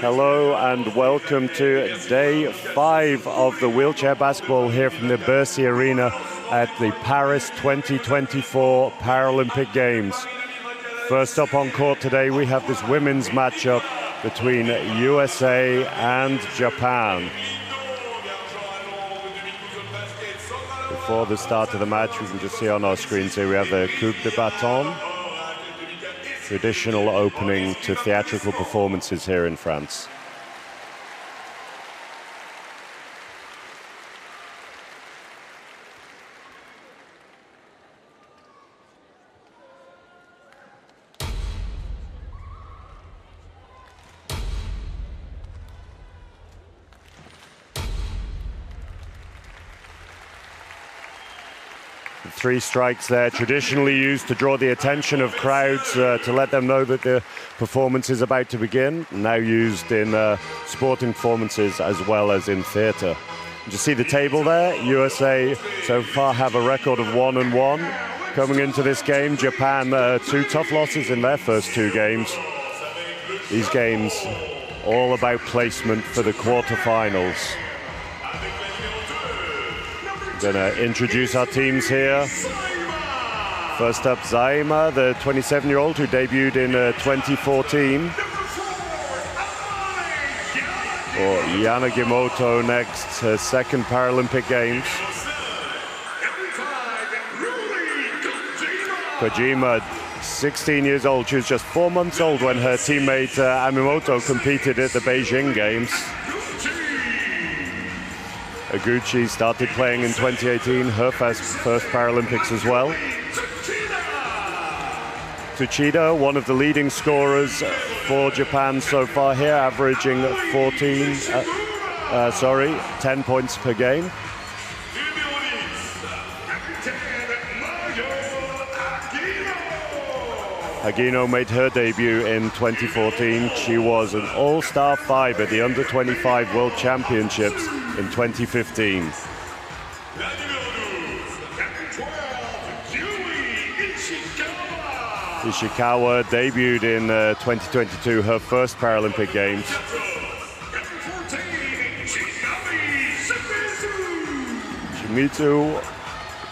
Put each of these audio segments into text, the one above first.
Hello and welcome to day 5 of the wheelchair basketball here from the Versailles Arena at the Paris 2024 Paralympic Games. First up on court today, we have this women's matchup between USA and Japan. Before the start of the match, we can just see on our screens here we have the coup de bâton. Traditional opening to theatrical performances here in France. Three strikes there, traditionally used to draw the attention of crowds, to let them know that the performance is about to begin. Now used in sporting performances as well as in theatre. You see the table there. USA so far have a record of 1-1 coming into this game. Japan, 2 tough losses in their first 2 games. These games all about placement for the quarterfinals. Going to introduce our teams here. First up, Zaima, the 27-year-old who debuted in 2014. Or Yanagimoto next, her second Paralympic Games. Kojima, 16 years old. She was just 4 months old when her teammate Amimoto competed at the Beijing Games. Aguchi started playing in 2018, her first Paralympics as well. Tsuchida, one of the leading scorers for Japan so far here, averaging 10 points per game. Hagino made her debut in 2014. She was an all-star 5 at the Under-25 World Championships in 2015. Ishikawa debuted in 2022, her first Paralympic Games. Shimizu,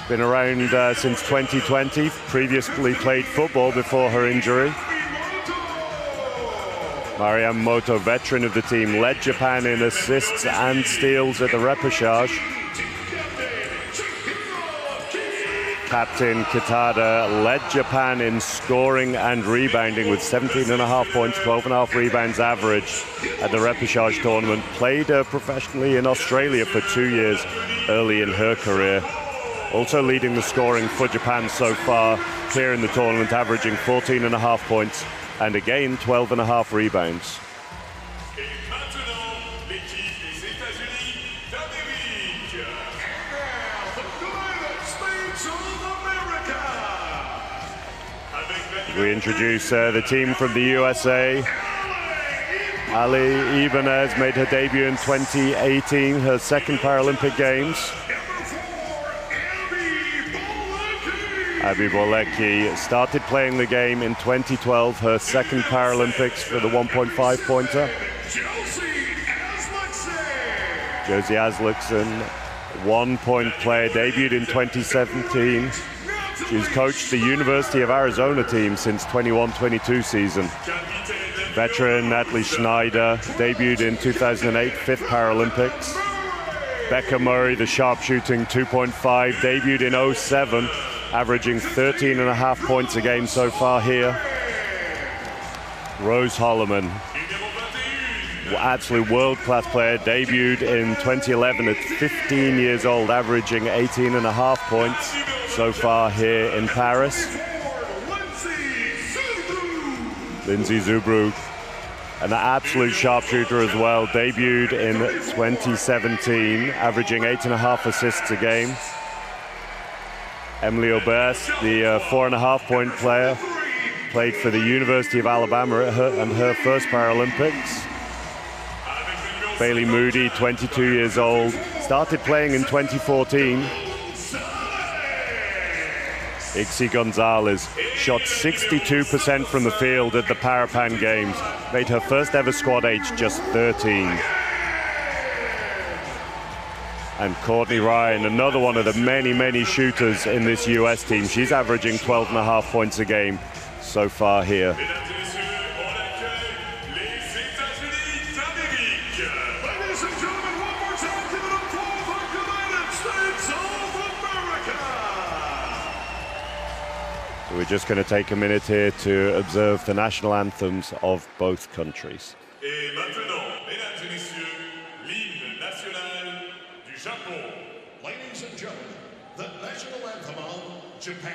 been around since 2020, previously played football before her injury. Mariamoto, veteran of the team, led Japan in assists and steals at the repechage. Captain Kitada led Japan in scoring and rebounding with 17.5 points, 12.5 rebounds average at the repechage tournament. Played professionally in Australia for 2 years early in her career. Also leading the scoring for Japan so far here in the tournament, averaging 14.5 points and again 12.5 rebounds. We introduce the team from the USA. Ali Ibanez made her debut in 2018, her second Paralympic Games. Abby Bolecki started playing the game in 2012, her second Paralympics for the 1.5-pointer. Josie Aslaksen, 1-point player, debuted in 2017. She's coached the University of Arizona team since 21-22 season. Veteran Natalie Schneider, debuted in 2008, 5th Paralympics. Becca Murray, the sharpshooting 2.5, debuted in 2007. Averaging 13.5 points a game so far here. Rose Holloman, absolute world-class player, debuted in 2011 at 15 years old, averaging 18.5 points so far here in Paris. Lindsay Zubru, an absolute sharpshooter as well, debuted in 2017, averaging 8.5 assists a game. Emily Obers, the 4.5-point player, played for the University of Alabama at her first Paralympics. Bailey Moody, 22 years old, started playing in 2014. Ixi Gonzalez shot 62% from the field at the Paralympic Games, made her first ever squad age just 13. And Courtney Ryan, another one of the many shooters in this US team. She's averaging 12.5 points a game so far here. We're just going to take a minute here to observe the national anthems of both countries. Et maintenant, mesdames et messieurs, l'hymne national du Japon. Ladies and gentlemen, the national anthem of Japan.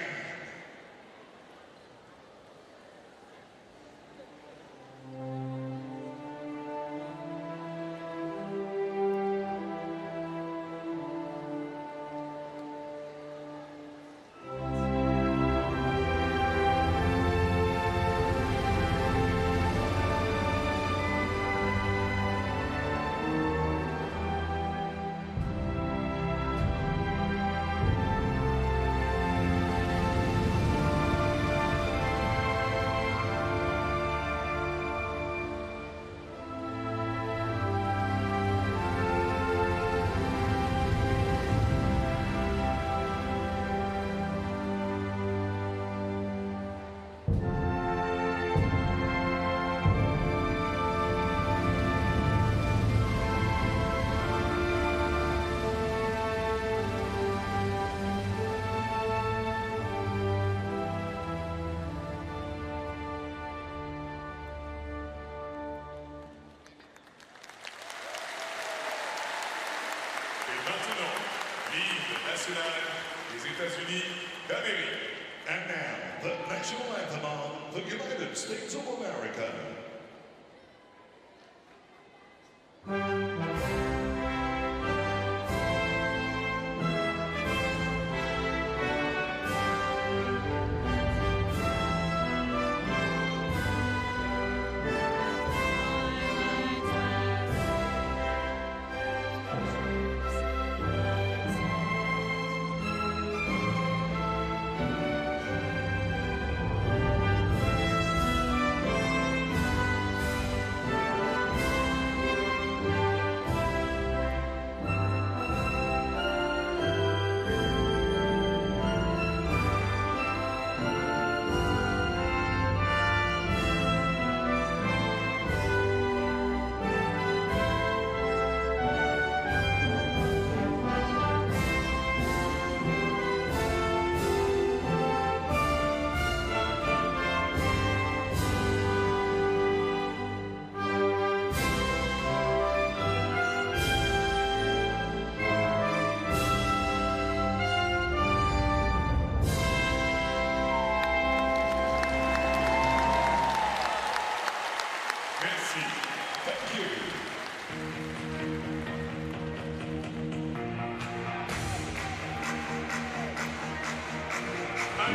Des États-Unis d'Amérique. And now, the national anthem of the United States of America.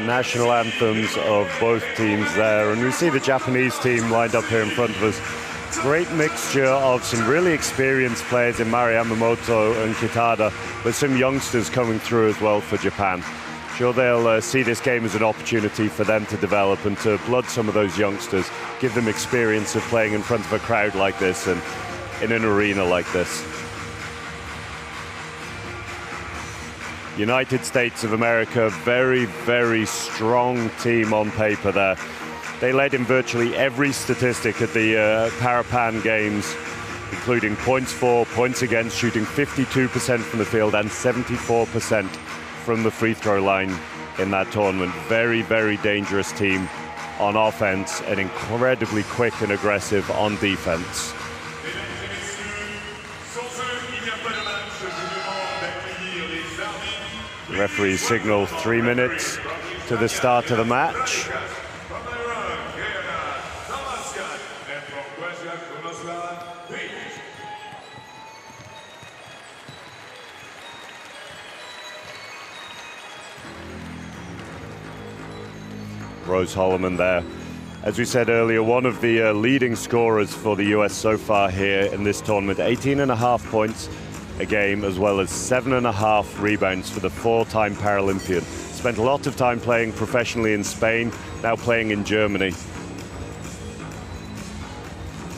National anthems of both teams there, and we see the Japanese team lined up here in front of us. Great mixture of some really experienced players in Mari Yamamoto and Kitada, but some youngsters coming through as well for Japan. Sure, they'll see this game as an opportunity for them to develop and to blood some of those youngsters, give them experience of playing in front of a crowd like this and in an arena like this. United States of America, very strong team on paper there. They led in virtually every statistic at the Paralympic Games, including points for, points against, shooting 52% from the field and 74% from the free throw line in that tournament. Very dangerous team on offense and incredibly quick and aggressive on defense. The referees signal 3 minutes to the start of the match. Rose Holloman there. As we said earlier, one of the leading scorers for the US so far here in this tournament. 18.5 points a game, as well as 7.5 rebounds for the 4-time Paralympian. Spent a lot of time playing professionally in Spain, now playing in Germany.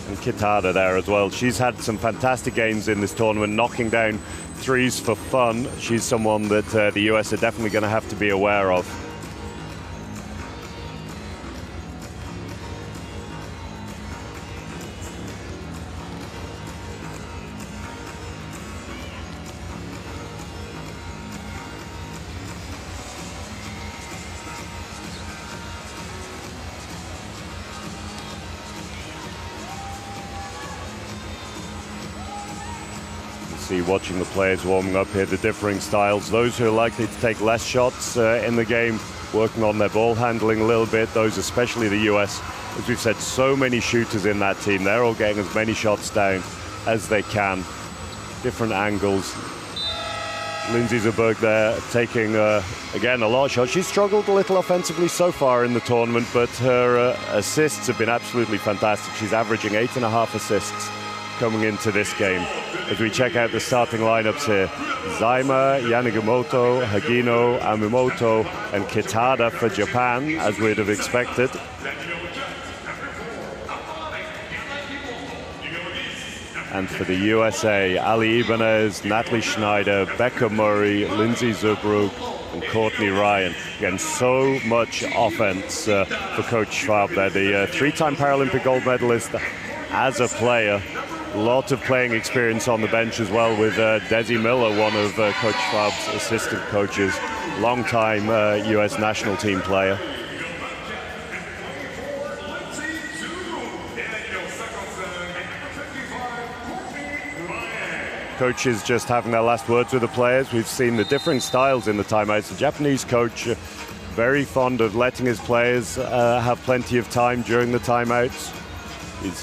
And Kitada there as well. She's had some fantastic games in this tournament, knocking down threes for fun. She's someone that the US are definitely going to have to be aware of. Watching the players warming up here, the differing styles. Those who are likely to take less shots in the game, working on their ball handling a little bit. Those, especially the US, as we've said, so many shooters in that team. They're all getting as many shots down as they can. Different angles. Lindsay Zerberg there taking, again, a lot of shots. She's struggled a little offensively so far in the tournament, but her assists have been absolutely fantastic. She's averaging 8.5 assists coming into this game. As we check out the starting lineups here, Zaima, Yanagimoto, Hagino, Amimoto, and Kitada for Japan, as we'd have expected. And for the USA, Ali Ibanez, Natalie Schneider, Becca Murray, Lindsay Zerbrugge, and Courtney Ryan. Again, so much offense for Coach Schwab there. The 3-time Paralympic gold medalist as a player. A lot of playing experience on the bench as well, with Desi Miller, one of Coach Schwab's assistant coaches, long-time US national team player. Coaches just having their last words with the players. We've seen the differing styles in the timeouts. The Japanese coach, very fond of letting his players have plenty of time during the timeouts. He's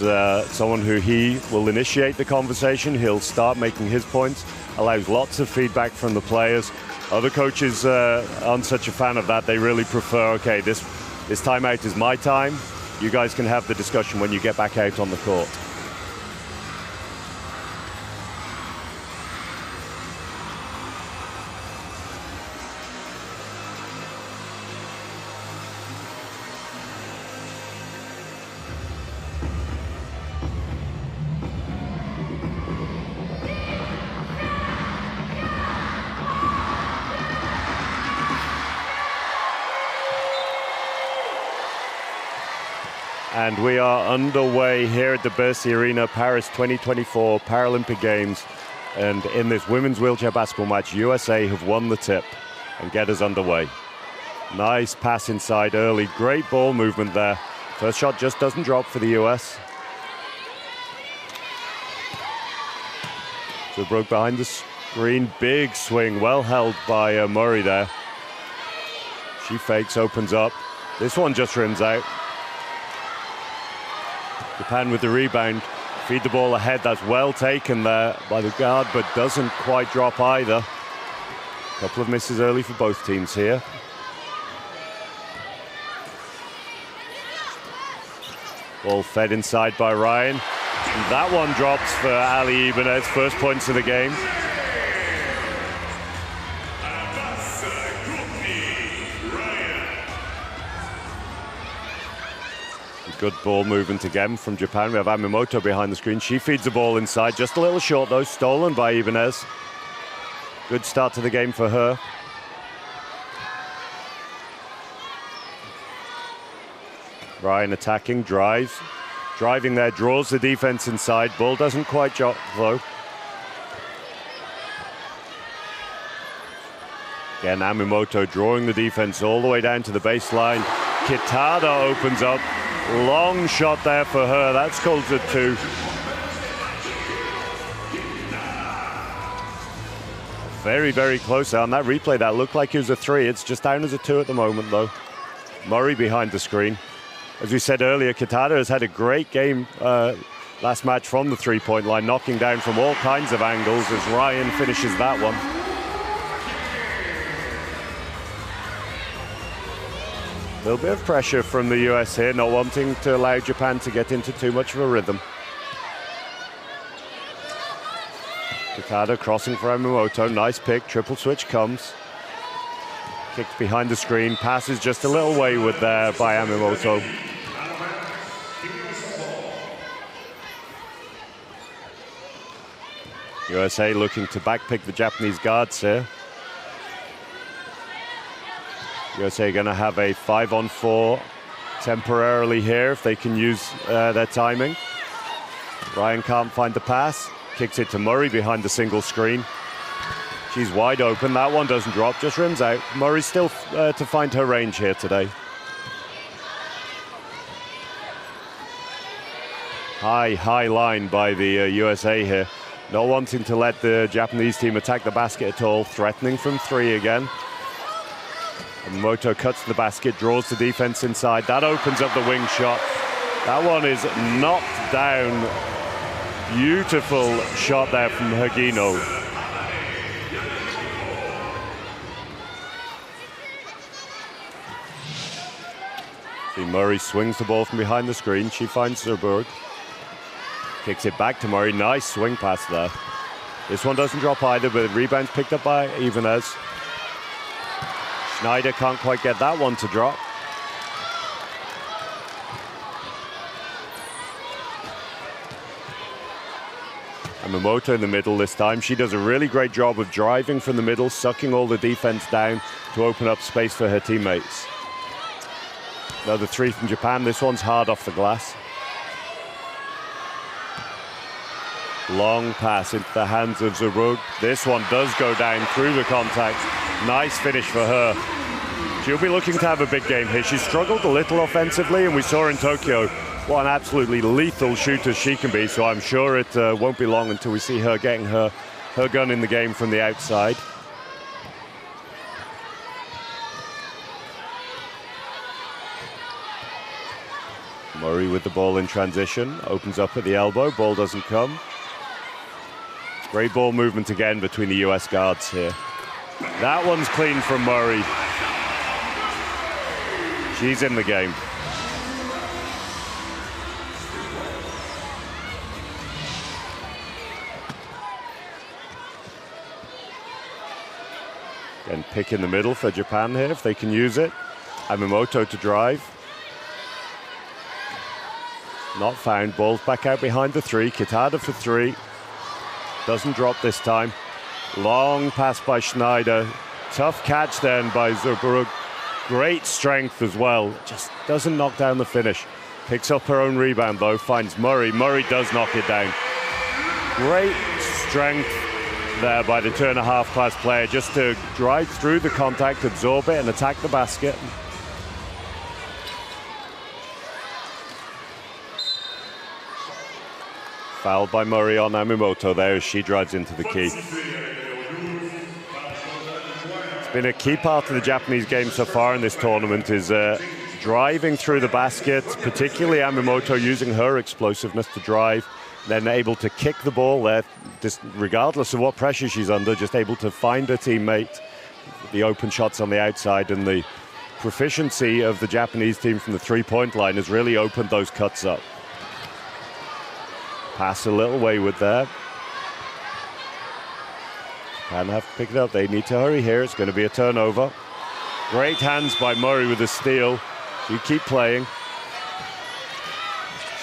someone who he will initiate the conversation. He'll start making his points, allows lots of feedback from the players. Other coaches aren't such a fan of that. They really prefer, okay, this timeout is my time. You guys can have the discussion when you get back out on the court. And we are underway here at the Bercy Arena, Paris 2024 Paralympic Games. And in this women's wheelchair basketball match, USA have won the tip and get us underway. Nice pass inside early, great ball movement there. First shot just doesn't drop for the US. So broke behind the screen, big swing, well held by Murray there. She fakes, opens up. This one just rims out. Japan with the rebound, feed the ball ahead. That's well taken there by the guard, but doesn't quite drop either. Couple of misses early for both teams here. Ball fed inside by Ryan. And that one drops for Ali Ibanez, first points of the game. Good ball movement again from Japan. We have Amimoto behind the screen. She feeds the ball inside, just a little short though, stolen by Ibanez. Good start to the game for her. Ryan attacking, drives. Driving there, draws the defense inside. Ball doesn't quite drop though. Again, Amimoto drawing the defense all the way down to the baseline. Kitada opens up. Long shot there for her. That's called a 2. Very, very close on that replay. That looked like it was a 3. It's just down as a 2 at the moment, though. Murray behind the screen. As we said earlier, Kitada has had a great game last match from the 3-point line, knocking down from all kinds of angles as Ryan finishes that one. A little bit of pressure from the US here, not wanting to allow Japan to get into too much of a rhythm. Kitada crossing for Yamamoto. Nice pick. Triple switch comes. Kicked behind the screen. Passes just a little wayward there by Yamamoto. USA looking to backpick the Japanese guards here. USA going to have a 5-on-4 temporarily here if they can use their timing. Ryan can't find the pass. Kicks it to Murray behind the single screen. She's wide open. That one doesn't drop, just rims out. Murray still to find her range here today. High line by the USA here. Not wanting to let the Japanese team attack the basket at all. Threatening from three again. Yamamoto cuts to the basket, draws the defense inside. That opens up the wing shot. That one is knocked down. Beautiful shot there from Hagino. See, Murray swings the ball from behind the screen. She finds Zerberg. Kicks it back to Murray. Nice swing pass there. This one doesn't drop either, but the rebound's picked up by Ibanez. Schneider can't quite get that one to drop. Yamamoto in the middle this time. She does a really great job of driving from the middle, sucking all the defense down to open up space for her teammates. Another three from Japan. This one's hard off the glass. Long pass into the hands of Zerberg. This one does go down through the contact. Nice finish for her. She'll be looking to have a big game here. She struggled a little offensively, and we saw in Tokyo what an absolutely lethal shooter she can be. So I'm sure it won't be long until we see her getting her gun in the game from the outside. Murray with the ball in transition. Opens up at the elbow. Ball doesn't come. Great ball movement again between the US guards here. That one's clean from Murray. She's in the game. And pick in the middle for Japan here if they can use it. Yamamoto to drive. Not found. Ball's back out behind the three. Kitada for three. Doesn't drop this time. Long pass by Schneider. Tough catch then by Zerberg. Great strength as well. Just doesn't knock down the finish. Picks up her own rebound though. Finds Murray. Murray does knock it down. Great strength there by the 2.5 class player just to drive through the contact, absorb it and attack the basket. Fouled by Murray on Yamamoto there as she drives into the key. It's been a key part of the Japanese game so far in this tournament is driving through the basket, particularly Yamamoto using her explosiveness to drive, then able to kick the ball there, just regardless of what pressure she's under, just able to find her teammate. The open shots on the outside and the proficiency of the Japanese team from the three-point line has really opened those cuts up. Pass a little wayward there. Can have to pick it up. They need to hurry here. It's going to be a turnover. Great hands by Murray with the steal. You keep playing.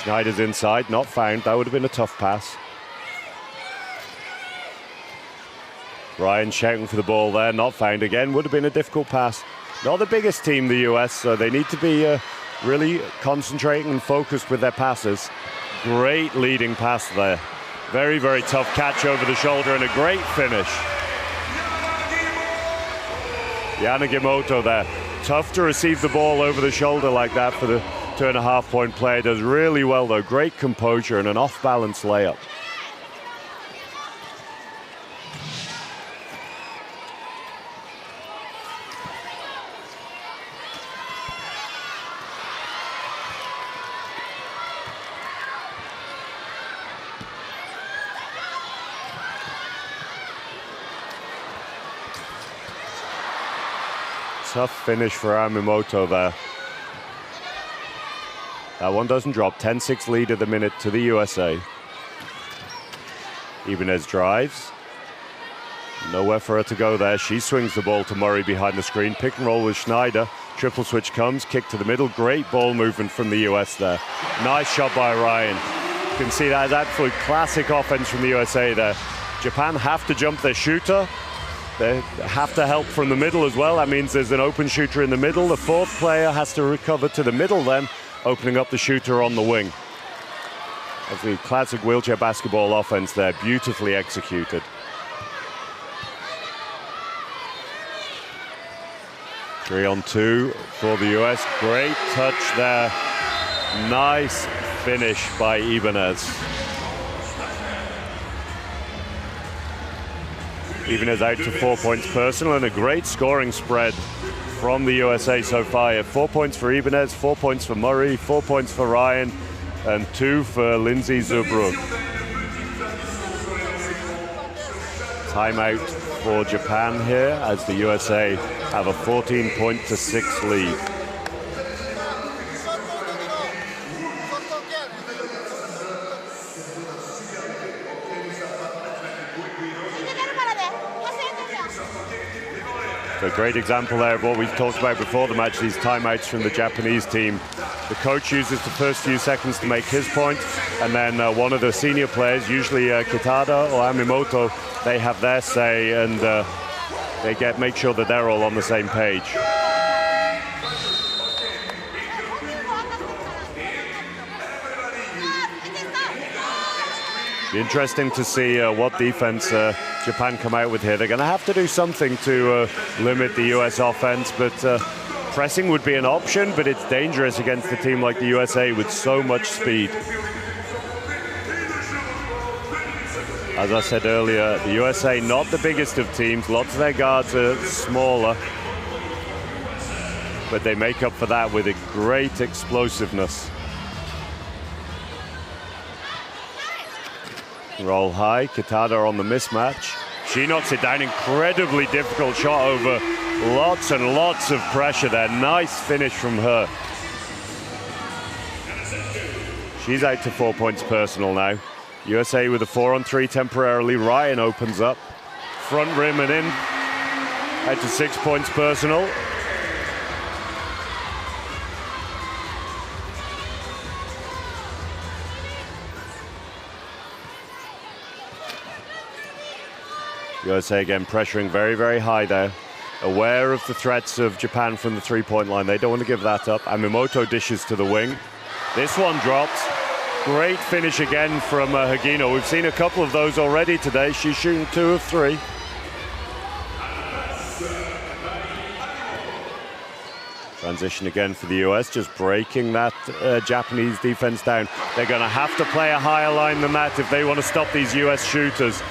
Schneider's inside, not found. That would have been a tough pass. Ryan shouting for the ball there, not found again. Would have been a difficult pass. Not the biggest team, the US, so they need to be really concentrating and focused with their passes. Great leading pass there. Very, very tough catch over the shoulder and a great finish. Yamamoto there. Tough to receive the ball over the shoulder like that for the 2.5 point player. Does really well though. Great composure and an off-balance layup. Tough finish for Yamamoto there. That one doesn't drop. 10-6 lead at the minute to the USA. Ibanez drives. Nowhere for her to go there. She swings the ball to Murray behind the screen. Pick and roll with Schneider. Triple switch comes, kick to the middle. Great ball movement from the US there. Nice shot by Ryan. You can see that absolute classic offense from the USA there. Japan have to jump their shooter. They have to help from the middle as well. That means there's an open shooter in the middle. The fourth player has to recover to the middle then, opening up the shooter on the wing. That's the classic wheelchair basketball offense there, beautifully executed. 3-on-2 for the US. Great touch there. Nice finish by Ibanez. Ibanez out to 4 points personal, and a great scoring spread from the USA so far. 4 points for Ibanez, 4 points for Murray, 4 points for Ryan, and 2 for Lindsay Zubruck. Timeout for Japan here as the USA have a 14-6 lead. So a great example there of what we talked about before the match, these timeouts from the Japanese team. The coach uses the first few seconds to make his point, and then one of the senior players, usually Kitada or Amimoto, they have their say, and they make sure that they're all on the same page. Be interesting to see what defense Japan come out with here. They're going to have to do something to limit the US offense, but pressing would be an option, but it's dangerous against a team like the USA with so much speed. As I said earlier, the USA not the biggest of teams. Lots of their guards are smaller, but they make up for that with a great explosiveness. Roll high, Kitada on the mismatch. She knocks it down, incredibly difficult shot over lots and lots of pressure there. Nice finish from her. She's out to 4 points personal now. USA with a 4-on-3 temporarily. Ryan opens up. Front rim and in. Out to 6 points personal. USA again pressuring very, very high there. Aware of the threats of Japan from the three-point line. They don't want to give that up. Amimoto dishes to the wing. This one drops. Great finish again from Hagino. We've seen a couple of those already today. She's shooting 2 of 3. Transition again for the US, just breaking that Japanese defense down. They're going to have to play a higher line than that if they want to stop these US shooters.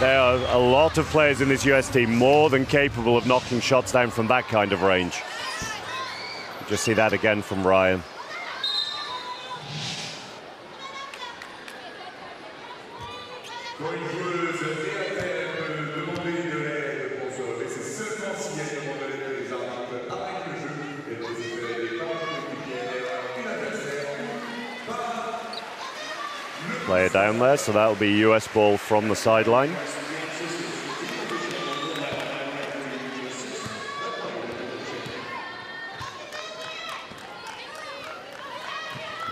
There are a lot of players in this US team more than capable of knocking shots down from that kind of range. Just see that again from Ryan. Player down there, so that'll be US ball from the sideline.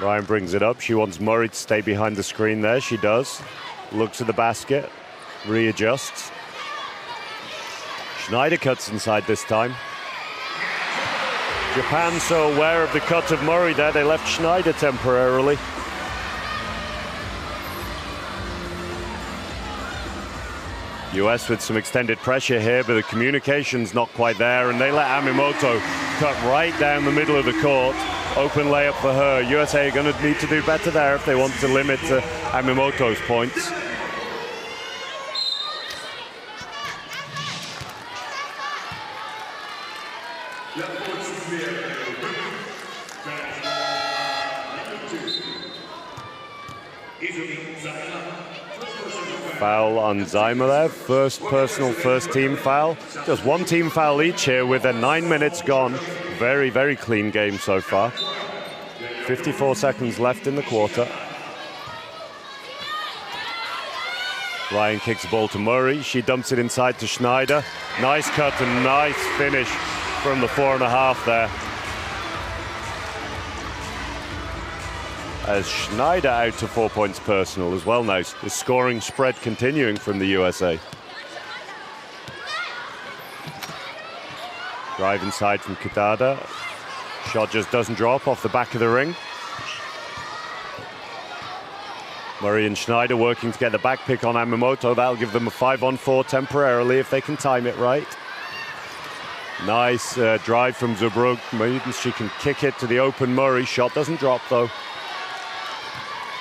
Ryan brings it up. She wants Murray to stay behind the screen there. She does. Looks at the basket, readjusts. Schneider cuts inside this time. Japan so aware of the cut of Murray there, they left Schneider temporarily. US with some extended pressure here, but the communication's not quite there, and they let Amimoto cut right down the middle of the court. Open layup for her. USA are going to need to do better there if they want to limit Amimoto's points. Foul on Zyma there, first personal, first team foul. Just one team foul each here with 9 minutes gone. Very, very clean game so far. 54 seconds left in the quarter. Ryan kicks the ball to Murray. She dumps it inside to Schneider. Nice cut and nice finish from the 4.5 there. As Schneider out to 4 points personal as well now. The scoring spread continuing from the USA. Drive inside from Kitada. Shot just doesn't drop off the back of the ring. Murray and Schneider working to get the back pick on Yamamoto. That'll give them a 5-on-4 temporarily if they can time it right. Nice drive from Zurbrugg. Maybe she can kick it to the open Murray. Shot doesn't drop though.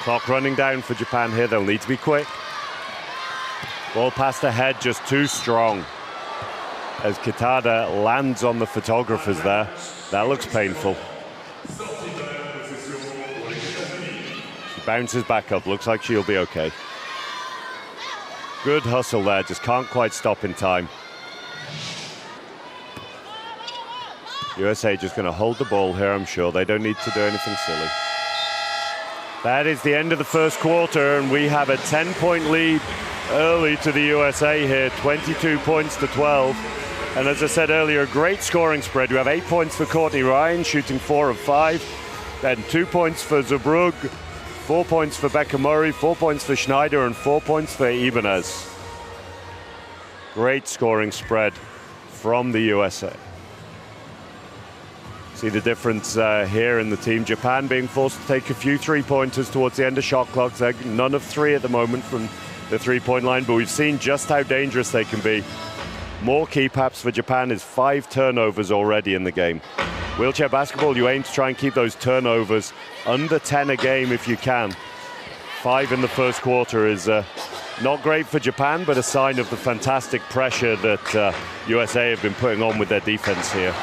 Clock running down for Japan here. They'll need to be quick. Ball past the head, just too strong. As Kitada lands on the photographers there. That looks painful. Bounces back up, looks like she'll be okay. Good hustle there, just can't quite stop in time. USA just going to hold the ball here, I'm sure. They don't need to do anything silly. That is the end of the first quarter, and we have a 10-point lead early to the USA here, 22 points to 12. And as I said earlier, a great scoring spread. We have 8 points for Courtney Ryan, shooting 4 of 5. Then 2 points for Zurbrugg. 4 points for Becca Murray, 4 points for Schneider, and 4 points for Ibanez. Great scoring spread from the USA. See the difference here in the team. Japan being forced to take a few three-pointers towards the end of shot clocks. None of 3 at the moment from the three-point line, but we've seen just how dangerous they can be. More key paps for Japan is 5 turnovers already in the game. Wheelchair basketball, you aim to try and keep those turnovers under 10 a game if you can. 5 in the first quarter is not great for Japan, but a sign of the fantastic pressure that USA have been putting on with their defense here.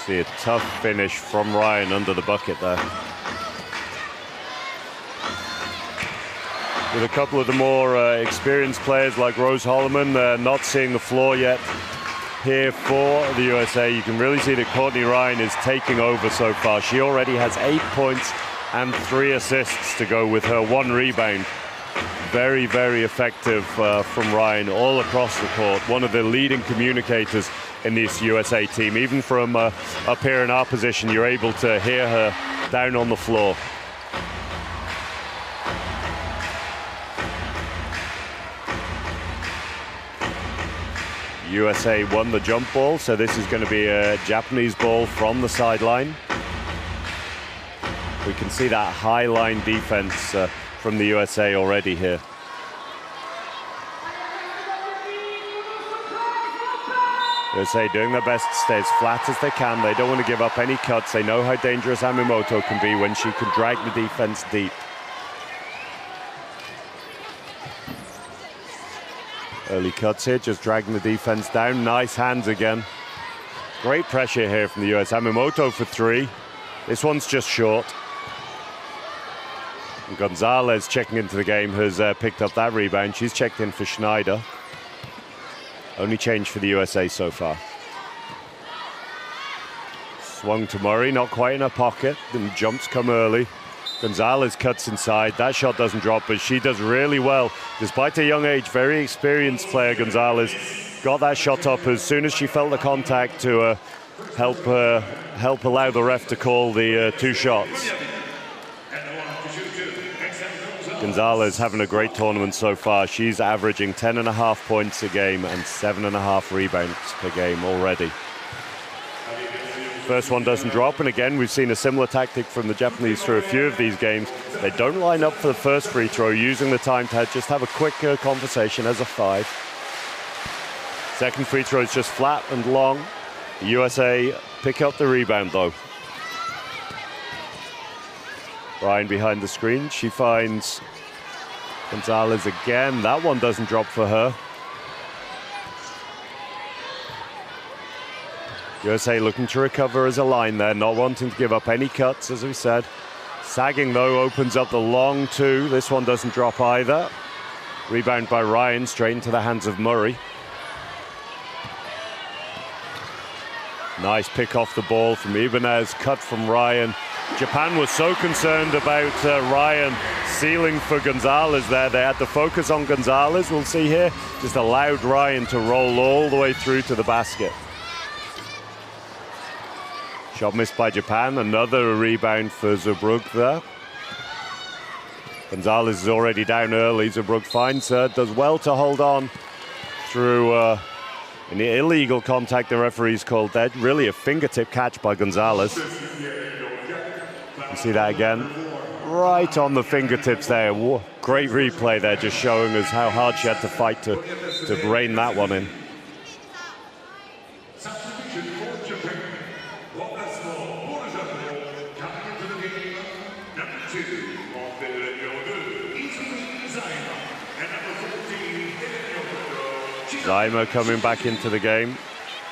See a tough finish from Ryan under the bucket there. With a couple of the more experienced players like Rose Holloman not seeing the floor yet here for the USA, you can really see that Courtney Ryan is taking over so far. She already has 8 points and 3 assists to go with her 1 rebound. Very, very effective from Ryan all across the court. One of the leading communicators in this USA team. Even from up here in our position, you're able to hear her down on the floor. USA won the jump ball, so this is going to be a Japanese ball from the sideline. We can see that high line defense from the USA already here. USA doing their best to stay as flat as they can. They don't want to give up any cuts. They know how dangerous Yamamoto can be when she can drag the defense deep. Early cuts here, just dragging the defense down. Nice hands again. Great pressure here from the US. Yamamoto for 3. This one's just short. And Gonzalez checking into the game has picked up that rebound. She's checked in for Schneider. Only change for the USA so far. Swung to Murray, not quite in her pocket. Then jumps come early. Gonzalez cuts inside. That shot doesn't drop, but she does really well. Despite her young age, very experienced player, Gonzalez. Got that shot up as soon as she felt the contact to help allow the ref to call the 2 shots. Gonzalez having a great tournament so far. She's averaging 10.5 points a game and 7.5 rebounds per game already. First one doesn't drop, and again, we've seen a similar tactic from the Japanese through a few of these games. They don't line up for the first free throw, using the time to just have a quick conversation as a 5. Second free throw is just flat and long. The USA pick up the rebound, though. Ryan behind the screen. She finds Gonzalez again. That one doesn't drop for her. USA looking to recover as a line there, not wanting to give up any cuts, as we said. Sagging, though, opens up the long 2. This one doesn't drop either. Rebound by Ryan, straight into the hands of Murray. Nice pick off the ball from Ibanez, cut from Ryan. Japan was so concerned about Ryan sealing for Gonzalez there. They had to focus on Gonzalez, we'll see here. Just allowed Ryan to roll all the way through to the basket. Shot missed by Japan, another rebound for Zurbrugge there. Gonzalez is already down early. Zurbrugge finds her, does well to hold on through an illegal contact the referee's called dead. Really a fingertip catch by Gonzalez. You see that again, right on the fingertips there. Great replay there, just showing us how hard she had to fight to rein that one in. Zaima coming back into the game,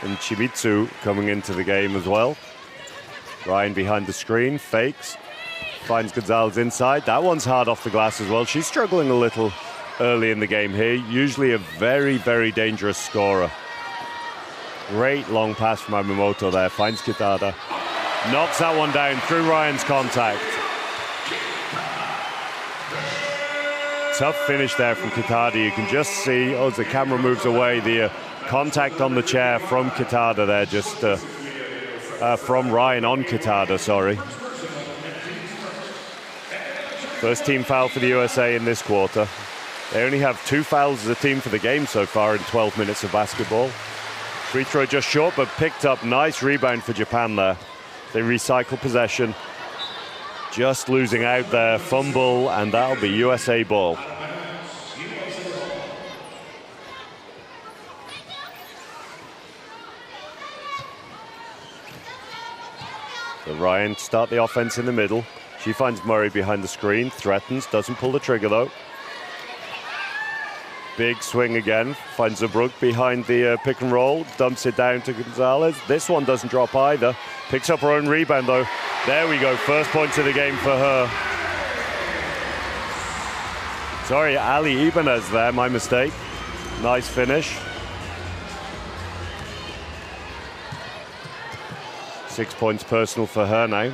and Chimitsu coming into the game as well. Ryan behind the screen, fakes, finds Gonzalez inside. That one's hard off the glass as well. She's struggling a little early in the game here. Usually a very, very dangerous scorer. Great long pass from Yamamoto there, finds Kitada. Knocks that one down through Ryan's contact. Tough finish there from Kitada. You can just see, as the camera moves away, the contact on the chair from Kitada there, just from Ryan on Kitada, sorry. First team foul for the USA in this quarter. They only have 2 fouls as a team for the game so far in 12 minutes of basketball. Free throw just short, but picked up. Nice rebound for Japan there. They recycle possession. Just losing out there, fumble, and that'll be USA ball. So Ryan start the offense in the middle. She finds Murray behind the screen, threatens, doesn't pull the trigger though. Big swing again, finds Zurbrugge behind the pick and roll, dumps it down to Gonzalez. This one doesn't drop either. Picks up her own rebound though. There we go, first point of the game for her. Sorry, Ali Ibanez there, my mistake. Nice finish. 6 points personal for her now.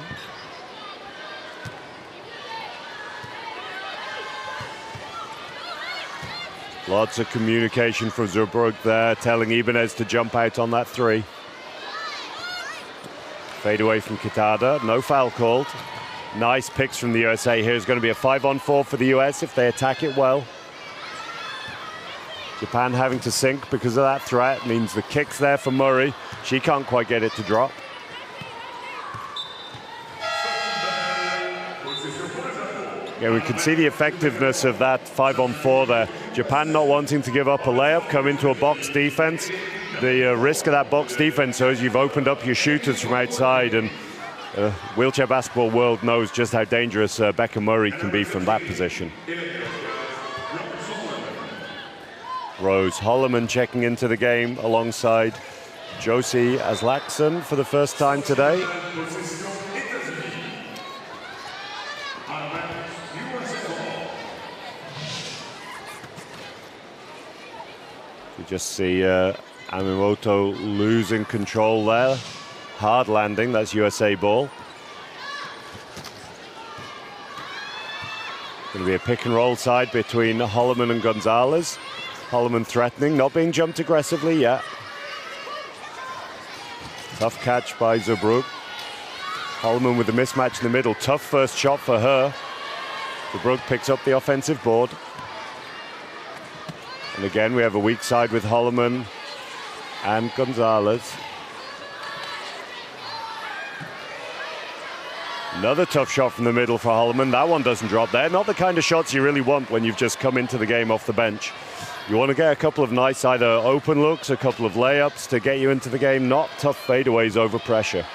Lots of communication from Zurbrugge there, telling Ibanez to jump out on that three. Fade away from Kitada, no foul called. Nice picks from the USA. Here's going to be a 5-on-4 for the US if they attack it well. Japan having to sink because of that threat means the kick's there for Murray. She can't quite get it to drop. Yeah, we can see the effectiveness of that 5-on-4 there. Japan not wanting to give up a layup, come into a box defense. The risk of that box defense, so as you've opened up your shooters from outside, and wheelchair basketball world knows just how dangerous Becca Murray can be from that position. Rose Holloman checking into the game alongside Josie Aslaksen for the first time today. You just see Yamamoto losing control there. Hard landing, that's USA ball. Going to be a pick and roll side between Holloman and Gonzalez. Holloman threatening, not being jumped aggressively yet. Tough catch by Zurbrugge. Holloman with the mismatch in the middle. Tough first shot for her. Zurbrugge picks up the offensive board. And again, we have a weak side with Holloman and Gonzalez. Another tough shot from the middle for Holloman. That one doesn't drop there. Not the kind of shots you really want when you've just come into the game off the bench. You want to get a couple of nice either open looks, a couple of layups to get you into the game, not tough fadeaways over pressure.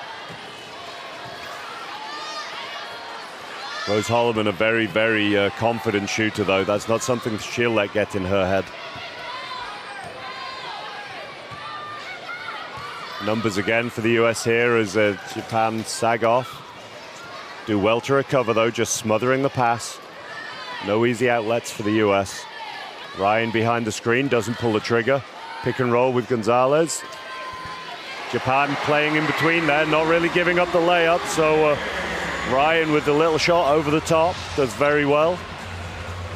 Rose Holloman, a very, very confident shooter though. That's not something she'll let get in her head. Numbers again for the US here as Japan sag off. Do well to recover though, just smothering the pass. No easy outlets for the US. Ryan behind the screen, doesn't pull the trigger. Pick and roll with Gonzalez. Japan playing in between there, not really giving up the layup. So Ryan with the little shot over the top does very well.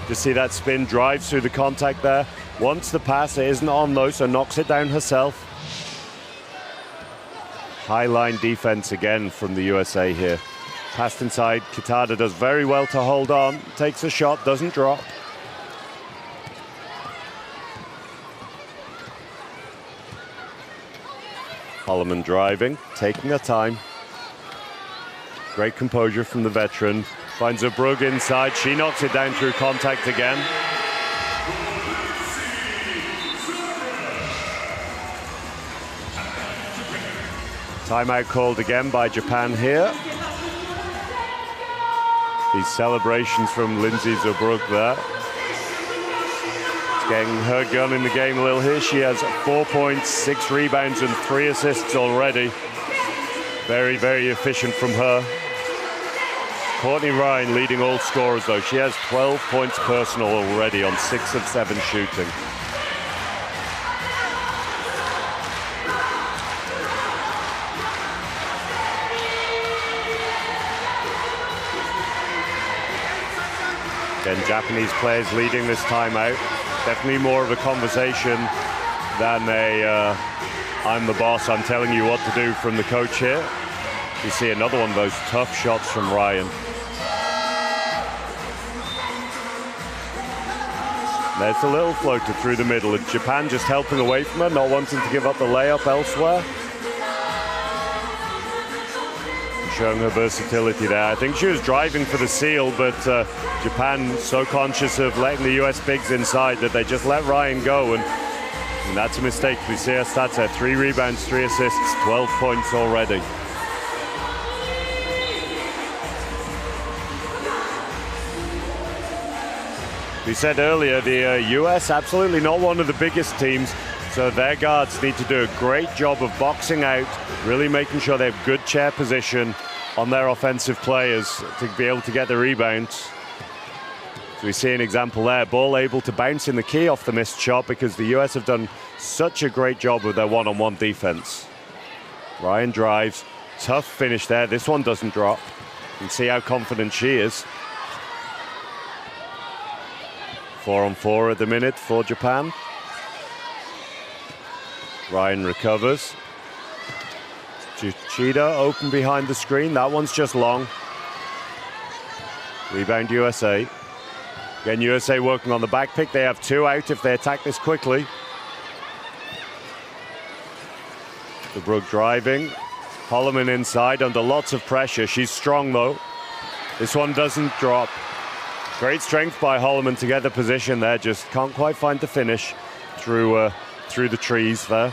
Just see that spin, drives through the contact there. Wants the pass, it isn't on though, so knocks it down herself. High line defense again from the USA here. Passed inside, Kitada does very well to hold on. Takes a shot, doesn't drop. Holloman driving, taking her time. Great composure from the veteran. Finds Zurbrugg inside, she knocks it down through contact again. Timeout called again by Japan here. These celebrations from Lindsay Zurbrugg there. It's getting her gun in the game a little here. She has 4 points, 6 rebounds and 3 assists already. Very, very efficient from her. Courtney Ryan leading all scorers though. She has 12 points personal already on 6 of 7 shooting. Again, Japanese players leading this timeout. Definitely more of a conversation than a I'm the boss, I'm telling you what to do from the coach here. You see another one of those tough shots from Ryan. There's a little floater through the middle. Japan just helping away from her, not wanting to give up the layup elsewhere. Showing her versatility there. I think she was driving for the seal, but Japan so conscious of letting the US bigs inside that they just let Ryan go, and that's a mistake. We see her stats there, 3 rebounds, 3 assists, 12 points already. We said earlier, the US absolutely not one of the biggest teams, so their guards need to do a great job of boxing out, really making sure they have good chair position on their offensive players to be able to get the rebounds. So we see an example there, ball able to bounce in the key off the missed shot because the US have done such a great job with their one-on-one defense. Ryan drives, tough finish there, this one doesn't drop. You can see how confident she is. 4-on-4 at the minute for Japan. Ryan recovers. Chida open behind the screen. That one's just long. Rebound USA. Again, USA working on the back pick. They have 2 out if they attack this quickly. Zurbrugg driving. Holloman inside under lots of pressure. She's strong though. This one doesn't drop. Great strength by Holloman to get the position there. Just can't quite find the finish through the trees there.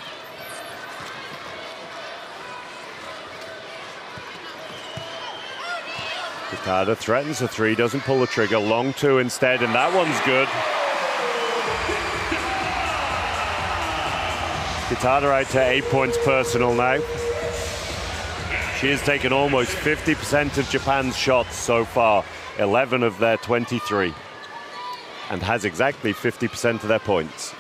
Kitada threatens a 3, doesn't pull the trigger. Long 2 instead, and that one's good. Kitada out to 8 points personal now. She has taken almost 50% of Japan's shots so far, 11 of their 23, and has exactly 50% of their points.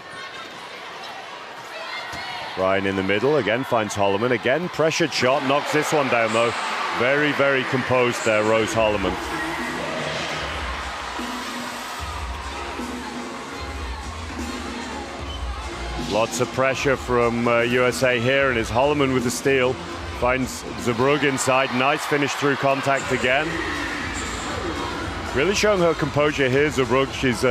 Ryan in the middle, again finds Holloman, again pressured shot, knocks this one down though. Very, very composed there, Rose Holloman. Lots of pressure from USA here, and is Holloman with the steal. Finds Zurbrugg inside, nice finish through contact again. Really showing her composure here, Zurbrugg. She's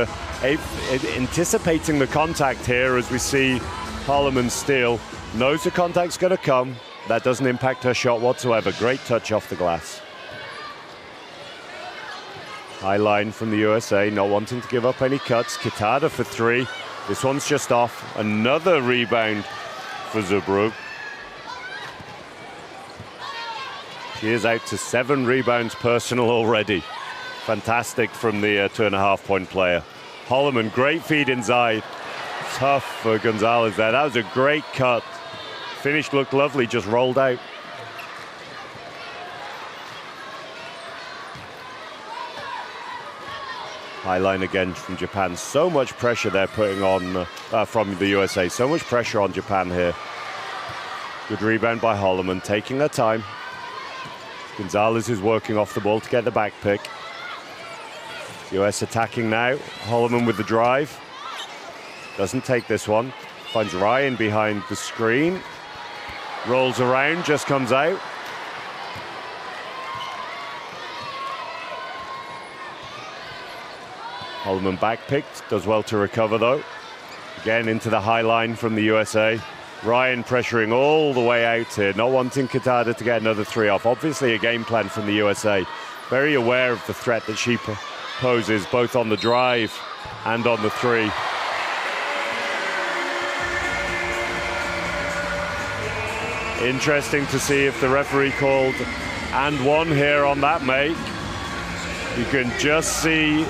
anticipating the contact here as we see Holloman steal. Knows the contact's going to come. That doesn't impact her shot whatsoever. Great touch off the glass. High line from the USA, not wanting to give up any cuts. Kitada for 3. This one's just off. Another rebound for Zurbrugg. She is out to 7 rebounds personal already. Fantastic from the 2.5-point player. Holloman, great feed inside. Tough for Gonzalez there. That was a great cut. Finish looked lovely, just rolled out. High line again from Japan. So much pressure they're putting on from the USA. So much pressure on Japan here. Good rebound by Holloman, taking her time. Gonzalez is working off the ball to get the back pick. US attacking now. Holloman with the drive. Doesn't take this one. Finds Ryan behind the screen. Rolls around, just comes out. Holloman back picked, does well to recover though. Again into the high line from the USA. Ryan pressuring all the way out here, not wanting Katada to get another three off. Obviously a game plan from the USA. Very aware of the threat that she poses, both on the drive and on the three. Interesting to see if the referee called and one here on that make. You can just see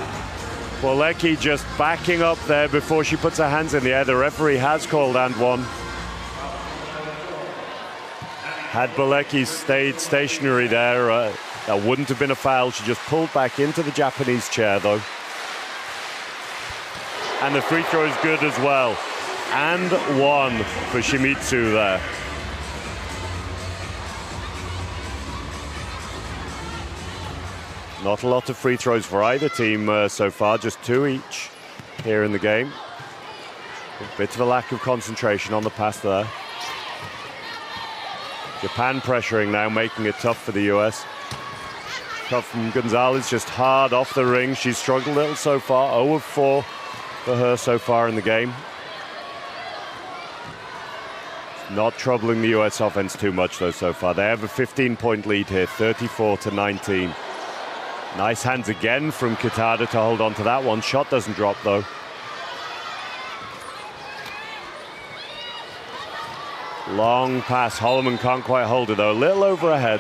Bolecki just backing up there before she puts her hands in the air. The referee has called and one. Had Bolecki stayed stationary there, that wouldn't have been a foul. She just pulled back into the Japanese chair though. And the free throw is good as well. And one for Shimizu there. Not a lot of free throws for either team so far, just 2 each here in the game. A bit of a lack of concentration on the pass there. Japan pressuring now, making it tough for the US. Tough from Gonzalez, just hard off the ring. She's struggled a little so far, 0 of 4 for her so far in the game. Not troubling the US offense too much though so far. They have a 15-point lead here, 34-19. Nice hands again from Katada to hold on to that one. Shot doesn't drop though. Long pass. Holloman can't quite hold it though. A little over ahead.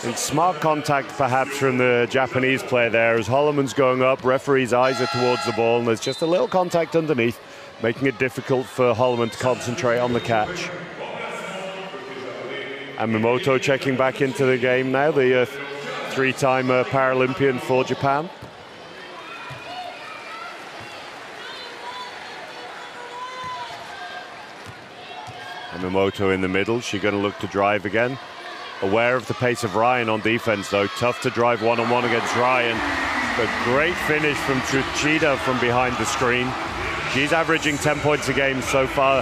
And smart contact perhaps from the Japanese player there as Holloman's going up. Referee's eyes are towards the ball and there's just a little contact underneath, making it difficult for Holloman to concentrate on the catch. And Mimoto checking back into the game now, the three-time Paralympian for Japan. And Mimoto in the middle, she's going to look to drive again. Aware of the pace of Ryan on defense though, tough to drive one-on-one against Ryan. But great finish from Tsuchida from behind the screen. She's averaging 10 points a game so far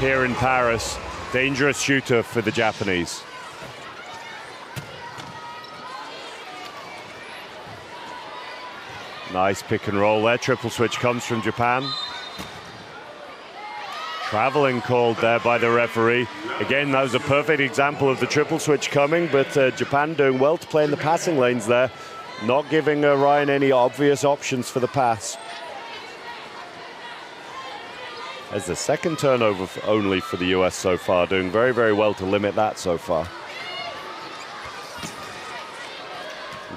here in Paris. Dangerous shooter for the Japanese. Nice pick and roll there. Triple switch comes from Japan. Traveling called there by the referee. Again, that was a perfect example of the triple switch coming, but Japan doing well to play in the passing lanes there, not giving Ryan any obvious options for the pass. As the second turnover only for the US so far, doing very, very well to limit that so far.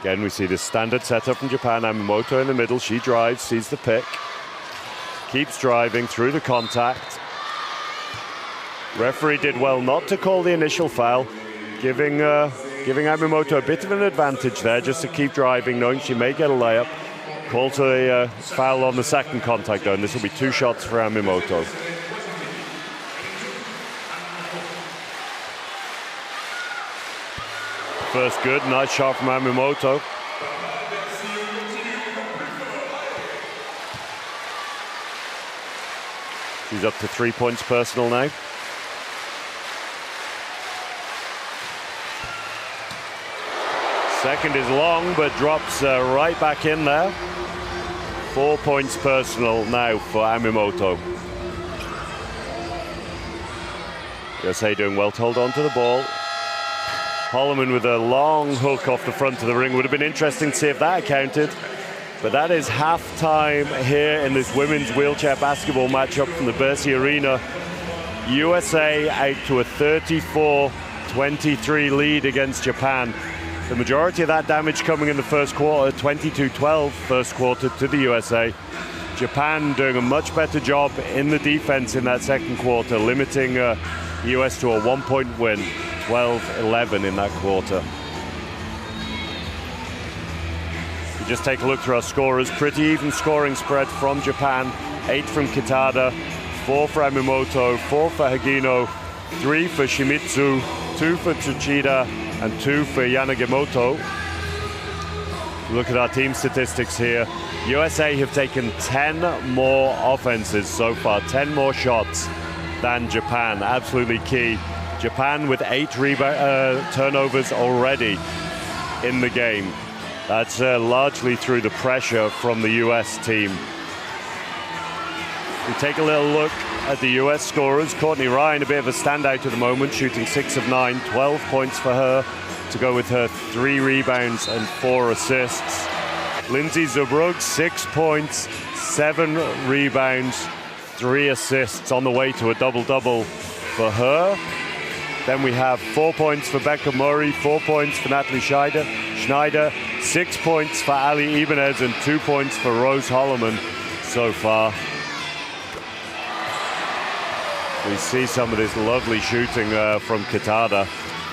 Again, we see this standard setup from Japan. Yamamoto in the middle, she drives, sees the pick, keeps driving through the contact. Referee did well not to call the initial foul, giving Yamamoto a bit of an advantage there, just to keep driving, knowing she may get a layup. Calls a foul on the second contact though, and this will be 2 shots for Yamamoto. First good, nice shot from Yamamoto. She's up to 3 points personal now. Second is long, but drops right back in there. 4 points personal now for Yamamoto. USA doing well to hold on to the ball. Holloman with a long hook off the front of the ring. Would have been interesting to see if that counted. But that is halftime here in this women's wheelchair basketball matchup from the Bercy Arena. USA out to a 34-23 lead against Japan. The majority of that damage coming in the first quarter, 22-12 first quarter to the USA. Japan doing a much better job in the defense in that second quarter, limiting the US to a 1-point win, 12-11 in that quarter. You just take a look through our scorers, pretty even scoring spread from Japan, 8 from Kitada, 4 for Yamamoto, 4 for Hagino, 3 for Shimizu, 2 for Tsuchida, and 2 for Yanagimoto. Look at our team statistics here. USA have taken 10 more offenses so far, 10 more shots than Japan. Absolutely key. Japan with 8 turnovers already in the game. That's largely through the pressure from the US team. We take a little look at the US scorers. Courtney Ryan, a bit of a standout at the moment, shooting 6 of 9, 12 points for her, to go with her 3 rebounds and 4 assists. Lindsay Zubrug, 6 points, 7 rebounds, 3 assists, on the way to a double-double for her. Then we have 4 points for Becca Murray, 4 points for Natalie Schneider, 6 points for Ali Ibanez, and 2 points for Rose Holloman so far. We see some of this lovely shooting from Kitada,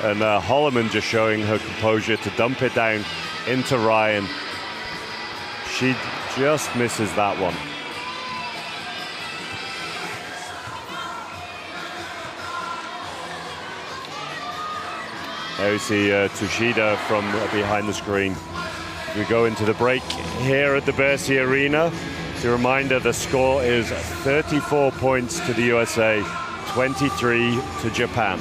and Holloman just showing her composure to dump it down into Ryan. She just misses that one. There we see Tsuchida from behind the screen. We go into the break here at the Bercy Arena. As a reminder, the score is 34 points to the USA, 23 to Japan.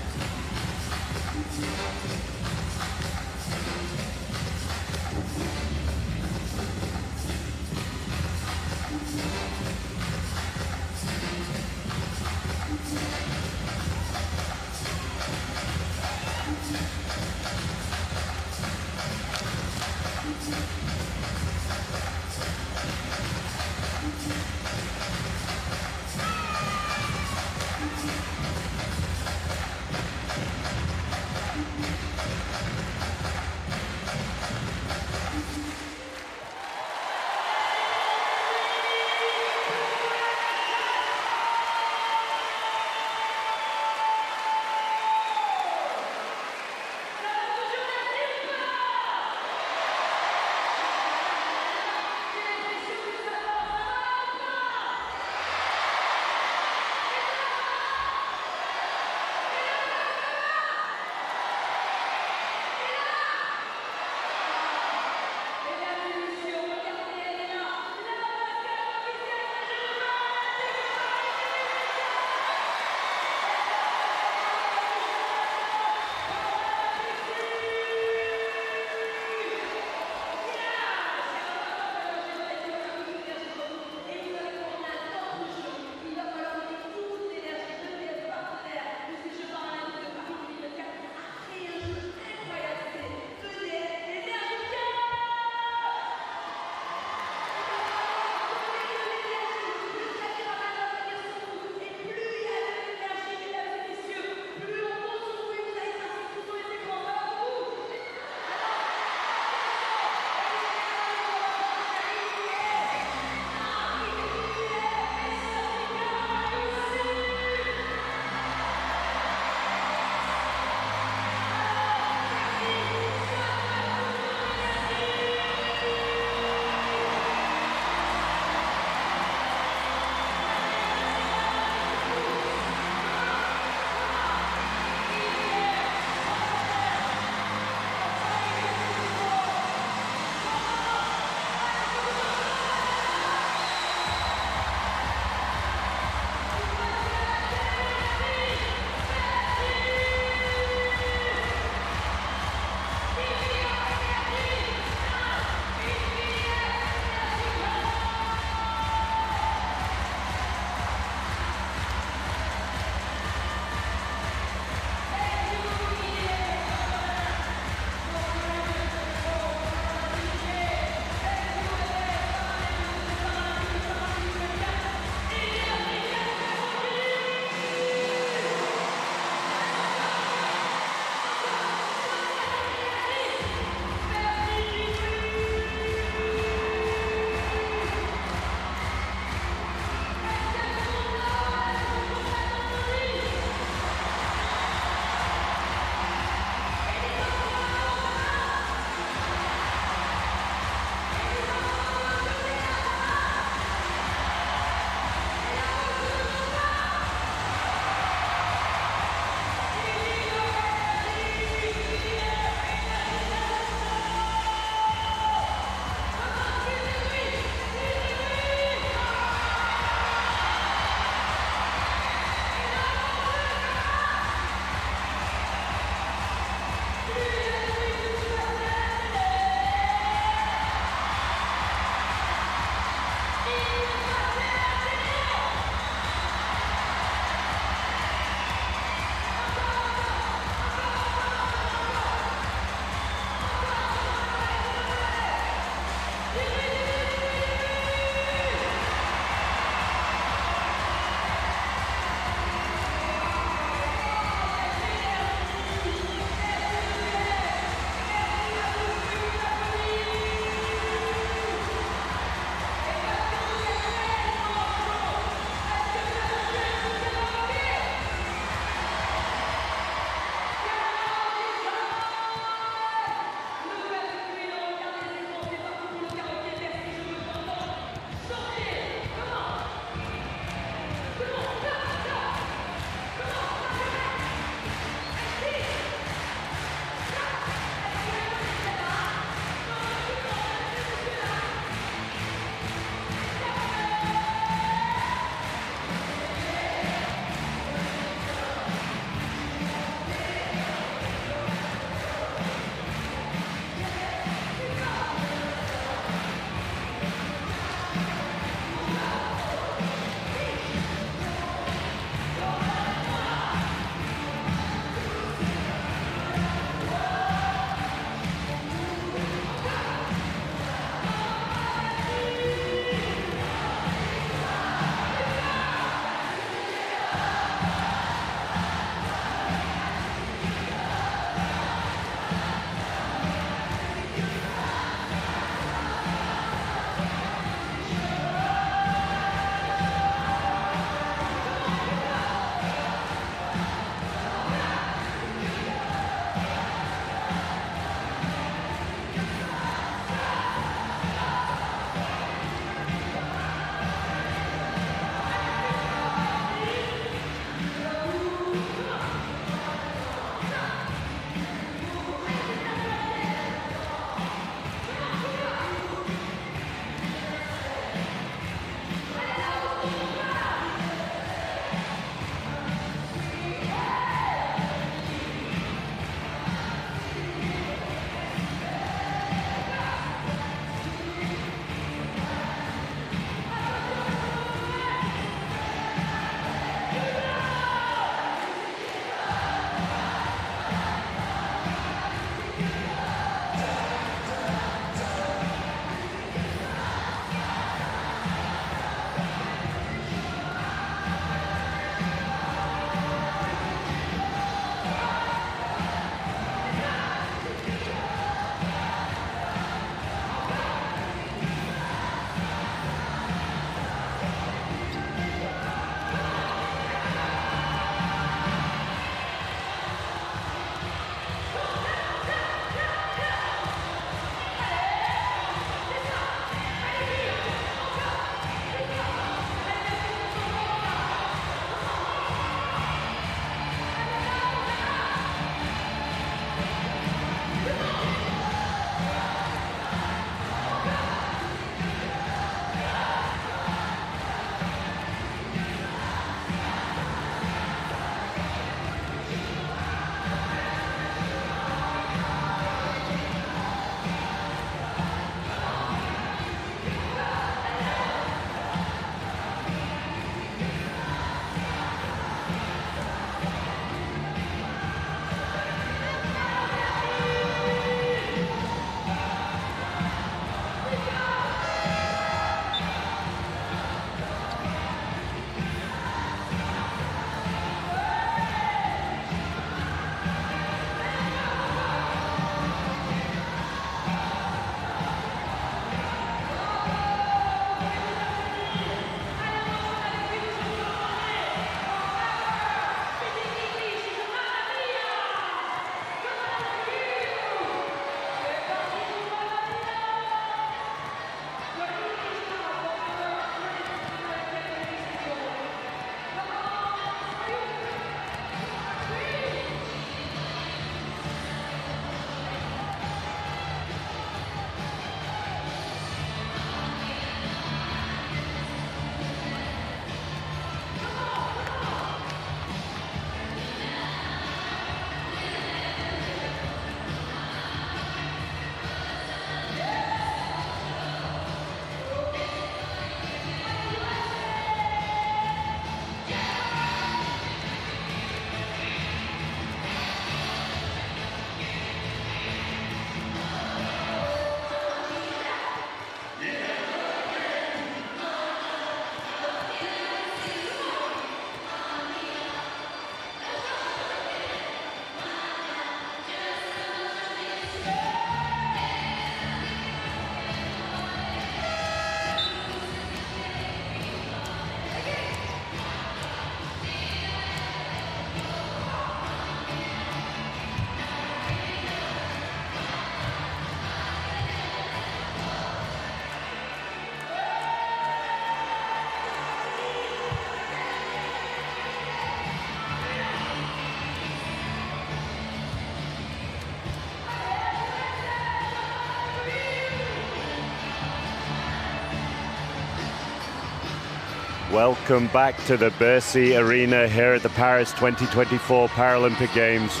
Welcome back to the Versailles Arena here at the Paris 2024 Paralympic Games.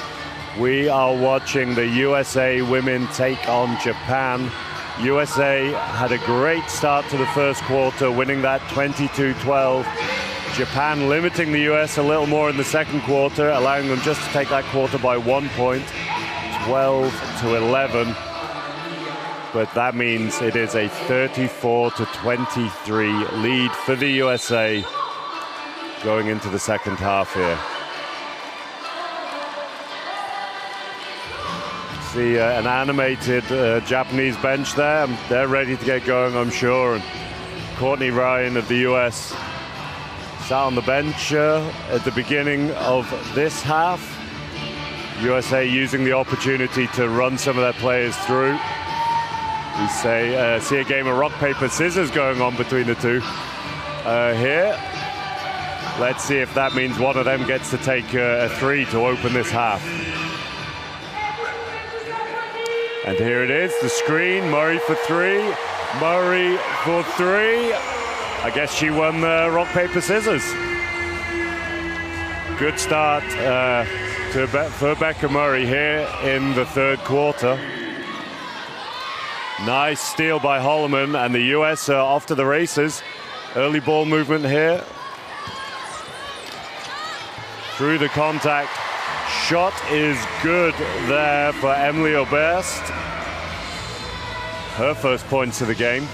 We are watching the USA women take on Japan. USA had a great start to the first quarter, winning that 22-12. Japan limiting the US a little more in the second quarter, allowing them just to take that quarter by 1 point, 12-11. But that means it is a 34-23 lead for the USA going into the second half here. See an animated Japanese bench there. They're ready to get going, I'm sure. And Courtney Ryan of the US sat on the bench at the beginning of this half. USA using the opportunity to run some of their players through. We see a game of rock, paper, scissors going on between the two here. Let's see if that means one of them gets to take a three to open this half. And here it is, the screen, Murray for three, Murray for three. I guess she won the rock, paper, scissors. Good start for Becca Murray here in the third quarter. Nice steal by Holloman, and the US are off to the races. Early ball movement here. Through the contact. Shot is good there for Emily Oberst. Her first points of the game.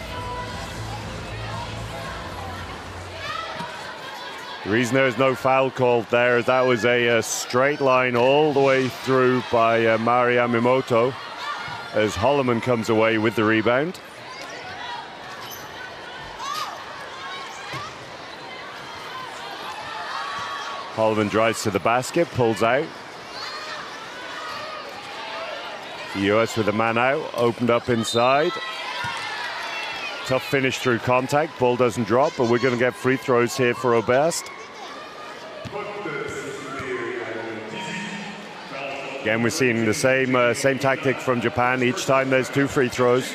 The reason there is no foul called there is that was a straight line all the way through by Mari Yamamoto, as Holloman comes away with the rebound. Holloman drives to the basket, pulls out. The US with a man out, opened up inside. Tough finish through contact, ball doesn't drop, but we're going to get free throws here for Oberst. Again, we're seeing the same tactic from Japan. Each time there's two free throws,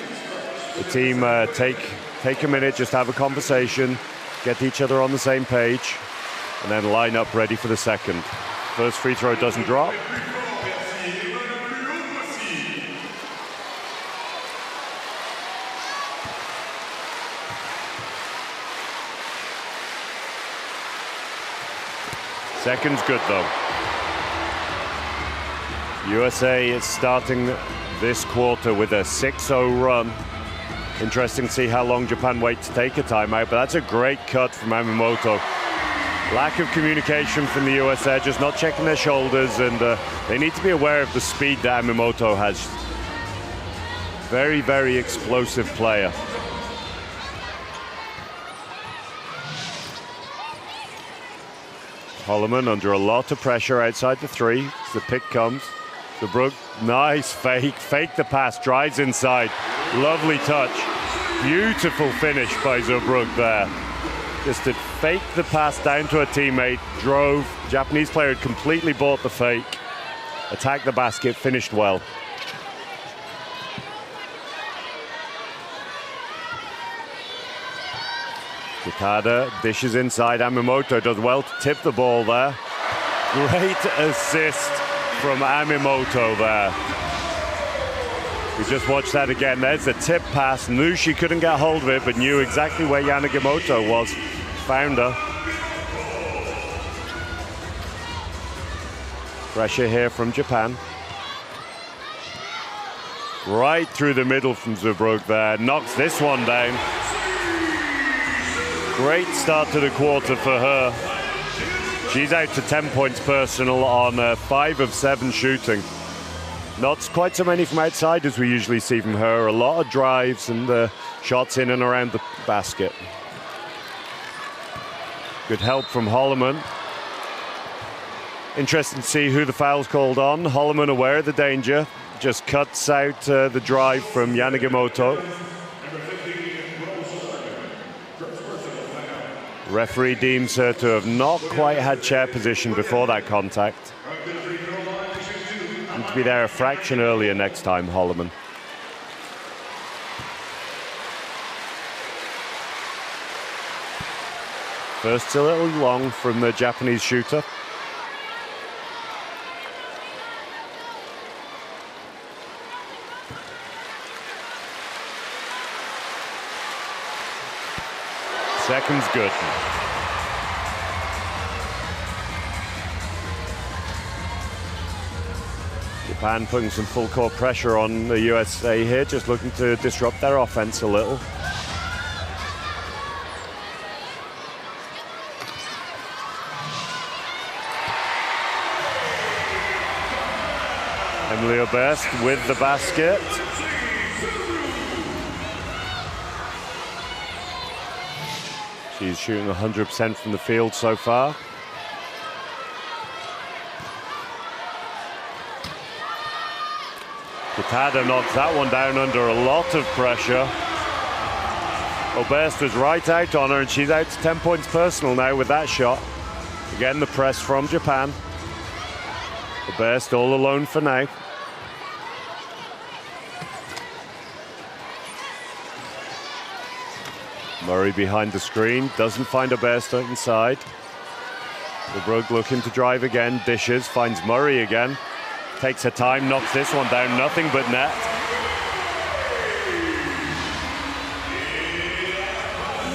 the team take a minute, just have a conversation, get each other on the same page, and then line up ready for the second. First free throw doesn't drop. Second's good though. USA is starting this quarter with a 6-0 run. Interesting to see how long Japan wait to take a timeout, but that's a great cut from Yamamoto. Lack of communication from the US there, just not checking their shoulders, and they need to be aware of the speed that Yamamoto has. Very, very explosive player. Holloman under a lot of pressure outside the three. As the pick comes. Zubruck, nice fake the pass, drives inside. Lovely touch. Beautiful finish by Zubruck there. Just to fake the pass down to a teammate, drove. Japanese player had completely bought the fake. Attacked the basket, finished well. Takada dishes inside. Yamamoto does well to tip the ball there. Great assist from Yamamoto there. We just watched that again. There's the tip pass. Knew she couldn't get hold of it, but knew exactly where Yamamoto was. Found her. Pressure here from Japan. Right through the middle from Zubruck there. Knocks this one down. Great start to the quarter for her. She's out to 10 points personal on 5 of 7 shooting. Not quite so many from outside as we usually see from her. A lot of drives and shots in and around the basket. Good help from Holloman. Interesting to see who the foul's called on. Holloman aware of the danger. Just cuts out the drive from Yamamoto. Referee deems her to have not quite had chair position before that contact. Need to be there a fraction earlier next time, Holloman. First a little long from the Japanese shooter. Second's good. Japan putting some full court pressure on the USA here, just looking to disrupt their offense a little. Emily Oberst with the basket. She's shooting 100% from the field so far. Kitada knocks that one down under a lot of pressure. Oberst was right out on her, and she's out to 10 points personal now with that shot. Again, the press from Japan. Oberst all alone for now. Murray behind the screen, doesn't find Oberst inside. Zebrugge looking to drive again, dishes, finds Murray again. Takes her time, knocks this one down, nothing but net.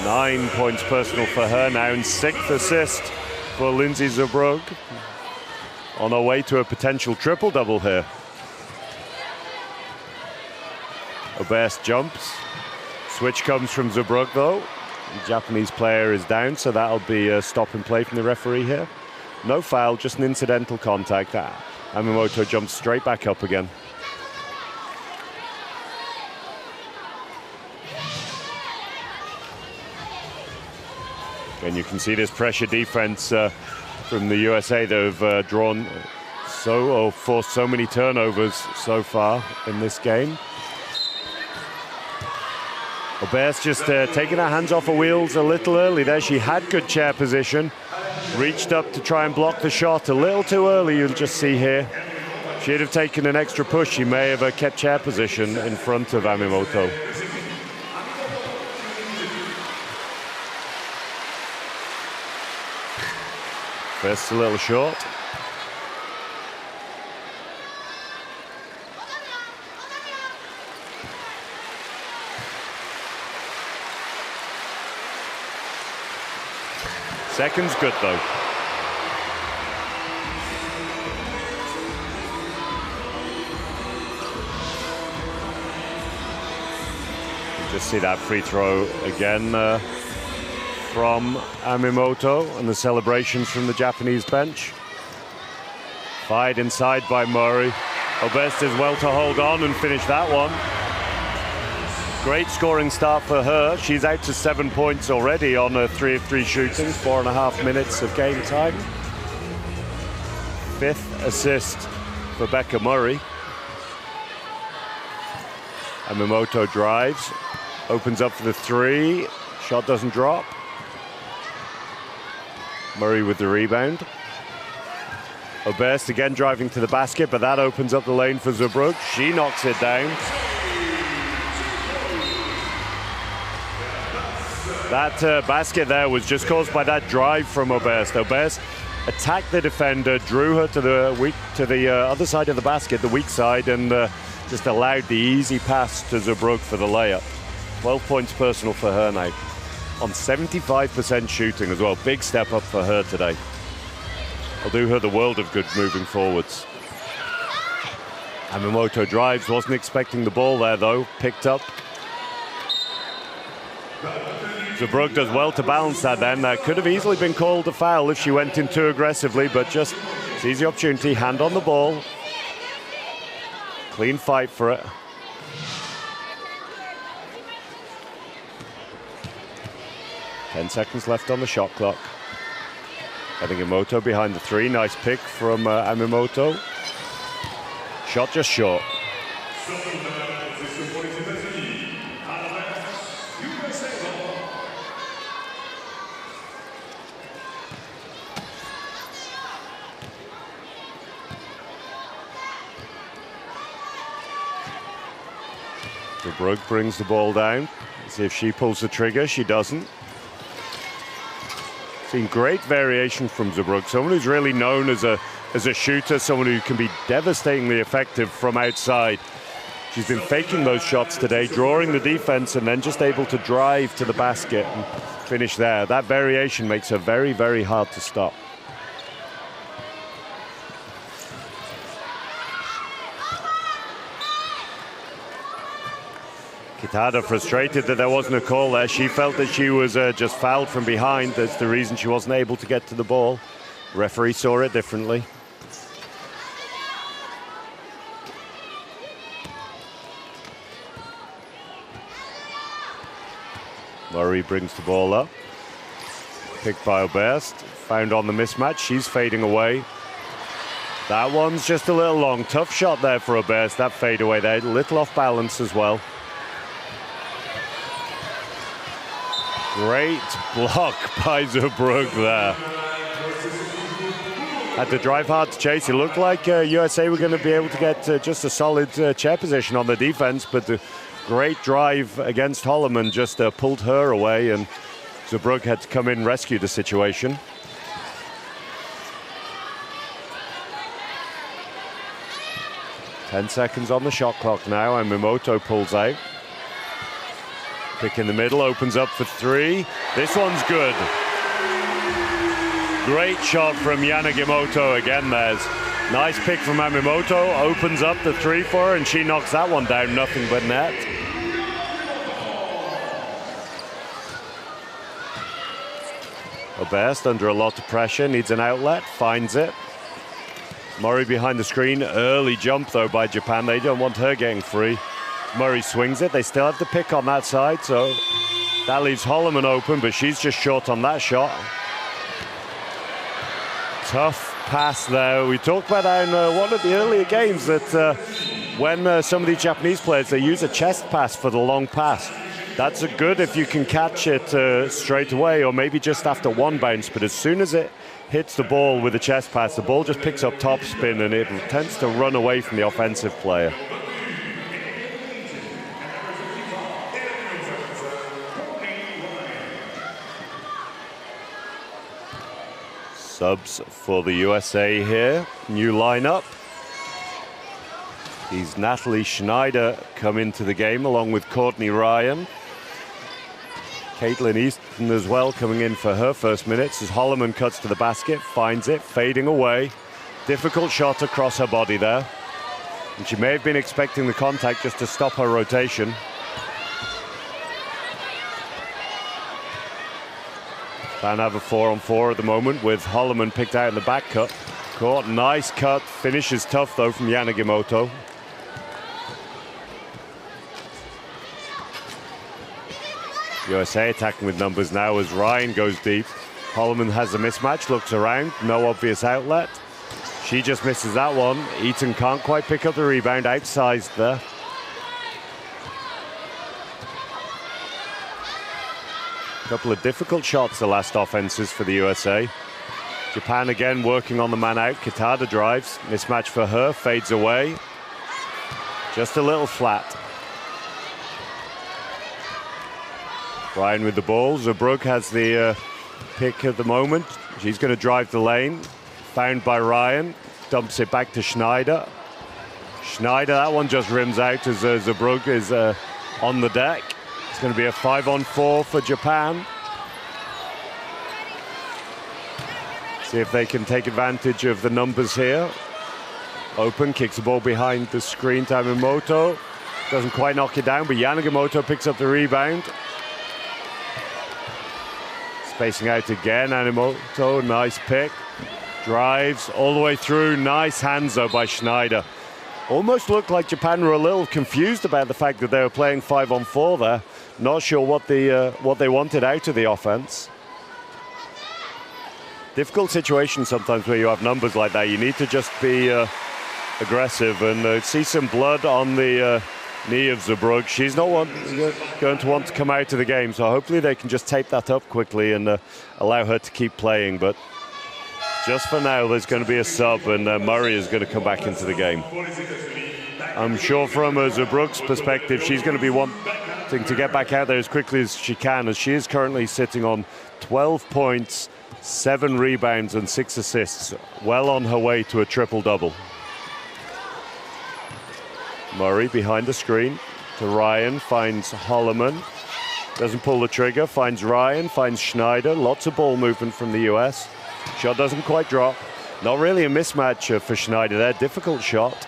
Nine points personal for her now, and 6th assist for Lindsay Zebrugge. On her way to a potential triple-double here. Oberst jumps. Switch comes from Zebrugge though. The Japanese player is down, so that'll be a stop and play from the referee here. No foul, just an incidental contact. Yamamoto jumps straight back up again. And you can see this pressure defense from the USA. They've forced so many turnovers so far in this game. Oberst just taking her hands off her wheels a little early there. She had good chair position. Reached up to try and block the shot a little too early, you'll just see here. If she'd have taken an extra push, she may have kept chair position in front of Yamamoto. First a little short. Second's good though. Just see that free throw again from Yamamoto, and the celebrations from the Japanese bench. Fired inside by Murray. Oberst is well to hold on and finish that one. Great scoring start for her. She's out to 7 points already on a 3 of 3 shooting, 4.5 minutes of game time. 5th assist for Becca Murray. Yamamoto drives, opens up for the 3. Shot doesn't drop. Murray with the rebound. Oberst again driving to the basket, but that opens up the lane for Zebrugge. She knocks it down. That basket there was just caused by that drive from Oberst. Oberst attacked the defender, drew her to the other side of the basket, the weak side, and just allowed the easy pass to Zebrugge for the layup. 12 points personal for her now. On 75% shooting as well. Big step up for her today. Will do her the world of good moving forwards. Yamamoto drives, wasn't expecting the ball there though, picked up. Zebrugge does well to balance that then. That could have easily been called a foul if she went in too aggressively, but just sees the opportunity, hand on the ball. Clean fight for it. Ten seconds left on the shot clock. Yamamoto behind the 3. Nice pick from Yamamoto. Shot just short. Zebrugge brings the ball down. Let's see if she pulls the trigger. She doesn't. Seen great variation from Zebrook, someone who's really known as a shooter, someone who can be devastatingly effective from outside. She's been faking those shots today, drawing the defense, and then just able to drive to the basket and finish there. That variation makes her very, very hard to stop. Kitada frustrated that there wasn't a call there. She felt that she was just fouled from behind. That's the reason she wasn't able to get to the ball. The referee saw it differently. Murray brings the ball up. Picked by Oberst. Found on the mismatch. She's fading away. That one's just a little long. Tough shot there for Oberst. That fade away there. A little off balance as well. Great block by Zebrook there. Had to drive hard to chase. It looked like USA were going to be able to get just a solid chair position on the defense, but the great drive against Holloman just pulled her away, and Zebrook had to come in and rescue the situation. Ten seconds on the shot clock now, and Mimoto pulls out. Pick in the middle, opens up for three. This one's good. Great shot from Yanagimoto again. There's nice pick from Yamamoto, opens up the three for her, and she knocks that one down, nothing but net. Oberst under a lot of pressure, needs an outlet, finds it. Murray behind the screen, early jump though by Japan. They don't want her getting free. Murray swings it, they still have the pick on that side, so that leaves Holloman open, but she's just short on that shot. Tough pass there. We talked about that in one of the earlier games, that when some of these Japanese players, they use a chest pass for the long pass. That's good if you can catch it straight away, or maybe just after one bounce, but as soon as it hits the ball with a chest pass, the ball just picks up top spin and it tends to run away from the offensive player. Subs for the USA here. New lineup. He's Natalie Schneider come into the game along with Courtney Ryan. Caitlin Easton as well coming in for her first minutes as Holloman cuts to the basket, finds it, fading away. Difficult shot across her body there. And she may have been expecting the contact just to stop her rotation. Japan have a 4-on-4 at the moment with Holloman picked out in the back cut. Court, nice cut, finishes tough though from Yanagimoto. USA attacking with numbers now as Ryan goes deep. Holloman has a mismatch, looks around, no obvious outlet. She just misses that one. Eaton can't quite pick up the rebound, outsized there. Couple of difficult shots the last offenses for the USA. Japan again working on the man out. Kitada drives, mismatch for her, fades away. Just a little flat. Ryan with the ball. Zebrook has the pick at the moment. She's going to drive the lane. Found by Ryan. Dumps it back to Schneider. Schneider, that one just rims out as Zebrook is on the deck. It's going to be a 5-on-4 for Japan. See if they can take advantage of the numbers here. Open, kicks the ball behind the screen to Yamamoto. Doesn't quite knock it down, but Yanagimoto picks up the rebound. Spacing out again, Yamamoto, nice pick. Drives all the way through, nice hands though by Schneider. Almost looked like Japan were a little confused about the fact that they were playing 5-on-4 there. Not sure what they wanted out of the offense. Difficult situation sometimes where you have numbers like that. You need to just be aggressive and see some blood on the knee of Zebrook. She's not going to want to come out of the game, so hopefully they can just tape that up quickly and allow her to keep playing. But just for now, there's going to be a sub, and Murray is going to come back into the game. I'm sure from Zebrook's perspective, she's going to be wanting to get back out there as quickly as she can, as she is currently sitting on 12 points, 7 rebounds and 6 assists. Well on her way to a triple-double. Murray behind the screen to Ryan, finds Holloman. Doesn't pull the trigger, finds Ryan, finds Schneider. Lots of ball movement from the US. Shot doesn't quite drop. Not really a mismatch for Schneider there, difficult shot.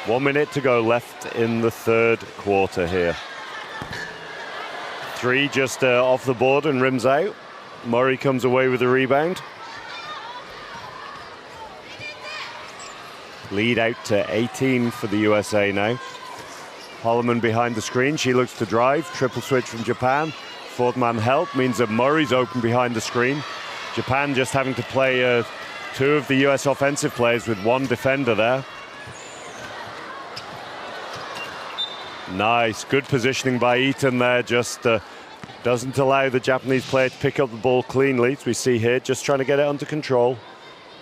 1 minute to go left in the third quarter here. 3 just off the board and rims out. Murray comes away with the rebound. Lead out to 18 for the USA now. Holloman behind the screen, she looks to drive. Triple switch from Japan. Fourth man help means that Murray's open behind the screen. Japan just having to play 2 of the US offensive players with 1 defender there. Nice, good positioning by Eaton there, just doesn't allow the Japanese player to pick up the ball cleanly, as we see here, just trying to get it under control.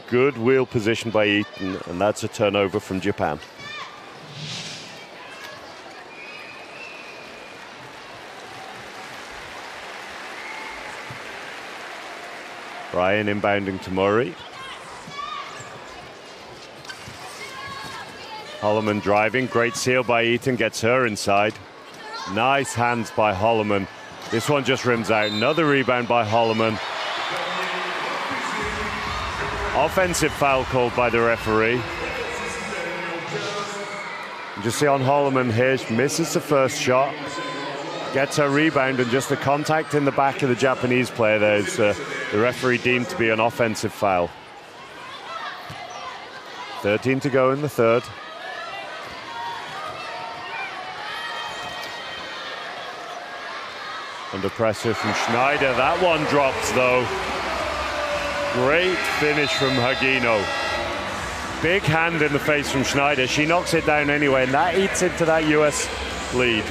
Good wheel position by Eaton, and that's a turnover from Japan. Ryan inbounding to Murray. Holloman driving, great seal by Eaton, gets her inside. Nice hands by Holloman. This one just rims out. Another rebound by Holloman. Offensive foul called by the referee. You just see on Holloman here, she misses the first shot. Gets her rebound, and just the contact in the back of the Japanese player there is the referee deemed to be an offensive foul. 13 to go in the third. Under pressure from Schneider. That one drops though. Great finish from Hagino. Big hand in the face from Schneider. She knocks it down anyway, and that eats into that US lead.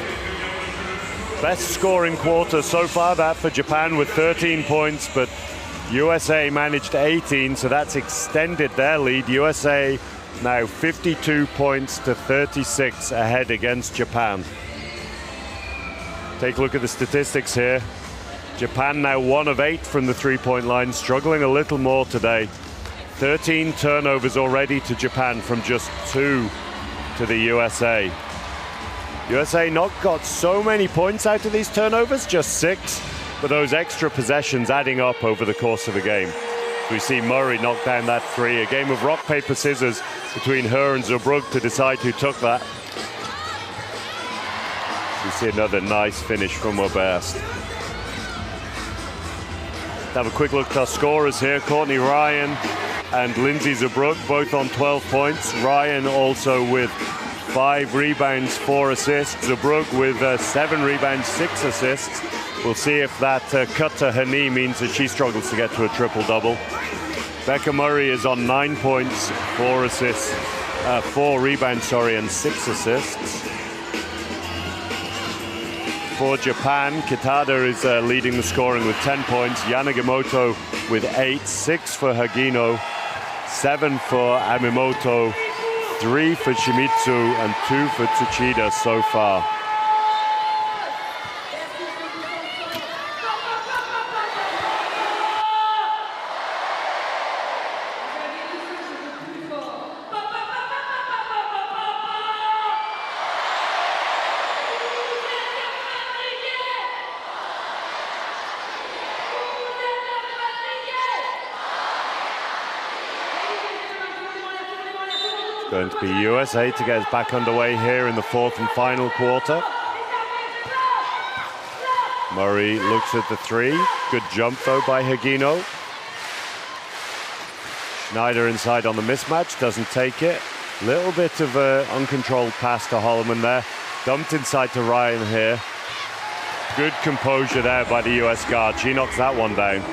Best scoring quarter so far, that for Japan with 13 points, but USA managed 18, so that's extended their lead. USA now 52 points to 36 ahead against Japan. Take a look at the statistics here. Japan now 1 of 8 from the three-point line, struggling a little more today. 13 turnovers already to Japan from just 2 to the USA. USA not got so many points out of these turnovers, just 6, but those extra possessions adding up over the course of the game. We see Murray knock down that 3, a game of rock, paper, scissors between her and Zurbrugg to decide who took that. We see another nice finish from Oberst. Have a quick look at our scorers here. Courtney Ryan and Lindsay Zurbrugg both on 12 points. Ryan also with 5 rebounds, 4 assists. Zurbrugg with 7 rebounds, 6 assists. We'll see if that cut to her knee means that she struggles to get to a triple-double. Becca Murray is on 9 points, 4 assists, 4 rebounds, and 6 assists. For Japan, Kitada is leading the scoring with 10 points. Yanagimoto with 8, 6 for Hagino, 7 for Amimoto, 3 for Shimizu, and 2 for Tsuchida so far. Going to be USA to get us back underway here in the 4th and final quarter. Murray looks at the 3. Good jump though by Hagino. Schneider inside on the mismatch, doesn't take it. Little bit of an uncontrolled pass to Holloman there. Dumped inside to Ryan here. Good composure there by the US guard. She knocks that one down.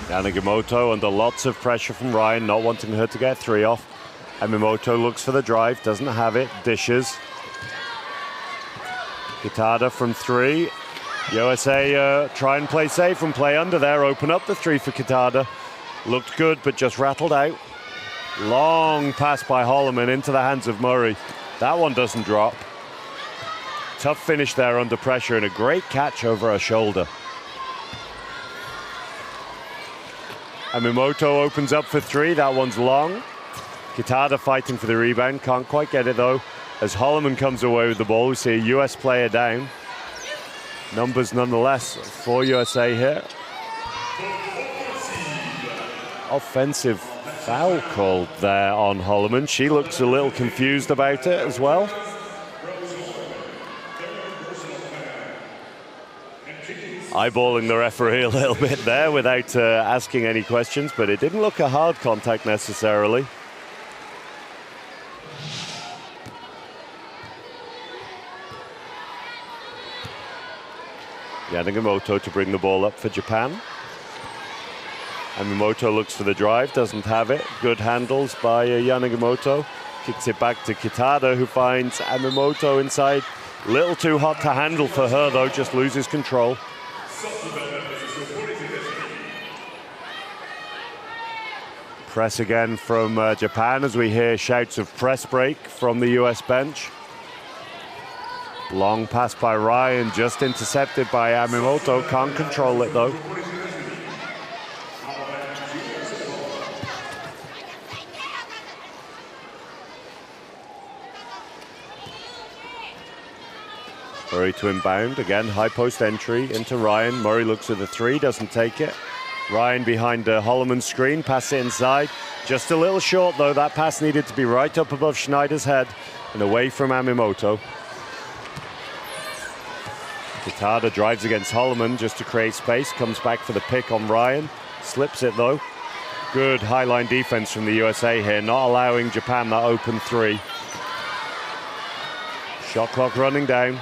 Yanagimoto under lots of pressure from Ryan, not wanting her to get 3 off. Amimoto looks for the drive, doesn't have it, dishes. Kitada from 3. USA try and play safe and play under there, open up the 3 for Kitada. Looked good, but just rattled out. Long pass by Holloman into the hands of Murray. That one doesn't drop. Tough finish there under pressure and a great catch over her shoulder. Amimoto opens up for three. That one's long. Kitada fighting for the rebound. Can't quite get it though. As Holloman comes away with the ball, we see a US player down. Numbers nonetheless for USA here. Offensive foul called there on Holloman. She looks a little confused about it as well. Eyeballing the referee a little bit there without asking any questions, but it didn't look a hard contact necessarily. Yanagimoto to bring the ball up for Japan. Amimoto looks for the drive, doesn't have it. Good handles by Yanagimoto. Kicks it back to Kitada, who finds Amimoto inside. Little too hot to handle for her though, just loses control. Press again from Japan as we hear shouts of press break from the US bench. Long pass by Ryan, just intercepted by Amimoto. Can't control it though. Murray to inbound, again high post entry into Ryan. Murray looks at the three, doesn't take it. Ryan behind Holloman's screen, pass it inside. Just a little short though, that pass needed to be right up above Schneider's head and away from Amimoto. Kitada drives against Holloman just to create space, comes back for the pick on Ryan, slips it though. Good high line defense from the USA here, not allowing Japan that open three. Shot clock running down.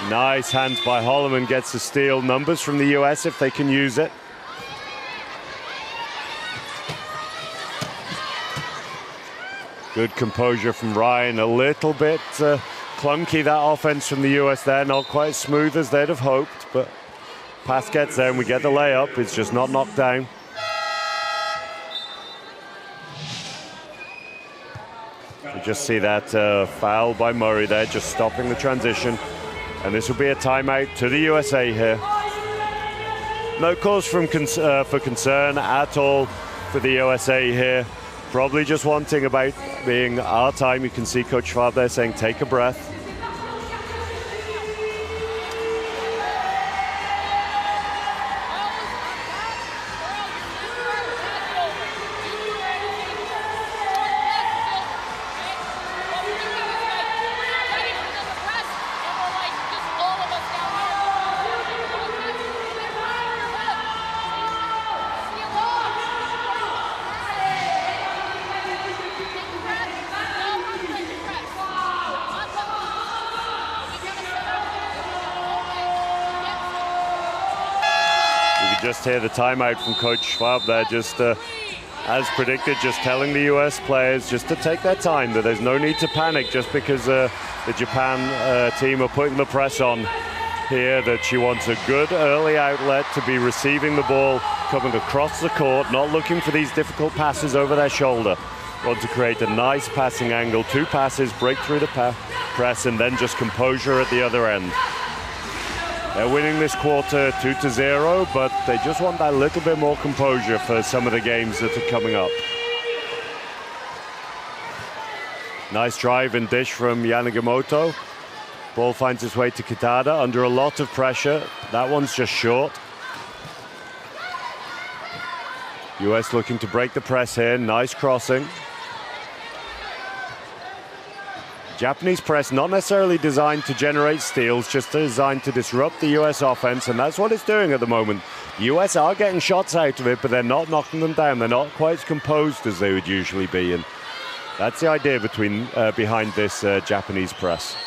Nice hands by Holloman, gets the steal. Numbers from the US if they can use it. Good composure from Ryan, a little bit clunky that offense from the US there, not quite as smooth as they'd have hoped, but pass gets there and we get the layup, it's just not knocked down. We just see that foul by Murray there, just stopping the transition. And this will be a timeout to the USA here. No cause for concern at all for the USA here. Probably just wanting about being our time. You can see Coach Schwab there saying, take a breath. Just hear the timeout from Coach Schwab there, just as predicted, just telling the US players just to take their time, that there's no need to panic just because the Japan team are putting the press on here, that she wants a good early outlet to be receiving the ball, coming across the court, not looking for these difficult passes over their shoulder. Want to create a nice passing angle, two passes, break through the press, and then just composure at the other end. They're winning this quarter 2-0, but they just want that little bit more composure for some of the games that are coming up. Nice drive and dish from Yanagimoto. Ball finds its way to Kitada under a lot of pressure. That one's just short. US looking to break the press here. Nice crossing. Japanese press not necessarily designed to generate steals, just designed to disrupt the US offense, and that's what it's doing at the moment. The US are getting shots out of it, but they're not knocking them down. They're not quite as composed as they would usually be, and that's the idea behind this Japanese press.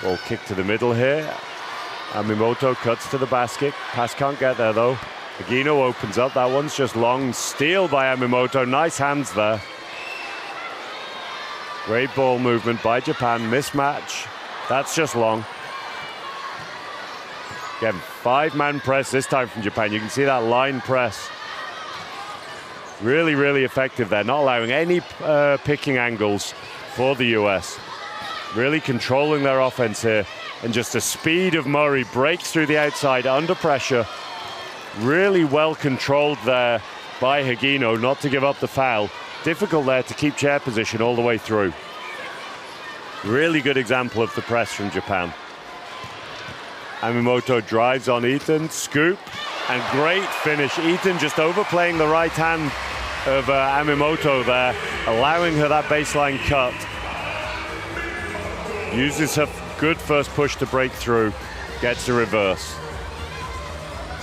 Ball kick to the middle here. Amimoto cuts to the basket. Pass can't get there though. Agino opens up, that one's just long. Steal by Amimoto, nice hands there. Great ball movement by Japan, mismatch. That's just long. Again, 5-man press this time from Japan. You can see that line press. Really, really effective there. Not allowing any picking angles for the US. Really controlling their offense here. And just the speed of Murray breaks through the outside under pressure. Really well controlled there by Higino not to give up the foul. Difficult there to keep chair position all the way through. Really good example of the press from Japan. Amimoto drives on Eaton, scoop, and great finish. Eaton just overplaying the right hand of Amimoto there, allowing her that baseline cut. Uses her good first push to break through, gets the reverse.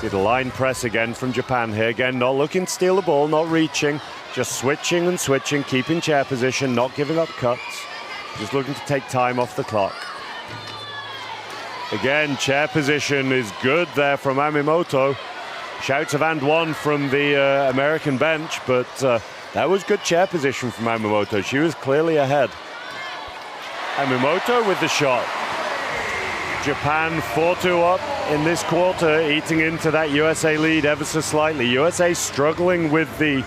See the line press again from Japan here. Again, not looking to steal the ball, not reaching, just switching and switching, keeping chair position, not giving up cuts. Just looking to take time off the clock. Again, chair position is good there from Amimoto. Shouts of and one from the American bench, but that was good chair position from Amimoto. She was clearly ahead. Amimoto with the shot. Japan 4-2 up in this quarter, eating into that USA lead ever so slightly. USA struggling with the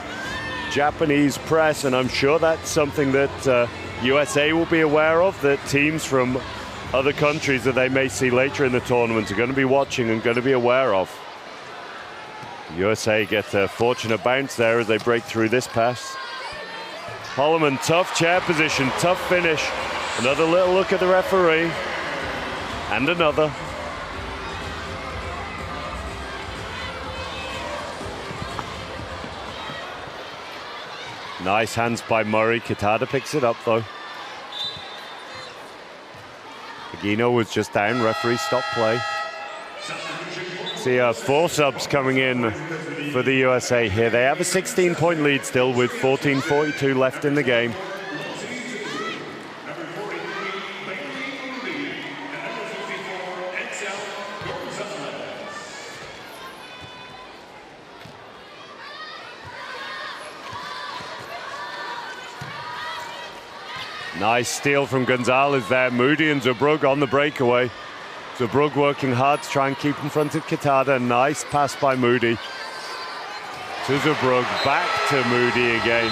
Japanese press, and I'm sure that's something that USA will be aware of, that teams from other countries that they may see later in the tournament are going to be watching and going to be aware of. USA get a fortunate bounce there as they break through this pass. Holloman, tough chair position, tough finish. Another little look at the referee. And another. Nice hands by Murray. Kitada picks it up though. Higino was just down. Referee stopped play. See 4 subs coming in for the USA here. They have a 16-point lead still with 14:42 left in the game. Nice steal from Gonzalez there. Moody and Zubrug on the breakaway. Zubrug working hard to try and keep in front of Kitada. Nice pass by Moody. To Zubrug, back to Moody again.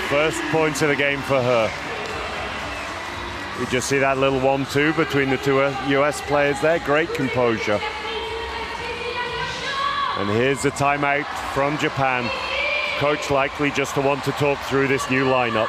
First points of the game for her. You just see that little 1-2 between the two US players there. Great composure. And here's the timeout from Japan. Coach likely just to want to talk through this new lineup.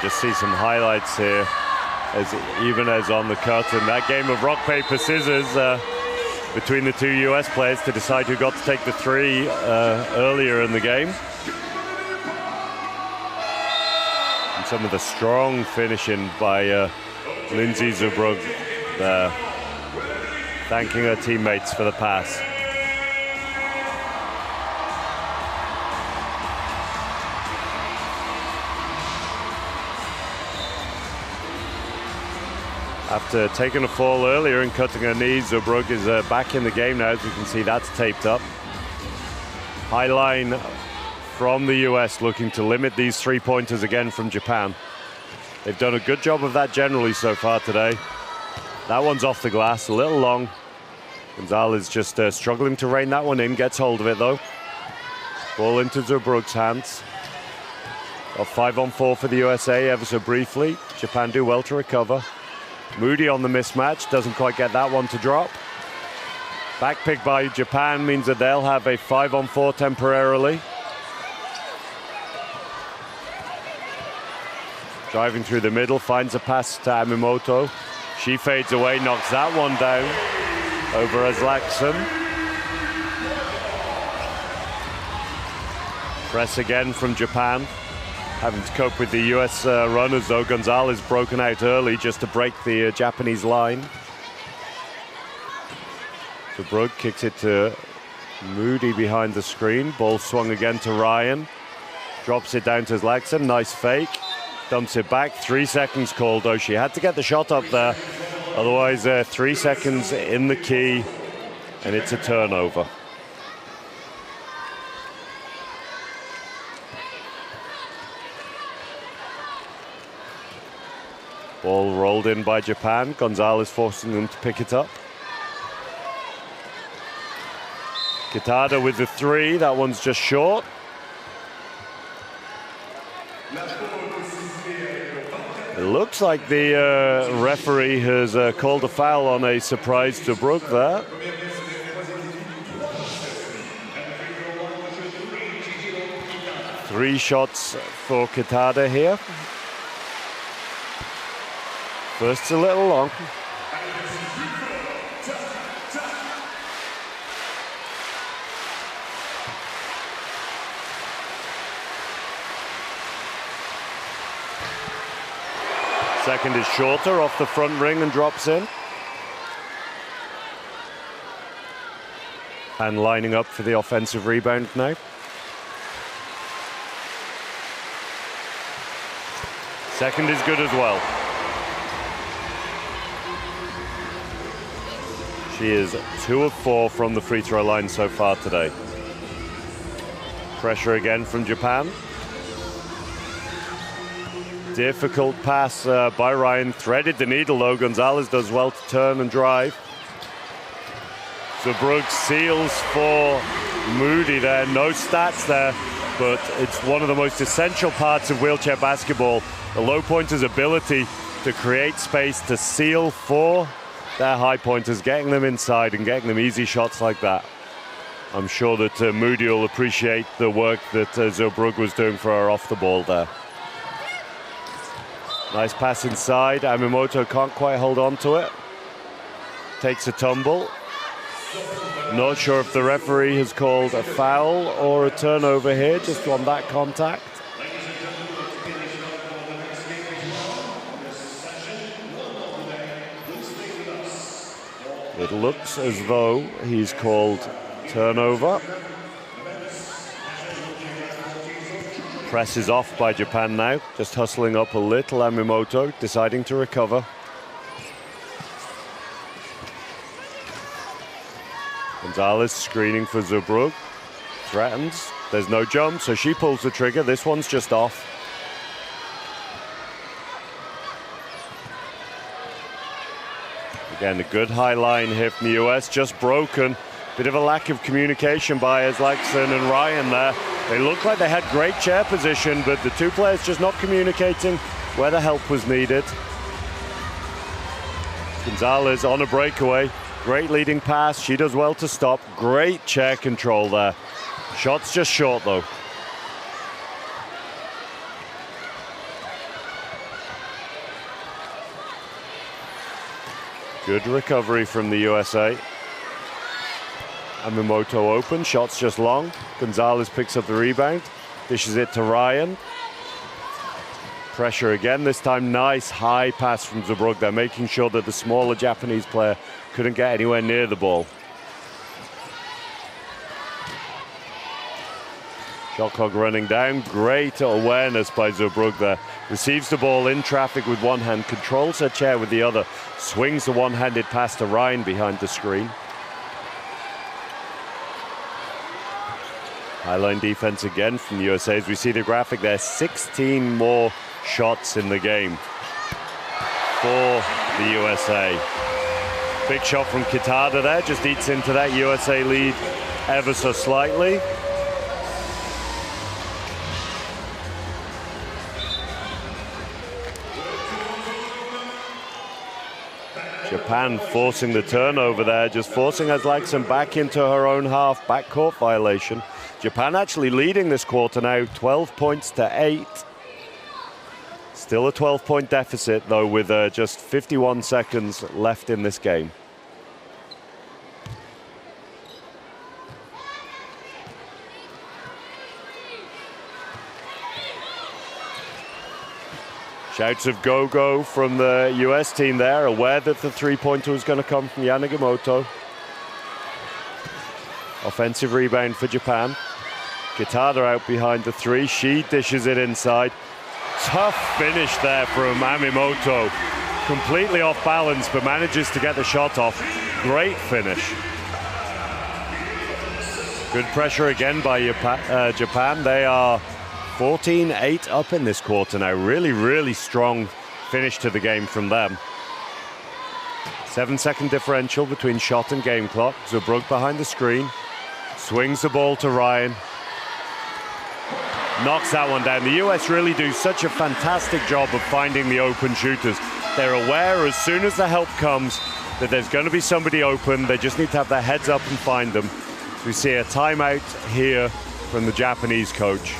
Just see some highlights here, even as on the curtain. That game of rock, paper, scissors between the two US players to decide who got to take the 3 earlier in the game. And some of the strong finishing by Lindsay Zubrug there, thanking her teammates for the pass. After taking a fall earlier and cutting her knee, Zubrug is back in the game now. As you can see, that's taped up. High line from the US looking to limit these 3-pointers again from Japan. They've done a good job of that generally so far today. That one's off the glass, a little long. Gonzalez just struggling to rein that one in, gets hold of it though. Ball into Zubrug's hands. Got 5-on-4 for the USA ever so briefly. Japan do well to recover. Moody on the mismatch, doesn't quite get that one to drop. Back pick by Japan means that they'll have a 5-on-4 temporarily. Driving through the middle, finds a pass to Amimoto. She fades away, knocks that one down over Aslaksen. Press again from Japan. Having to cope with the US runners, though. Gonzalez broken out early just to break the Japanese line. Zurbrugg kicks it to Moody behind the screen. Ball swung again to Ryan. Drops it down to Zlaxen. Nice fake. Dumps it back. 3 seconds called, though. She had to get the shot up there. Otherwise, 3 seconds in the key, and it's a turnover. Ball rolled in by Japan. Gonzalez forcing them to pick it up. Kitada with the 3. That one's just short. It looks like the referee has called a foul on a surprise Zurbrugg there. Three shots for Kitada here. First's a little long. Second is shorter off the front ring and drops in. And lining up for the offensive rebound now. Second is good as well. She is 2 of 4 from the free throw line so far today. Pressure again from Japan. Difficult pass by Ryan. Threaded the needle, though. Gonzalez does well to turn and drive. Zurbrugg seals for Moody there. No stats there, but it's one of the most essential parts of wheelchair basketball. The low pointer's ability to create space to seal for their high pointers, getting them inside and getting them easy shots like that. I'm sure that Moody will appreciate the work that Zurbrugg was doing for her off the ball there. Nice pass inside. Amimoto can't quite hold on to it. Takes a tumble. Not sure if the referee has called a foul or a turnover here, just on that contact. It looks as though he's called turnover. Press is off by Japan now, just hustling up a little. Amimoto deciding to recover. Gonzalez screening for Zurbrugg. Threatens. There's no jump, so she pulls the trigger. This one's just off. Again, a good high line here from the US, just broken. Bit of a lack of communication by Zlaxen and Ryan there. They look like they had great chair position, but the two players just not communicating where the help was needed. Gonzalez on a breakaway. Great leading pass. She does well to stop. Great chair control there. Shot's just short, though. Good recovery from the USA. Amimoto open, shot's just long. Gonzalez picks up the rebound, dishes it to Ryan. Pressure again, this time nice high pass from Zurbrugg. They're making sure that the smaller Japanese player couldn't get anywhere near the ball. Shot clock running down, great awareness by Zurbrugg there. Receives the ball in traffic with one hand, controls her chair with the other, swings the one-handed pass to Ryan behind the screen. Highline defense again from the USA. As we see the graphic there, 16 more shots in the game for the USA. Big shot from Kitada there, just eats into that USA lead ever so slightly. Japan forcing the turnover there, just forcing Zlaxen back into her own half, backcourt violation. Japan actually leading this quarter now, 12 points to 8. Still a 12-point deficit, though, with just 51 seconds left in this game. Shouts of go-go from the US team there, aware that the three-pointer was going to come from Yanagimoto. Offensive rebound for Japan. Kitada out behind the three. She dishes it inside. Tough finish there from Amimoto. Completely off balance, but manages to get the shot off. Great finish. Good pressure again by Japan. They are 14-8 up in this quarter now. Really, really strong finish to the game from them. 7-second differential between shot and game clock. Zurbrugg behind the screen. Swings the ball to Ryan. Knocks that one down. The US really do such a fantastic job of finding the open shooters. They're aware as soon as the help comes that there's going to be somebody open. They just need to have their heads up and find them. We see a timeout here from the Japanese coach.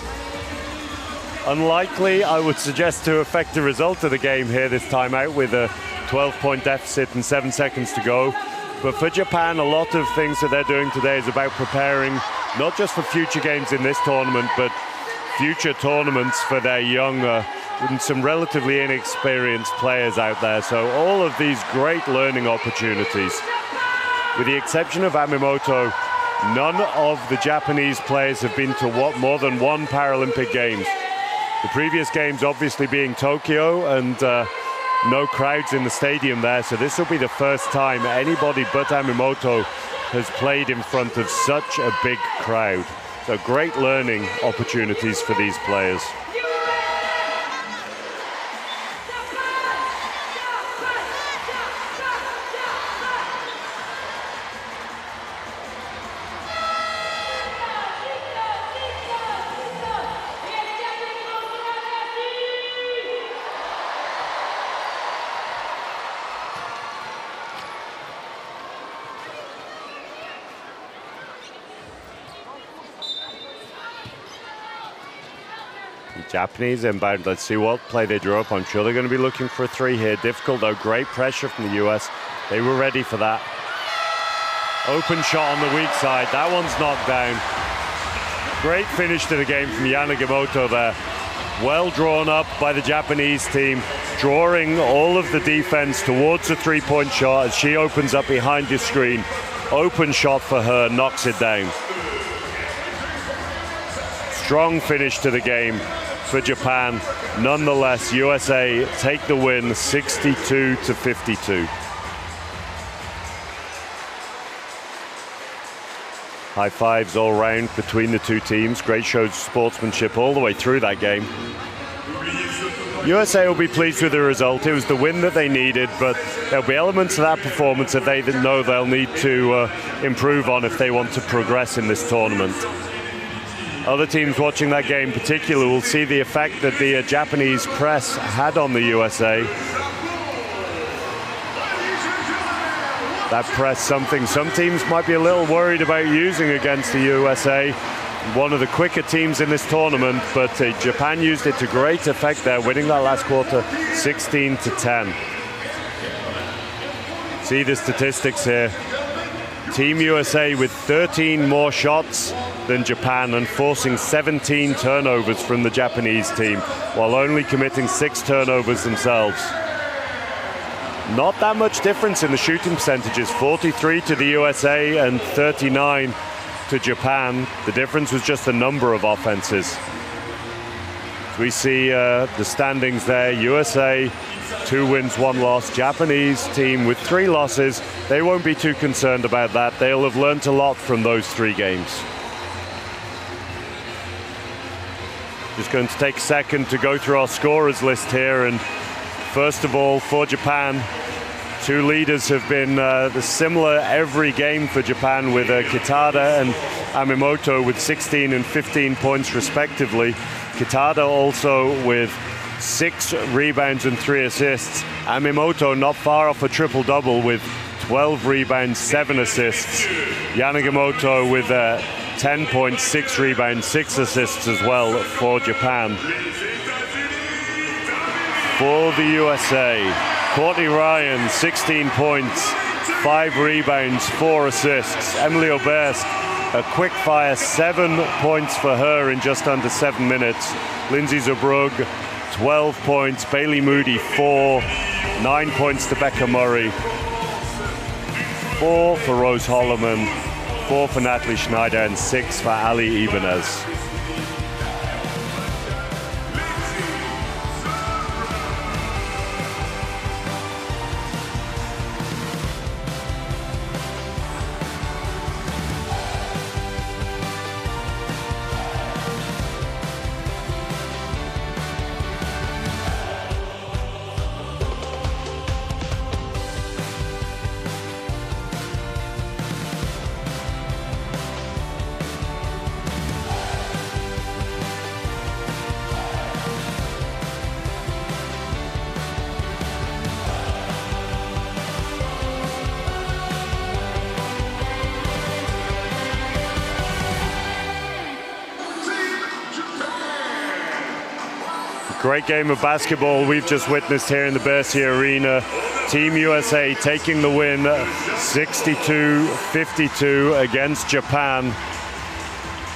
Unlikely, I would suggest, to affect the result of the game here, this timeout, with a 12-point deficit and 7 seconds to go. But for Japan, a lot of things that they're doing today is about preparing not just for future games in this tournament, but future tournaments for their younger and some relatively inexperienced players out there. So all of these great learning opportunities. With the exception of Amimoto, none of the Japanese players have been to more than one Paralympic Games. The previous games obviously being Tokyo, and no crowds in the stadium there, so this will be the first time anybody but Amimoto has played in front of such a big crowd. So great learning opportunities for these players. Japanese inbound. Let's see what play they draw up. I'm sure they're going to be looking for a three here. Difficult though. Great pressure from the US. They were ready for that. Open shot on the weak side. That one's knocked down. Great finish to the game from Yanagimoto there. Well drawn up by the Japanese team, drawing all of the defense towards the three-point shot as she opens up behind the screen. Open shot for her, knocks it down. Strong finish to the game for Japan. Nonetheless, USA take the win 62-52. High fives all round between the two teams. Great show of sportsmanship all the way through that game. USA will be pleased with the result. It was the win that they needed, but there'll be elements of that performance that they know they'll need to improve on if they want to progress in this tournament. Other teams watching that game in particular will see the effect that the Japanese press had on the USA. That press, something some teams might be a little worried about using against the USA. One of the quicker teams in this tournament, but Japan used it to great effect there, winning that last quarter 16-10. See the statistics here. Team USA with 13 more shots than Japan and forcing 17 turnovers from the Japanese team, while only committing 6 turnovers themselves. Not that much difference in the shooting percentages, 43 to the USA and 39 to Japan. The difference was just the number of offenses. We see the standings there. USA 2 wins, 1 loss. Japanese team with 3 losses. They won't be too concerned about that. They'll have learned a lot from those 3 games. Just going to take a second to go through our scorers list here. And first of all, for Japan, 2 leaders have been similar every game for Japan, with Kitada and Amimoto with 16 and 15 points respectively. Kitada also with 6 rebounds and 3 assists. Amimoto not far off a triple-double with 12 rebounds, 7 assists. Yanagimoto with 10 points, 6 rebounds, 6 assists as well for Japan. For the USA, Courtney Ryan, 16 points, 5 rebounds, 4 assists. Emily Oberst, a quick fire, 7 points for her in just under 7 minutes. Lindsay Zurbrugg, 12 points. Bailey Moody, 4. 9 points to Becca Murray. 4 for Rose Holloman. 4 for Natalie Schneider, and 6 for Ali Ibanez. Great game of basketball we've just witnessed here in the Bercy Arena. Team USA taking the win 62-52 against Japan.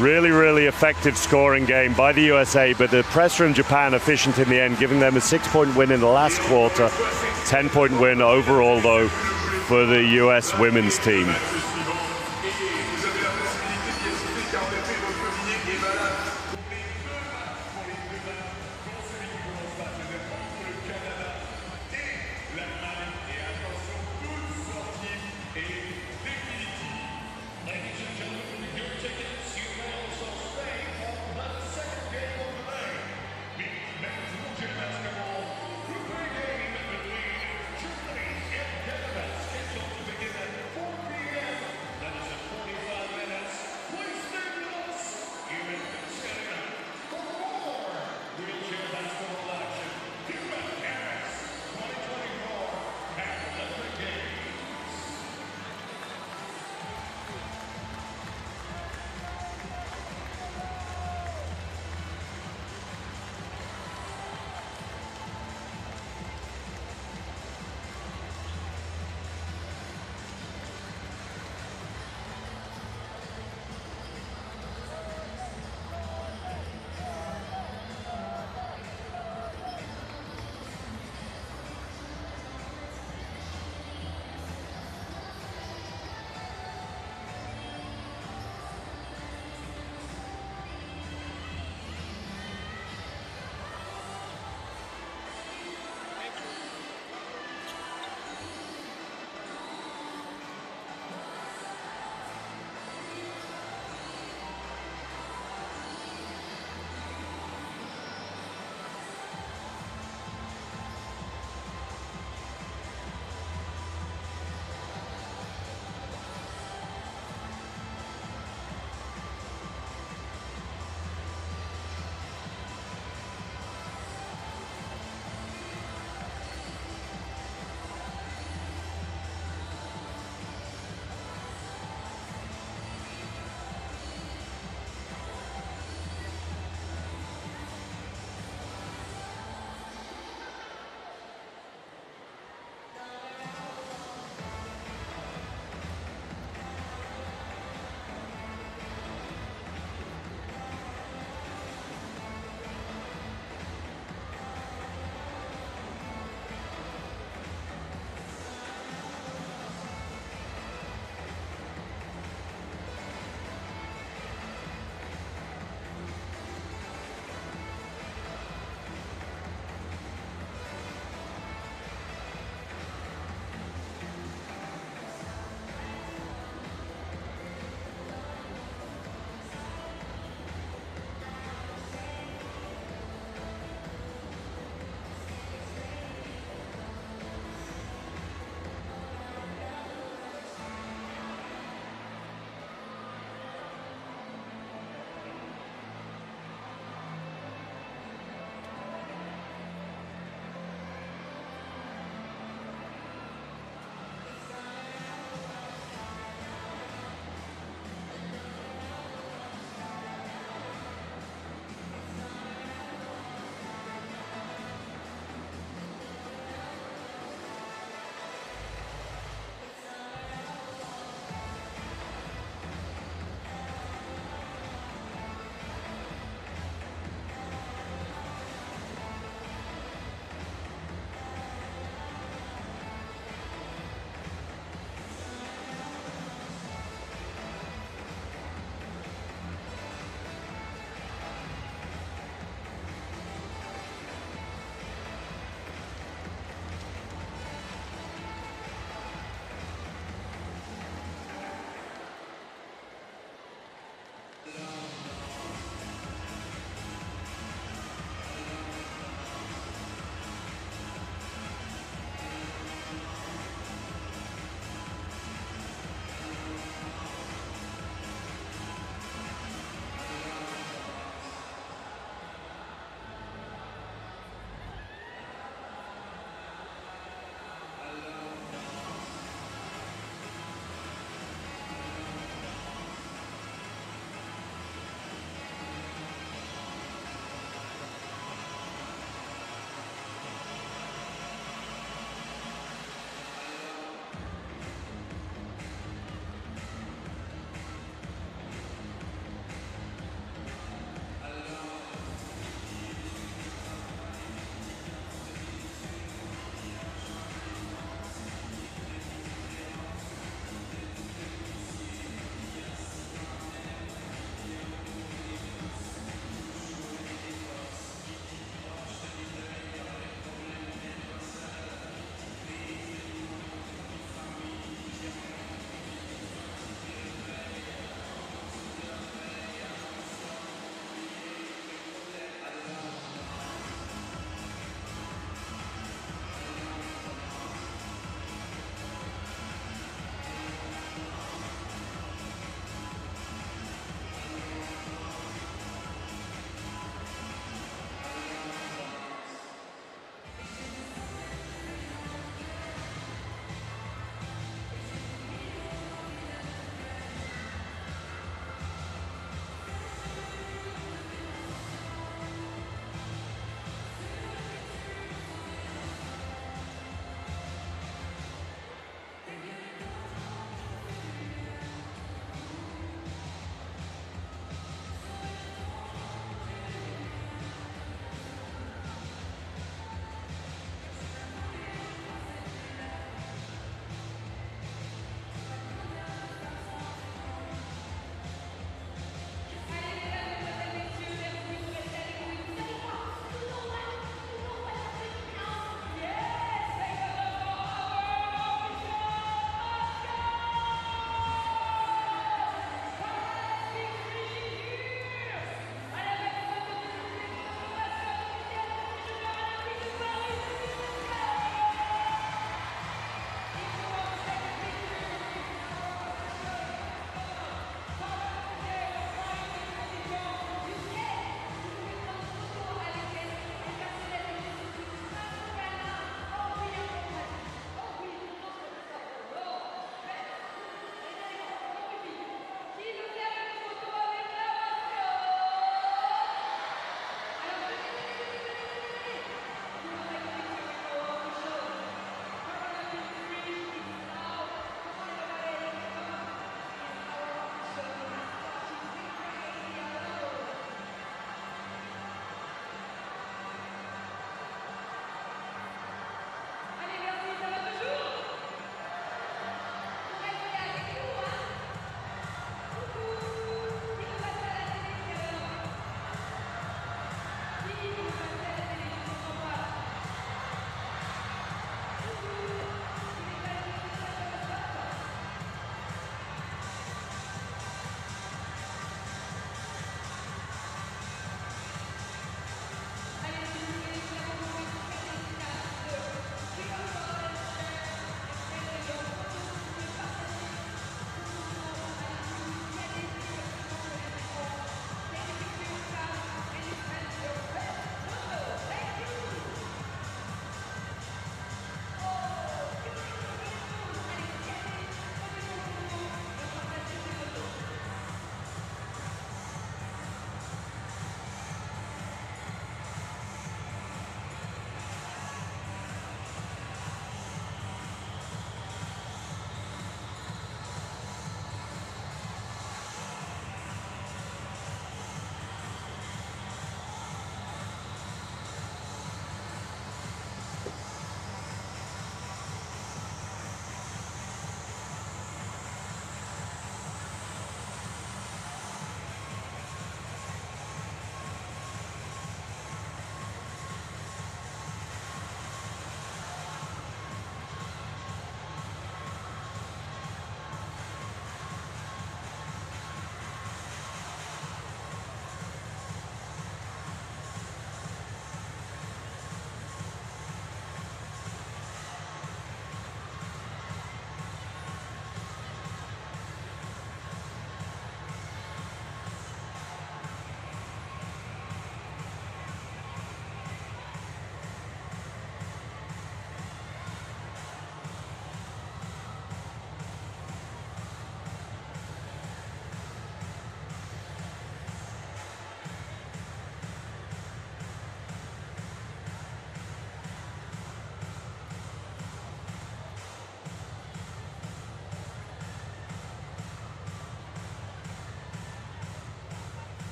Really, really effective scoring game by the USA, but the press from Japan efficient in the end, giving them a 6-point win in the last quarter. 10-point win overall, though, for the US women's team.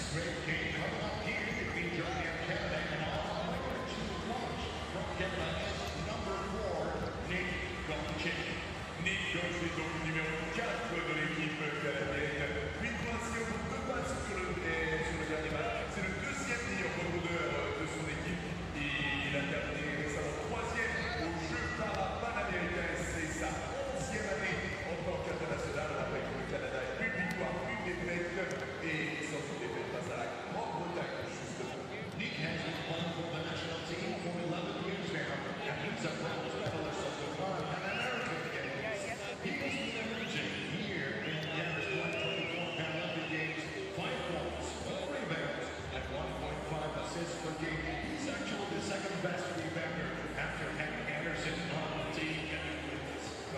great game coming up here between Germany and Canada, and our player to watch from Canada is number 4, Nick Gonchik. Nick Gonchik, donc numéro 4 de l'équipe canadienne. 8 points sur 2 passes sur le dernier match. C'est le deuxième meilleur rebondeur de son équipe. Et il a terminé récemment 3e aux Jeux Panaméricains. C'est sa 11e année en tant qu'international. Après que le Canada ait une victoire, une défaite et sans une défaite face à la Grande-Bretagne, justement. Nick has been playing for the national team for 11 years now, and he's a bronze medalist of the Paralympic Games. He was emerging here in the 2024 Paralympic Games, 5 points, 4 rebounds, and 1.5 assists per game. He's actually the second best rebounder after Henry Anderson on the team.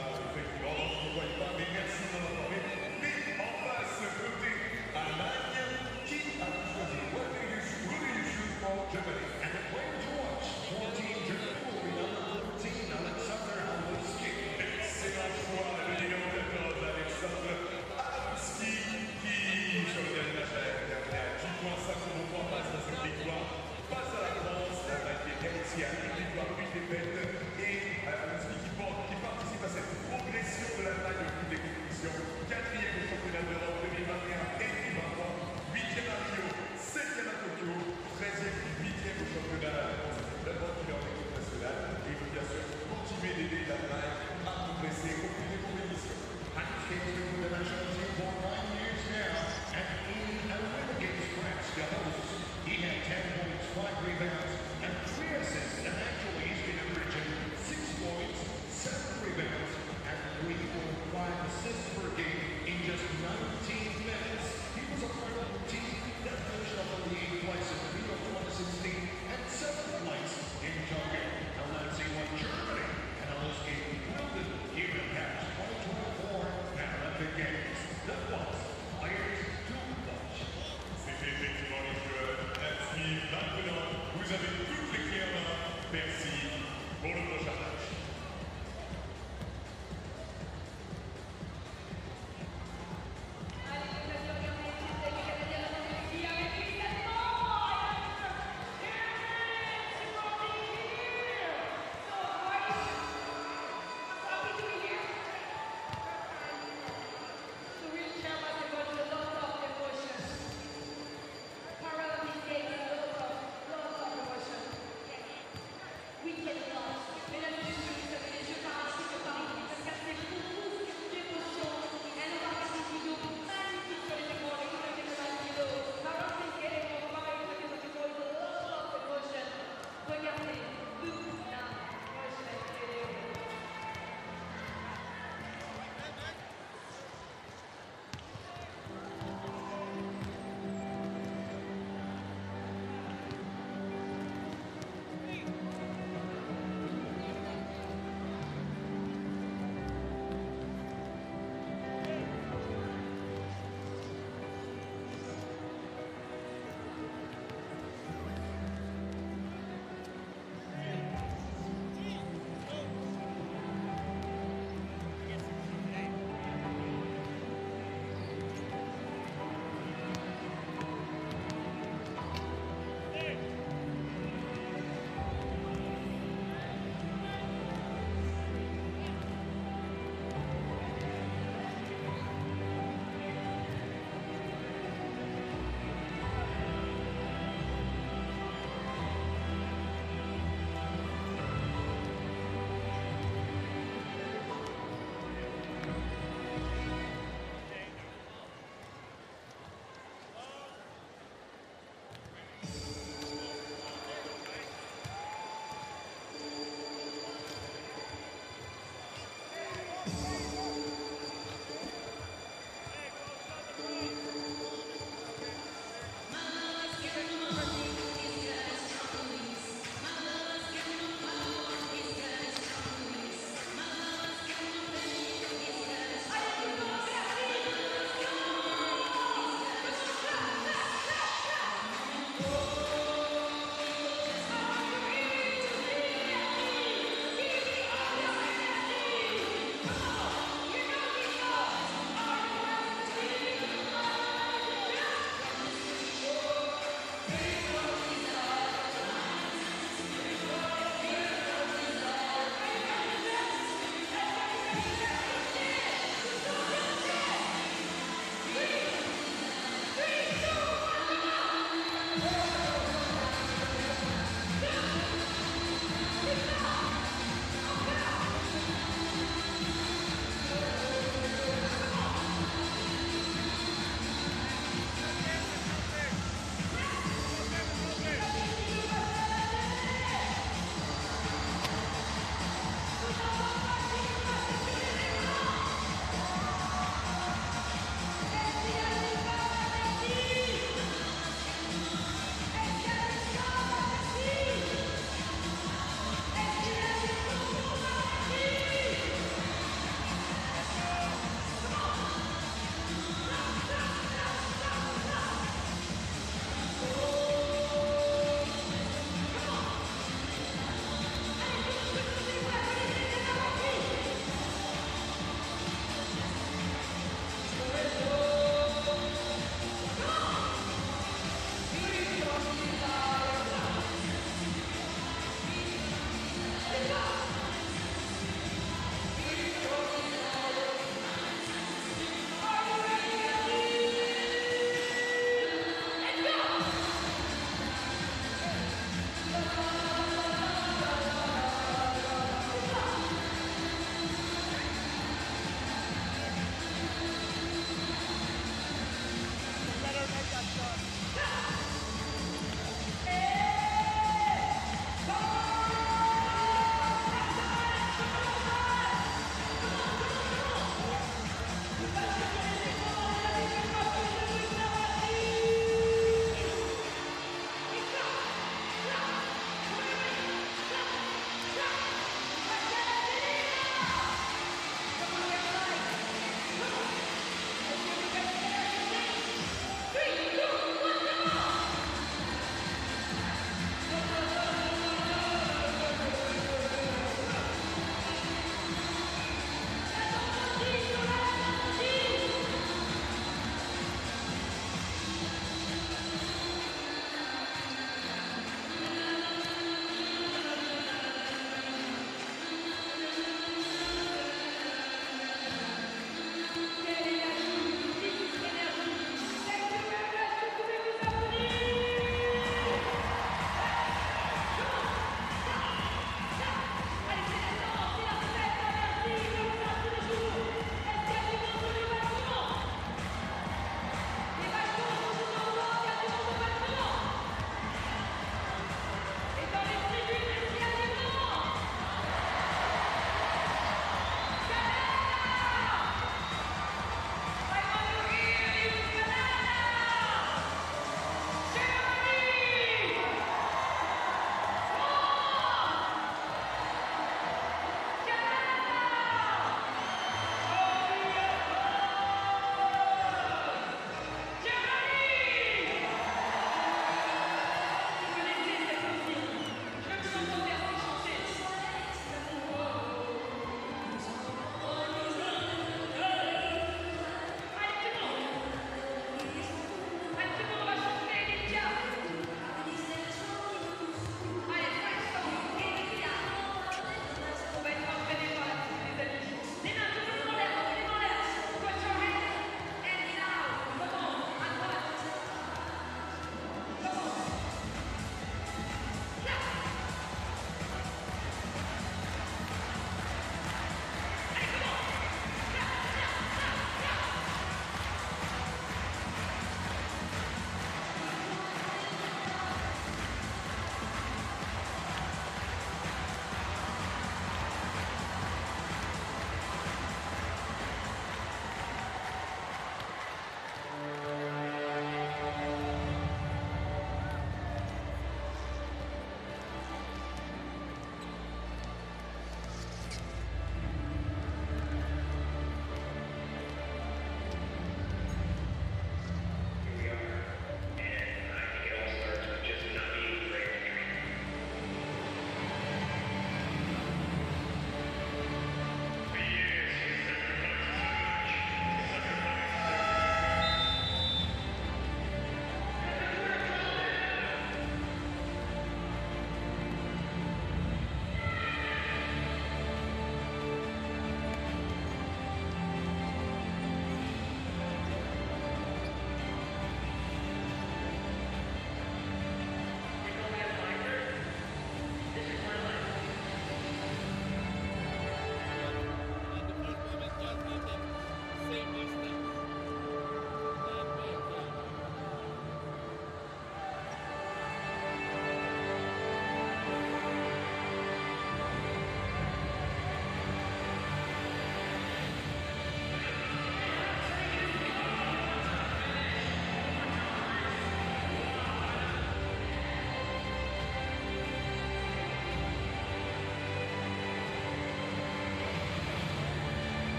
Effectivement, on ne voit pas, mais merci de l'avoir fait. Mais en face, côté Allemagne, qui a choisi What do you choose for Germany? And the player to watch for Team Germany will be number 14, Alexander Alowski. Excellent choix, le numéro 14, Alexander Alowski, qui, sur le dernier match, a 10 points, 5 passes dans cette victoire. Face à la France, qui est qualifiée à une victoire, 8 défaites, et Alowski qui participe à cette progression de l'Allemagne au fil des compétitions. 4e au championnat d'Europe 2021 et 2023, 8e à Rio, 7e à Tokyo, 13e et 8e au championnat d'Europe qui est en équipe nationale. Et il faut bien sûr continuer d'aider l'Allemagne à progresser au fil des compétitions. I'm skating with the national team for 9 years now, and in a win against France, the hosts, he had 10 points, 5 rebounds, and 3 assists, and actually he's been averaging 6 points, 7 rebounds, and 3.5 assists per game in just 19 minutes. He was a part of the team that finished up on the 8th place in Rio 2016 and 7th place in Tokyo. Now let's see what Germany and Alowski will do here in Paris 2024 Paralympic Games. That was players to watch. C'était effectivement les joueurs à suivre maintenant. Vous avez toutes les clés en main. Merci pour le prochain match.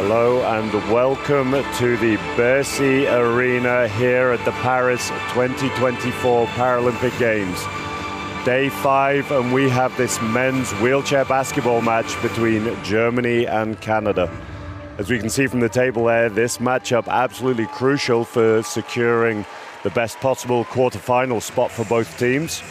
Hello and welcome to the Versailles Arena here at the Paris 2024 Paralympic Games. Day 5, and we have this men's wheelchair basketball match between Germany and Canada. As we can see from the table there, this matchup absolutely crucial for securing the best possible quarterfinal spot for both teams.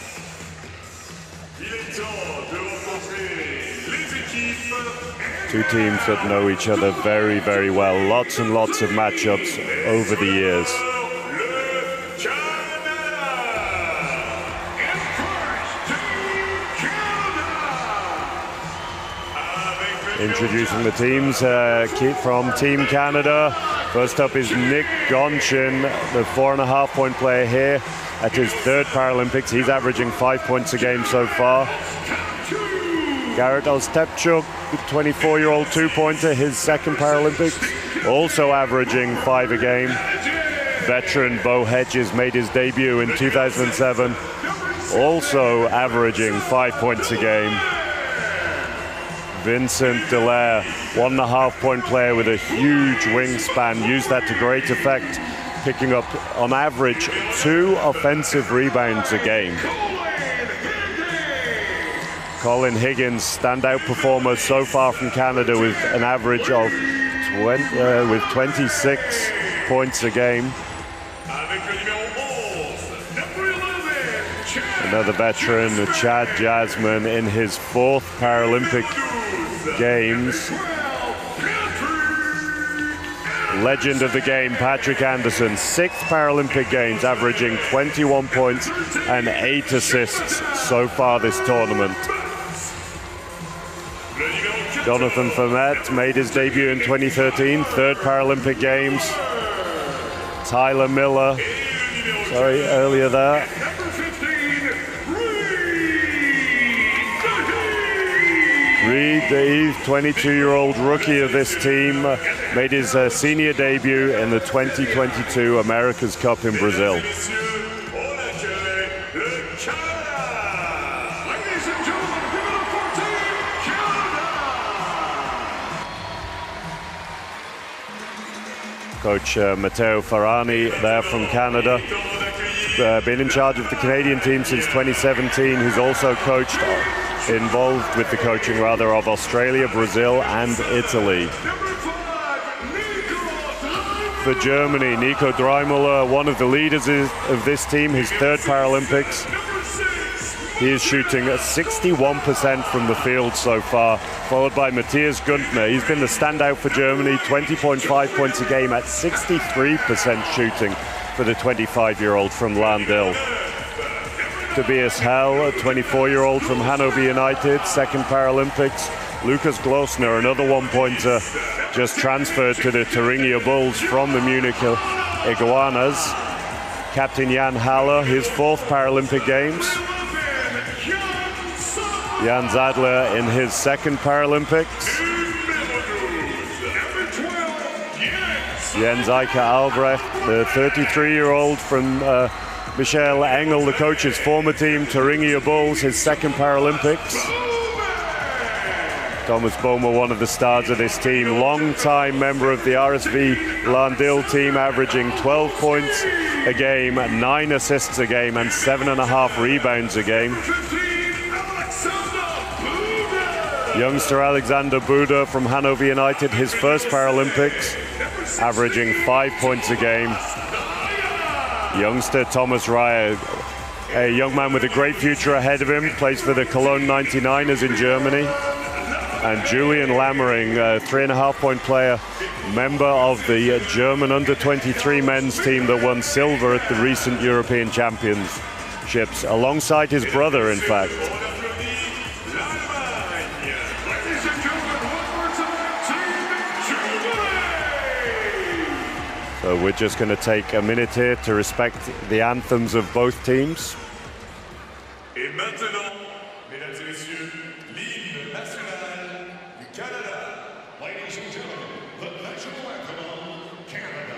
Two teams that know each other very, very well. Lots and lots of matchups over the years. Introducing the teams from Team Canada. First up is Nick Gonchin, the 4.5-point player here at his third Paralympics. He's averaging 5 points a game so far. Garrett Ostapchuk, the 24-year-old two-pointer, his second Paralympics, also averaging 5 a game. Veteran Bo Hedges made his debut in 2007, also averaging 5 points a game. Vincent Dallaire, 1.5-point player with a huge wingspan, used that to great effect, picking up on average 2 offensive rebounds a game. Colin Higgins, standout performer so far from Canada with an average of 26 points a game. Another veteran, Chad Jasmine, in his 4th Paralympic Games. Legend of the game, Patrick Anderson, 6th Paralympic Games, averaging 21 points and 8 assists so far this tournament. Jonathan Vermette made his debut in 2013, 3rd Paralympic Games. Tyler Miller, earlier there. Reed, the 22-year-old rookie of this team, made his senior debut in the 2022 America's Cup in Brazil. Coach Matteo Ferrani there from Canada. Been in charge of the Canadian team since 2017. He's also involved with the coaching rather of Australia, Brazil and Italy. For Germany, Nico Dreimüller, one of the leaders of this team, his 3rd Paralympics. He is shooting at 61% from the field so far, followed by Matthias Güntner. He's been the standout for Germany, 20.5 points a game at 63% shooting for the 25-year-old from Landil. Tobias Hell, a 24-year-old from Hanover United, 2nd Paralympics. Lucas Glosner, another 1-pointer, just transferred to the Thuringia Bulls from the Munich Iguanas. Captain Jan Haller, his 4th Paralympic Games. Jan Zadler in his 2nd Paralympics. Jens Eike Albrecht, the 33-year-old from Michel Engel, the coach's former team, Thuringia Bulls, his 2nd Paralympics. Thomas Boehmer, one of the stars of this team, long-time member of the RSV Landil team, averaging 12 points a game, 9 assists a game, and 7.5 rebounds a game. Youngster Alexander Buda from Hanover United, his 1st Paralympics, averaging 5 points a game. Youngster Thomas Ryer, a young man with a great future ahead of him, plays for the Cologne 99ers in Germany. And Julian Lammering, a 3.5-point player, member of the German under-23 men's team that won silver at the recent European Championships, alongside his brother, in fact. So we're just going to take a minute here to respect the anthems of both teams. Et maintenant, mesdames et messieurs, l'hymne national du Canada. Ladies and gentlemen, the national anthem of Canada.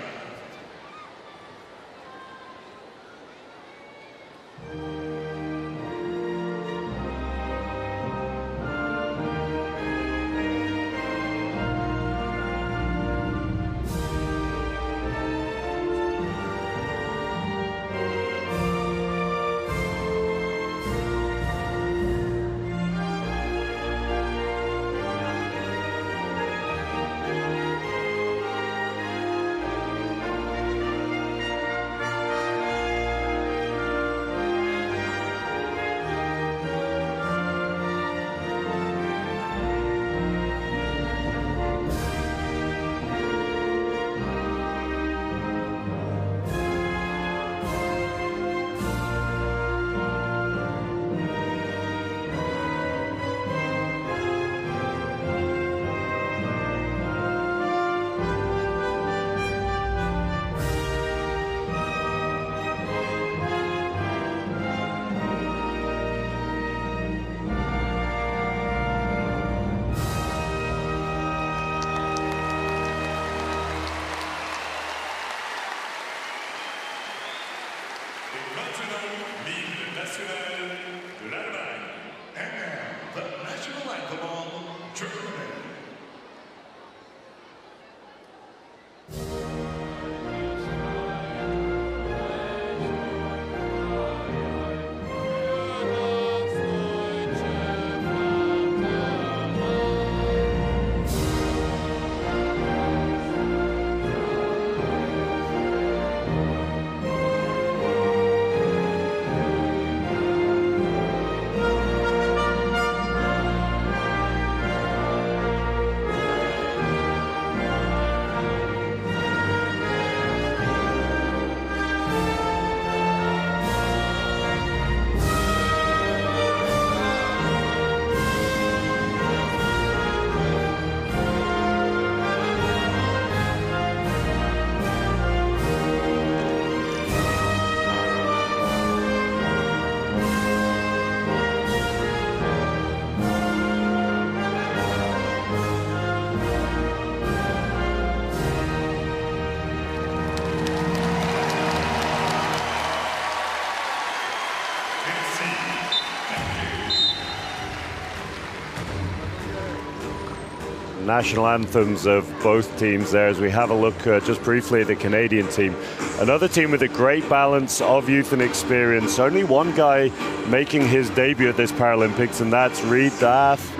national anthems of both teams there as we have a look just briefly at the Canadian team. Another team with a great balance of youth and experience. Only one guy making his debut at this Paralympics, and that's Reid Dath.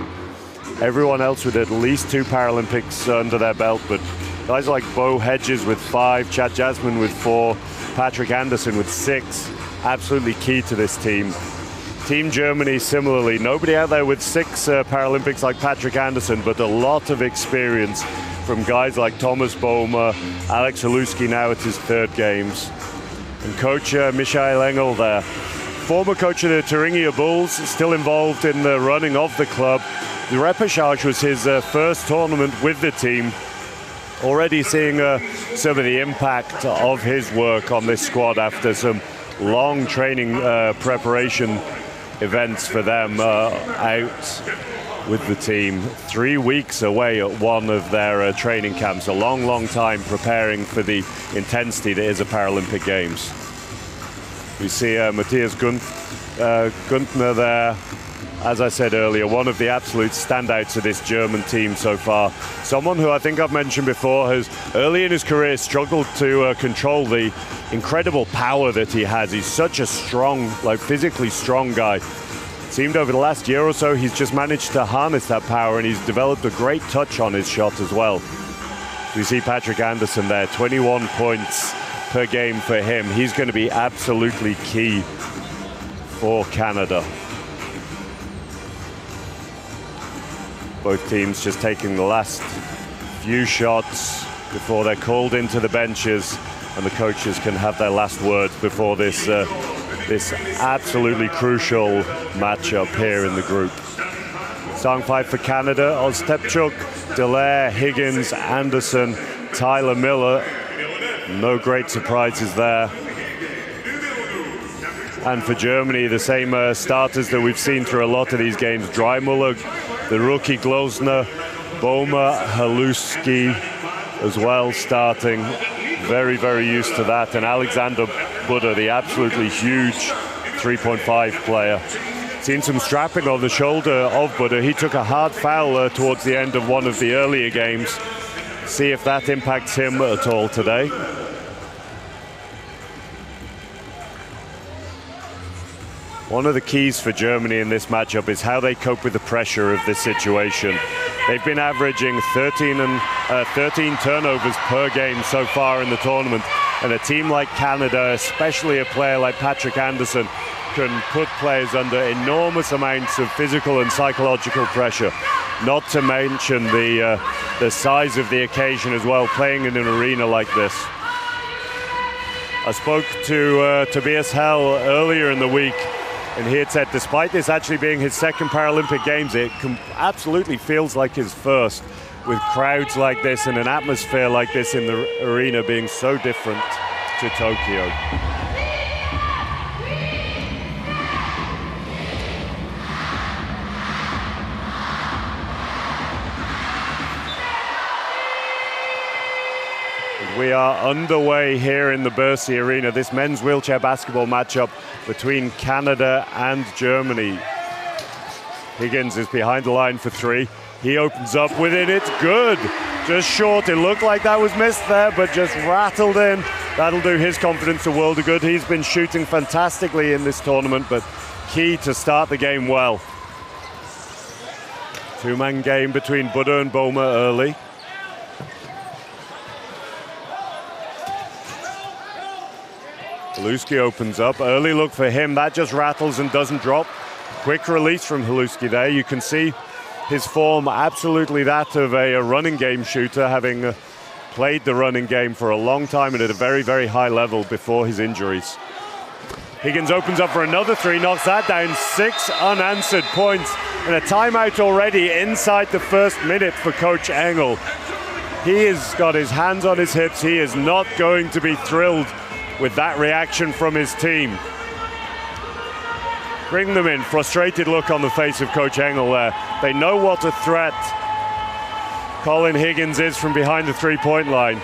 Everyone else with at least 2 Paralympics under their belt, but guys like Bo Hedges with 5, Chad Jasmine with 4, Patrick Anderson with 6, absolutely key to this team. Team Germany similarly, nobody out there with 6 Paralympics like Patrick Anderson, but a lot of experience from guys like Thomas Boehmer, Alex Haluski now at his 3rd games. And coach Michael Engel there, former coach of the Thuringia Bulls, still involved in the running of the club. The repechage was his first tournament with the team. Already seeing some of the impact of his work on this squad after some long training preparation events for them out with the team. 3 weeks away at one of their training camps. A long, long time preparing for the intensity that is a Paralympic Games. We see Matthias Guntner there. As I said earlier, one of the absolute standouts of this German team so far. Someone who I think I've mentioned before has early in his career struggled to control the incredible power that he has. He's such a strong, physically strong guy. It seemed over the last year or so he's just managed to harness that power, and he's developed a great touch on his shot as well. We see Patrick Anderson there, 21 points per game for him. He's going to be absolutely key for Canada. Both teams just taking the last few shots before they're called into the benches, and the coaches can have their last words before this this absolutely crucial matchup here in the group. Starting 5 for Canada: Ostapchuk, Dallaire, Higgins, Anderson, Tyler Miller. No great surprises there. And for Germany, the same starters that we've seen through a lot of these games: Dreimuller, the rookie Glosner, Boehmer, Haluski as well starting. Very, very used to that. And Alexander Buddha, the absolutely huge 3.5 player. Seen some strapping on the shoulder of Buddha. He took a hard foul towards the end of one of the earlier games. See if that impacts him at all today. One of the keys for Germany in this matchup is how they cope with the pressure of this situation. They've been averaging 13 turnovers per game so far in the tournament, and a team like Canada, especially a player like Patrick Anderson, can put players under enormous amounts of physical and psychological pressure. Not to mention the size of the occasion as well, playing in an arena like this. I spoke to Tobias Hell earlier in the week, and he had said despite this actually being his 2nd Paralympic Games, it absolutely feels like his first, with crowds like this and an atmosphere like this in the arena being so different to Tokyo. We are underway here in the Versailles Arena, this men's wheelchair basketball matchup between Canada and Germany. Higgins is behind the line for 3. He opens up with it. It's good. Just short. It looked like that was missed there, but just rattled in. That'll do his confidence a world of good. He's been shooting fantastically in this tournament, but key to start the game well. 2-man game between Buddha and Boehmer early. Haluski opens up. Early look for him. That just rattles and doesn't drop. Quick release from Haluski there. You can see his form absolutely that of a running game shooter, having played the running game for a long time and at a very, very high level before his injuries. Higgins opens up for another 3, knocks that down. 6 unanswered points and a timeout already inside the first minute for Coach Engel. He has got his hands on his hips. He is not going to be thrilled with that reaction from his team. Bring them in. Frustrated look on the face of Coach Engel there. They know what a threat Colin Higgins is from behind the 3-point line.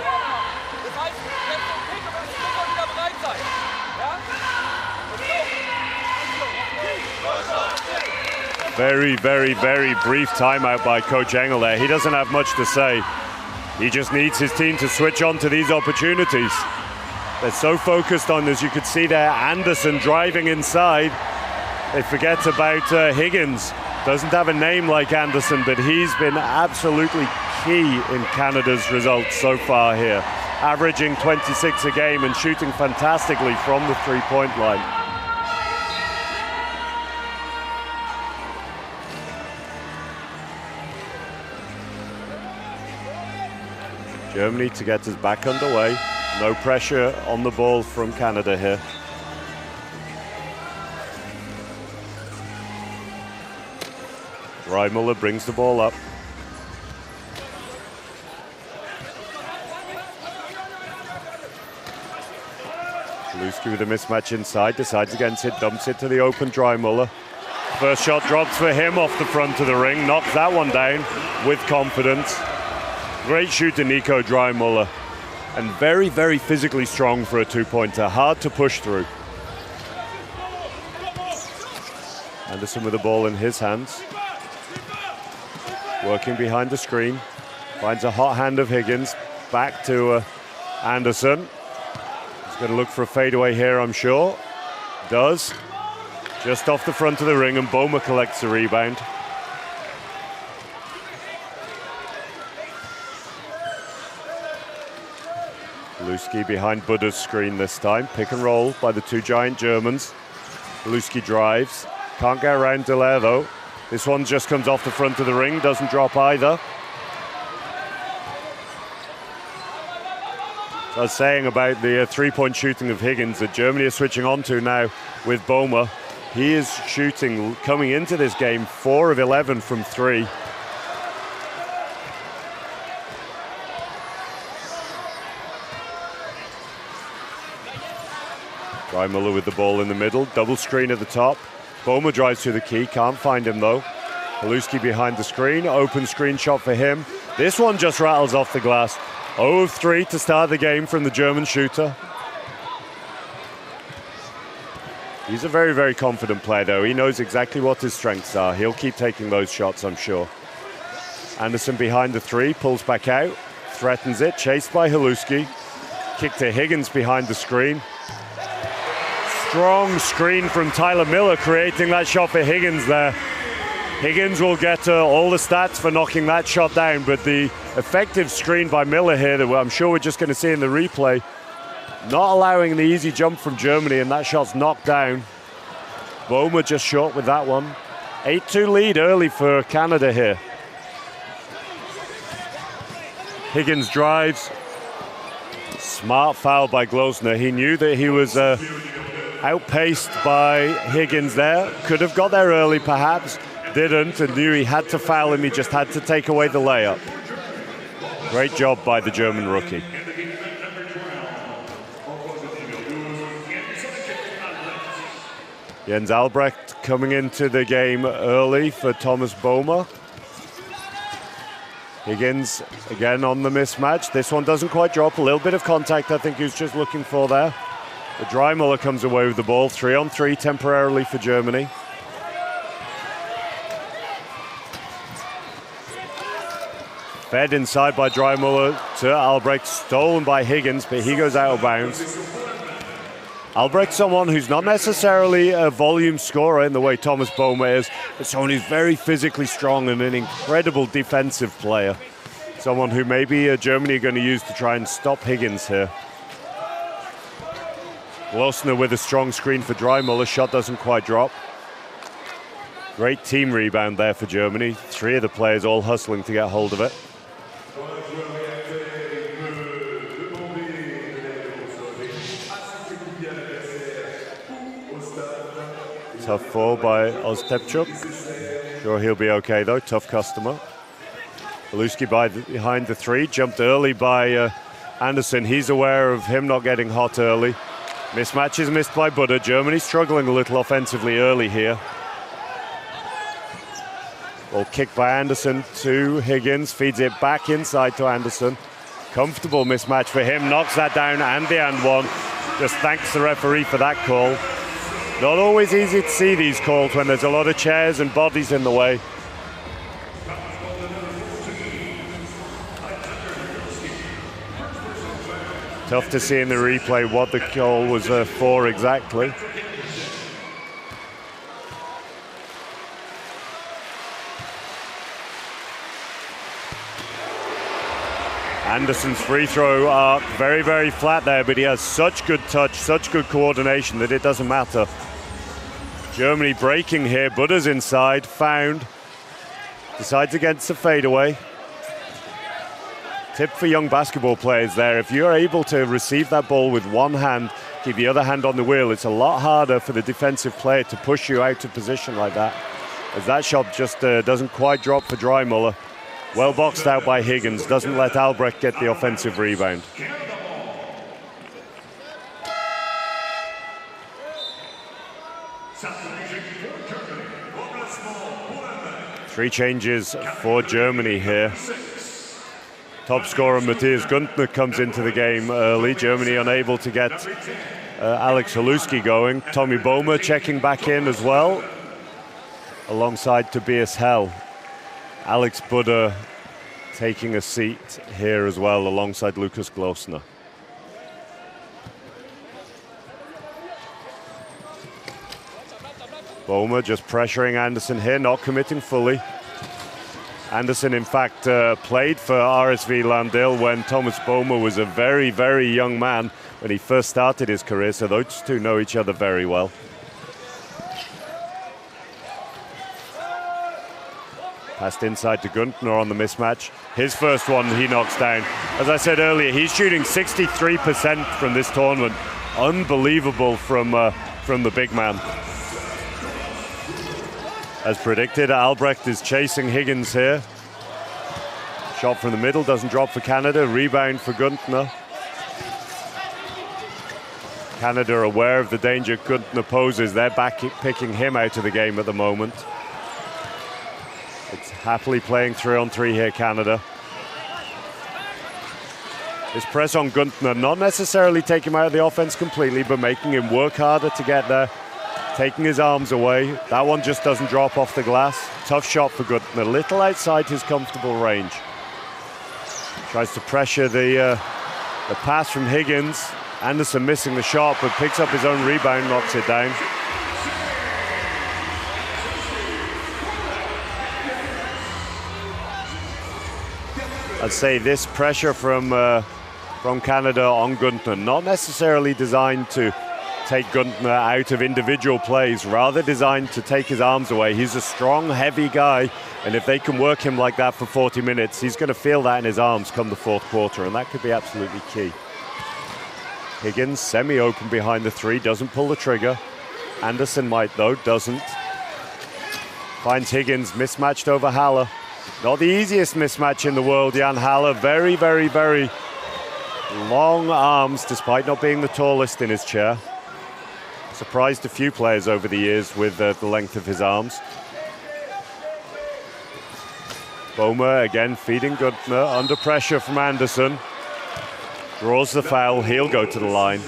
Very, very, very brief timeout by Coach Engel there. He doesn't have much to say. He just needs his team to switch on to these opportunities. They're so focused on, as you could see there, Anderson driving inside. They forget about Higgins. Doesn't have a name like Anderson, but he's been absolutely key in Canada's results so far here. Averaging 26 a game and shooting fantastically from the three-point line. Germany to get us back underway. No pressure on the ball from Canada here. Reimuller brings the ball up. Lewski with a mismatch inside, decides against it, dumps it to the open Reimuller. First shot drops for him off the front of the ring, knocks that one down with confidence. Great shooter, Nico Reimuller, and very, very physically strong for a two-pointer, hard to push through. Anderson with the ball in his hands. Working behind the screen, finds a hot hand of Higgins, back to Anderson. He's going to look for a fadeaway here, I'm sure. Does. Just off the front of the ring, and Boma collects the rebound. Lewski behind Buddha's screen this time. Pick and roll by the two giant Germans. Lewski drives. Can't get around Dallaire though. This one just comes off the front of the ring, doesn't drop either. So I was saying about the three-point shooting of Higgins that Germany is switching on to now with Boma. He is shooting, coming into this game, 4 of 11 from three. Reimuller with the ball in the middle, double screen at the top. Boma drives to the key, can't find him though. Lewski behind the screen, open screen shot for him. This one just rattles off the glass. 0 of 3 to start the game from the German shooter. He's a very, very confident player though. He knows exactly what his strengths are. He'll keep taking those shots, I'm sure. Anderson behind the three, pulls back out, threatens it, chased by Lewski. Kick to Higgins behind the screen. Strong screen from Tyler Miller, creating that shot for Higgins there. Higgins will get all the stats for knocking that shot down, but the effective screen by Miller here that I'm sure we're just going to see in the replay, not allowing the easy jump from Germany, and that shot's knocked down. Boma just short with that one. 8-2 lead early for Canada here. Higgins drives. Smart foul by Glosner. He knew that he was outpaced by Higgins there. Could have got there early perhaps, didn't, and knew he had to foul him. He just had to take away the layup. Great job by the German rookie. Jens Albrecht coming into the game early for Thomas Boma. Higgins again on the mismatch. This one doesn't quite drop. A little bit of contact I think he was just looking for there. But Reimuller comes away with the ball. 3-on-3 temporarily for Germany. Fed inside by Reimuller to Albrecht. Stolen by Higgins, but he goes out of bounds. Albrecht's someone who's not necessarily a volume scorer in the way Thomas Boma is, but someone who's very physically strong and an incredible defensive player. Someone who maybe Germany are going to use to try and stop Higgins here. Glosner with a strong screen for Reimuller. Shot doesn't quite drop. Great team rebound there for Germany. 3 of the players all hustling to get hold of it. Tough fall by Ostapchuk. Sure he'll be okay though, tough customer. Lewski behind the 3, jumped early by Anderson. He's aware of him not getting hot early. Mismatch is missed by Buddha. Germany struggling a little offensively early here. Ball kicked by Anderson to Higgins, feeds it back inside to Anderson. Comfortable mismatch for him, knocks that down and the and one. Just thanks the referee for that call. Not always easy to see these calls when there's a lot of chairs and bodies in the way. Tough to see in the replay what the call was for exactly. Anderson's free throw arc very, very flat there, but he has such good touch, such good coordination that it doesn't matter. Germany breaking here, Buddha's inside, found, decides against the fadeaway. Tip for young basketball players there, if you're able to receive that ball with one hand, keep the other hand on the wheel, it's a lot harder for the defensive player to push you out of position like that, as that shot just doesn't quite drop for Dreimuller. Well boxed out by Higgins, doesn't let Albrecht get the offensive rebound. 3 changes for Germany here. Top scorer Matthias Günther comes into the game early. Germany unable to get Alex Haluski going. Tommy Boehmer checking back in as well, alongside Tobias Hell. Alex Buddha taking a seat here as well, alongside Lukas Glosner. Boehmer just pressuring Anderson here, not committing fully. Anderson, in fact, played for RSV Landil when Thomas Boehmer was a very, very young man when he first started his career, so those two know each other very well. Passed inside to Günther on the mismatch. His first one he knocks down. As I said earlier, he's shooting 63% from this tournament. Unbelievable from the big man. As predicted, Albrecht is chasing Higgins here. Shot from the middle, doesn't drop for Canada. Rebound for Günther. Canada aware of the danger Günther poses. They're back picking him out of the game at the moment. It's happily playing 3-on-3 here, Canada. This press on Günther, not necessarily taking him out of the offense completely, but making him work harder to get there. Taking his arms away. That one just doesn't drop off the glass. Tough shot for Günther, a little outside his comfortable range. Tries to pressure the pass from Higgins. Anderson missing the shot, but picks up his own rebound, knocks it down. I'd say this pressure from Canada on Günther, not necessarily designed to take Günther out of individual plays, rather designed to take his arms away. He's a strong, heavy guy, and if they can work him like that for 40 minutes, he's going to feel that in his arms come the fourth quarter, and that could be absolutely key. Higgins, semi-open behind the three, doesn't pull the trigger. Anderson might though, doesn't. Finds Higgins, mismatched over Haller. Not the easiest mismatch in the world, Jan Haller. Very, very, very long arms, despite not being the tallest in his chair. Surprised a few players over the years with the length of his arms. Boehmer again feeding Günther, under pressure from Anderson. Draws the foul, he'll go to the line.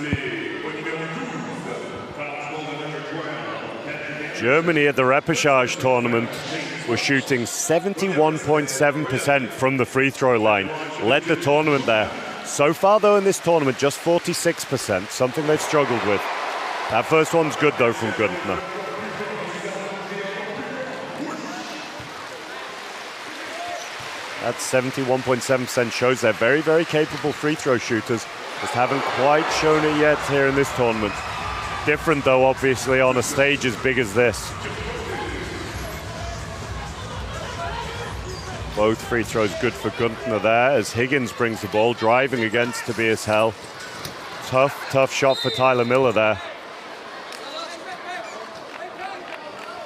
Germany at the repechage tournament was shooting 71.7% from the free throw line. Led the tournament there. So far though in this tournament, just 46%, something they've struggled with. That first one's good though from Günther. That 71.7% shows they're very, very capable free throw shooters. Just haven't quite shown it yet here in this tournament. Different though, obviously, on a stage as big as this. Both free throws good for Günther there as Higgins brings the ball, driving against Tobias Hell. Tough shot for Tyler Miller there.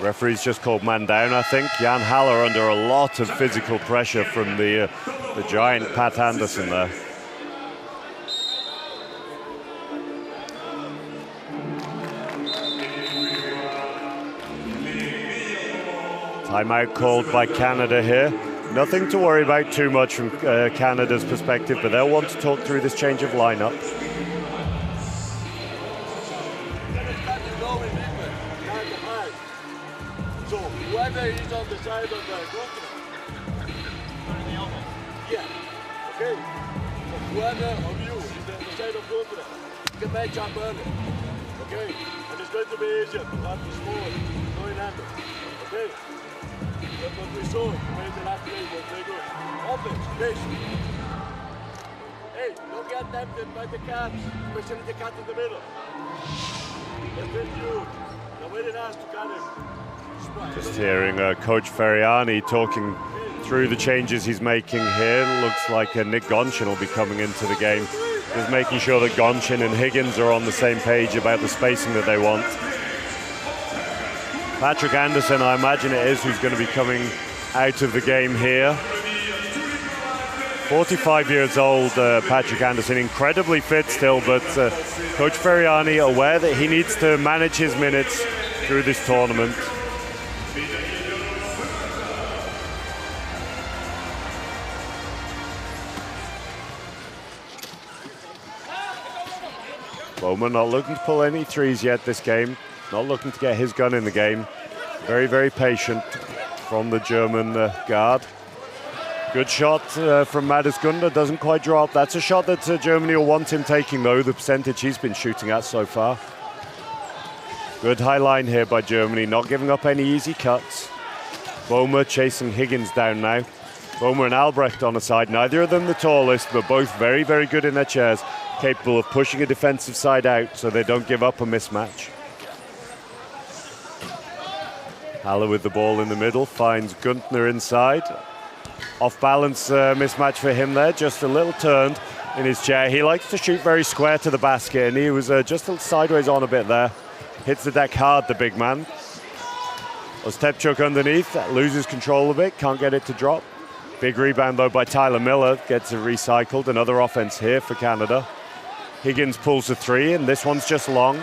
Referee's just called man down, I think. Jan Haller under a lot of physical pressure from the giant Pat Anderson there. Timeout called by Canada here. Nothing to worry about too much from Canada's perspective, but they'll want to talk through this change of lineup. whoever is on the side of the continent. Yeah. Okay. So whoever of you is on the side of continent, you can match up early. Okay. And it's going to be easier to have the score going under. Okay. That's what we saw. We made the last play was very good. Offense, base. Hey, don't get tempted by the cats, especially the cat in the middle. That's very huge. They're very nice to cut him. Just hearing Coach Ferriani talking through the changes he's making here. Looks like Nick Gonchin will be coming into the game. Just making sure that Gonchin and Higgins are on the same page about the spacing that they want. Patrick Anderson, I imagine it is, who's going to be coming out of the game here. 45 years old, Patrick Anderson, incredibly fit still, but Coach Ferriani aware that he needs to manage his minutes through this tournament. Bowman not looking to pull any threes yet this game, not looking to get his gun in the game. Very, very patient from the German guard. Good shot from Maddis Gunder, doesn't quite drop. That's a shot that Germany will want him taking though, the percentage he's been shooting at so far. Good high line here by Germany, not giving up any easy cuts. Boehmer chasing Higgins down now. Boehmer and Albrecht on the side, neither of them the tallest, but both very, very good in their chairs, capable of pushing a defensive side out so they don't give up a mismatch. Haller with the ball in the middle, finds Guntner inside. Off balance mismatch for him there, just a little turned in his chair. He likes to shoot very square to the basket, and he was just sideways on a bit there. Hits the deck hard, the big man. Ostapchuk underneath, loses control of it, can't get it to drop. Big rebound though by Tyler Miller, gets it recycled. Another offense here for Canada. Higgins pulls the three, and this one's just long.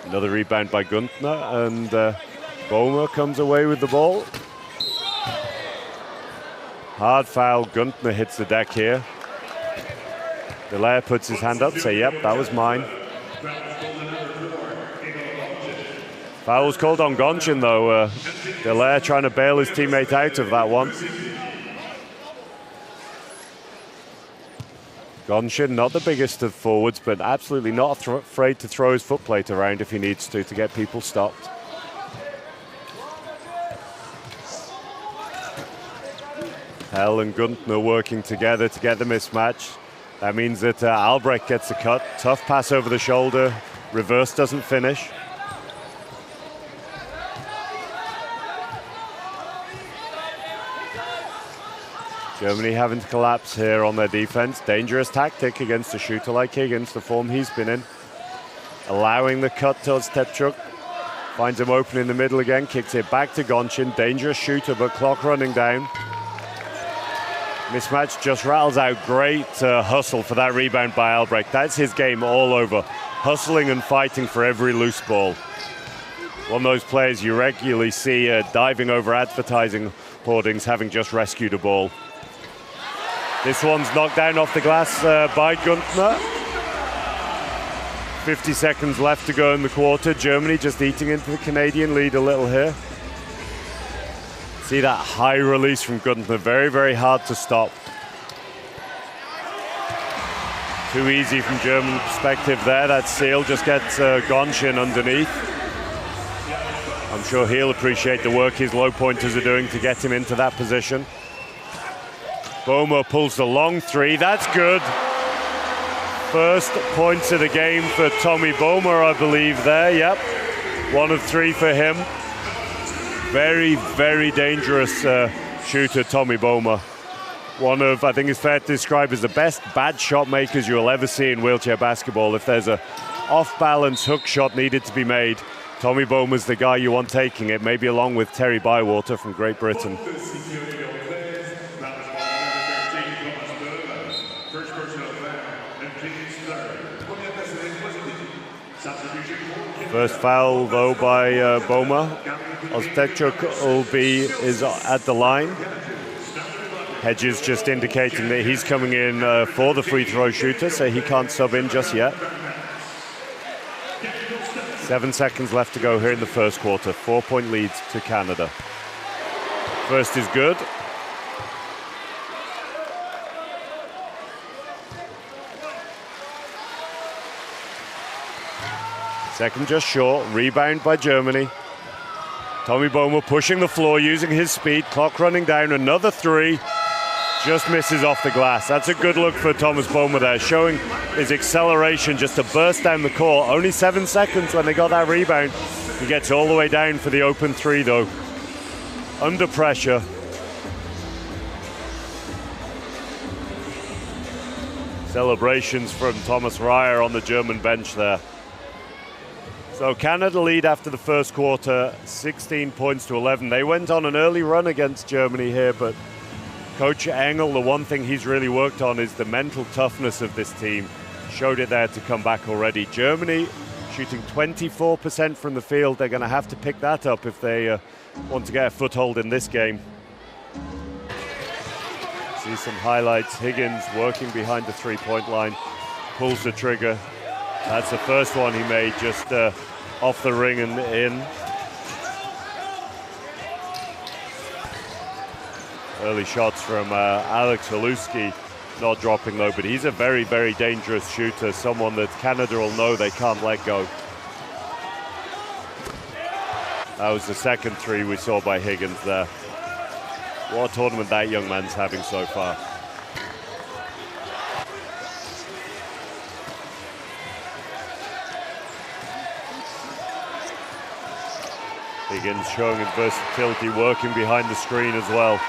Another rebound by Guntner, and Boehmer comes away with the ball. Hard foul, Guntner hits the deck here. Delaire puts his hand up, say, yep, that was mine. Foul was called on Gonchin though. Delaire trying to bail his teammate out of that one. Gonchin, not the biggest of forwards, but absolutely not afraid to throw his footplate around if he needs to get people stopped. Hell and Guntner working together to get the mismatch. That means that Albrecht gets a cut. Tough pass over the shoulder. Reverse doesn't finish. Germany having to collapse here on their defense. Dangerous tactic against a shooter like Higgins, the form he's been in. Allowing the cut towards Ostapchuk. Finds him open in the middle again. Kicks it back to Gonchin. Dangerous shooter, but clock running down. Mismatch just rattles out. Great hustle for that rebound by Albrecht. That's his game all over. Hustling and fighting for every loose ball. One of those players you regularly see diving over advertising hoardings, having just rescued a ball. This one's knocked down off the glass by Guntner. 50 seconds left to go in the quarter. Germany just eating into the Canadian lead a little here. See that high release from Guntner, very, very hard to stop. Too easy from German perspective there. That seal just gets Gonchin underneath. I'm sure he'll appreciate the work his low pointers are doing to get him into that position. Boehmer pulls the long three, that's good. First points of the game for Tommy Boehmer, I believe there, yep. 1 of 3 for him. Very, very dangerous shooter, Tommy Boehmer. One of, I think it's fair to describe as the best bad shot makers you'll ever see in wheelchair basketball. If there's a off-balance hook shot needed to be made, Tommy Boehmer's the guy you want taking it, maybe along with Terry Bywater from Great Britain. First foul though by Boehmer. Ostapchuk is at the line. Hedges just indicating that he's coming in for the free throw shooter, so he can't sub in just yet. 7 seconds left to go here in the first quarter. 4-point leads to Canada. First is good. Second just short. Rebound by Germany. Tommy Boehmer pushing the floor, using his speed. Clock running down. Another three. Just misses off the glass. That's a good look for Thomas Boehmer there, showing his acceleration just to burst down the court. Only 7 seconds when they got that rebound. He gets all the way down for the open three, though. Under pressure. Celebrations from Thomas Ryer on the German bench there. So Canada lead after the first quarter, 16 points to 11. They went on an early run against Germany here, but Coach Engel, the one thing he's really worked on is the mental toughness of this team. Showed it there to come back already. Germany shooting 24% from the field. They're going to have to pick that up if they want to get a foothold in this game. See some highlights. Higgins working behind the three-point line, pulls the trigger. That's the first one he made, just off the ring and in. Early shots from Alex Haluski, not dropping though, but he's a very, very dangerous shooter, someone that Canada will know they can't let go. That was the second three we saw by Higgins there. What a tournament that young man's having so far. Higgins showing his versatility, working behind the screen as well.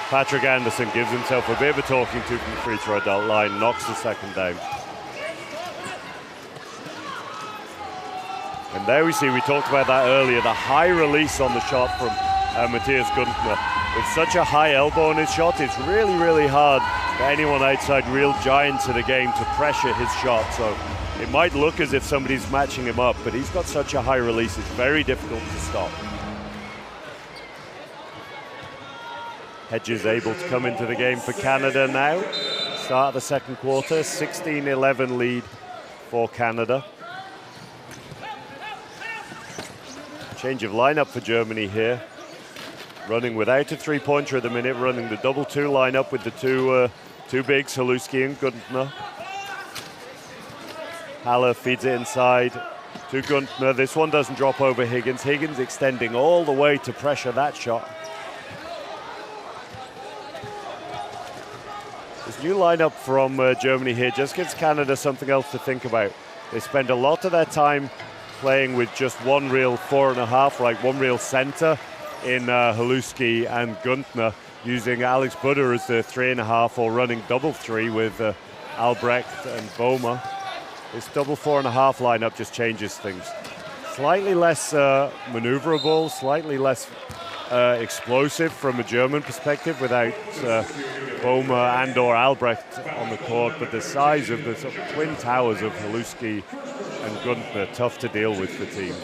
Patrick Anderson gives himself a bit of a talking to from the free throw adult line, knocks the second down. And there we see, we talked about that earlier, the high release on the shot from Matthias Guntner. With such a high elbow on his shot, it's really, really hard for anyone outside real giants of the game to pressure his shot. So it might look as if somebody's matching him up, but he's got such a high release, it's very difficult to stop. Hedges able to come into the game for Canada now. Start of the second quarter, 16-11 lead for Canada. Change of lineup for Germany here. Running without a three-pointer at the minute, running the double-two lineup with the two bigs, Haluski and Guntner. Haller feeds it inside to Guntner. This one doesn't drop over Higgins. Higgins extending all the way to pressure that shot. This new lineup from Germany here just gives Canada something else to think about. They spend a lot of their time playing with just one real 4.5, like one real center in Haluski and Guntner, using Alex Butter as the 3.5 or running double three with Albrecht and Boehmer. This double 4.5 lineup just changes things. Slightly less maneuverable, slightly less explosive from a German perspective without Boehmer and or Albrecht on the court, but the size of the sort of twin towers of Haluski and Guntner, tough to deal with for teams.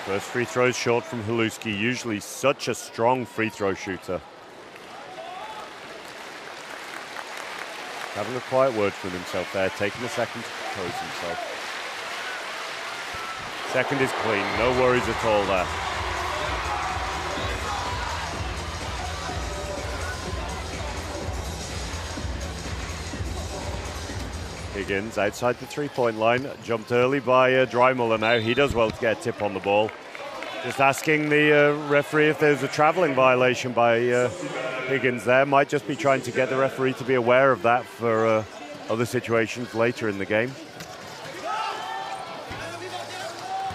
First free throws short from Haluski, usually such a strong free throw shooter. Having a quiet word from himself there, taking a second to compose himself. Second is clean, no worries at all there. Higgins outside the three-point line, jumped early by Dreimuller now. He does well to get a tip on the ball. Just asking the referee if there's a traveling violation by Higgins there. Might just be trying to get the referee to be aware of that for other situations later in the game.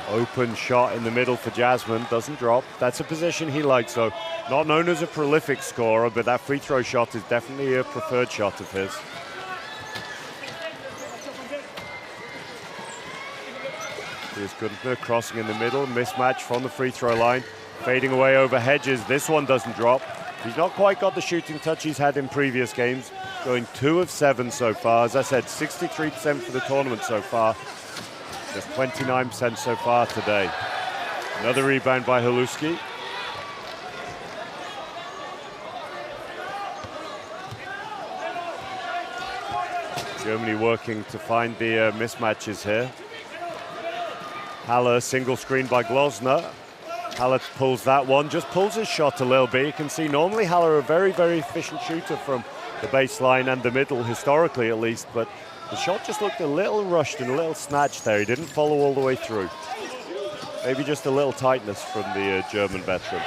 Open shot in the middle for Jasmine, doesn't drop. That's a position he likes though. Not known as a prolific scorer, but that free throw shot is definitely a preferred shot of his. Here's Guntner crossing in the middle, mismatch from the free throw line. Fading away over Hedges, this one doesn't drop. He's not quite got the shooting touch he's had in previous games, going 2 of 7 so far. As I said, 63% for the tournament so far, just 29% so far today. Another rebound by Haluski. Germany working to find the mismatches here. Haller single screen by Glosner. Haller pulls that one, just pulls his shot a little bit. You can see normally Haller a very, very efficient shooter from the baseline and the middle, historically at least, but the shot just looked a little rushed and a little snatched there. He didn't follow all the way through. Maybe just a little tightness from the German veteran.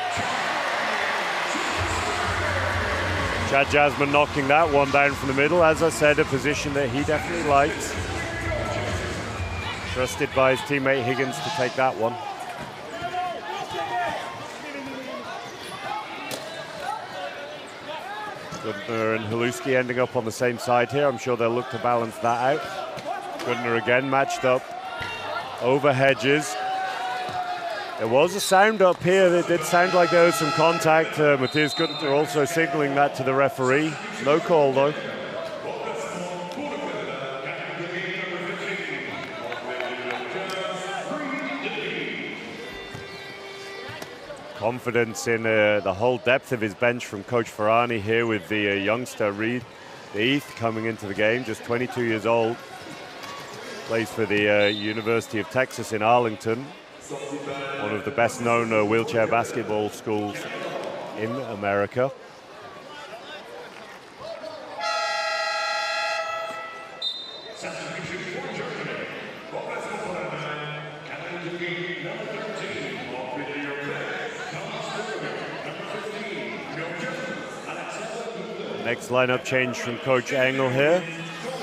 Chad Jasmine knocking that one down from the middle. As I said, a position that he definitely likes. Trusted by his teammate Higgins to take that one. Gudner and Haluski ending up on the same side here. I'm sure they'll look to balance that out. Gudner again matched up over hedges. There was a sound up here. It did sound like there was some contact. Matthias Gudner also signaling that to the referee. No call though. Confidence in the whole depth of his bench from Coach Ferrani here with the youngster Reed Eith coming into the game, just 22 years old. Plays for the University of Texas in Arlington, one of the best known wheelchair basketball schools in America. Next lineup change from Coach Engel here.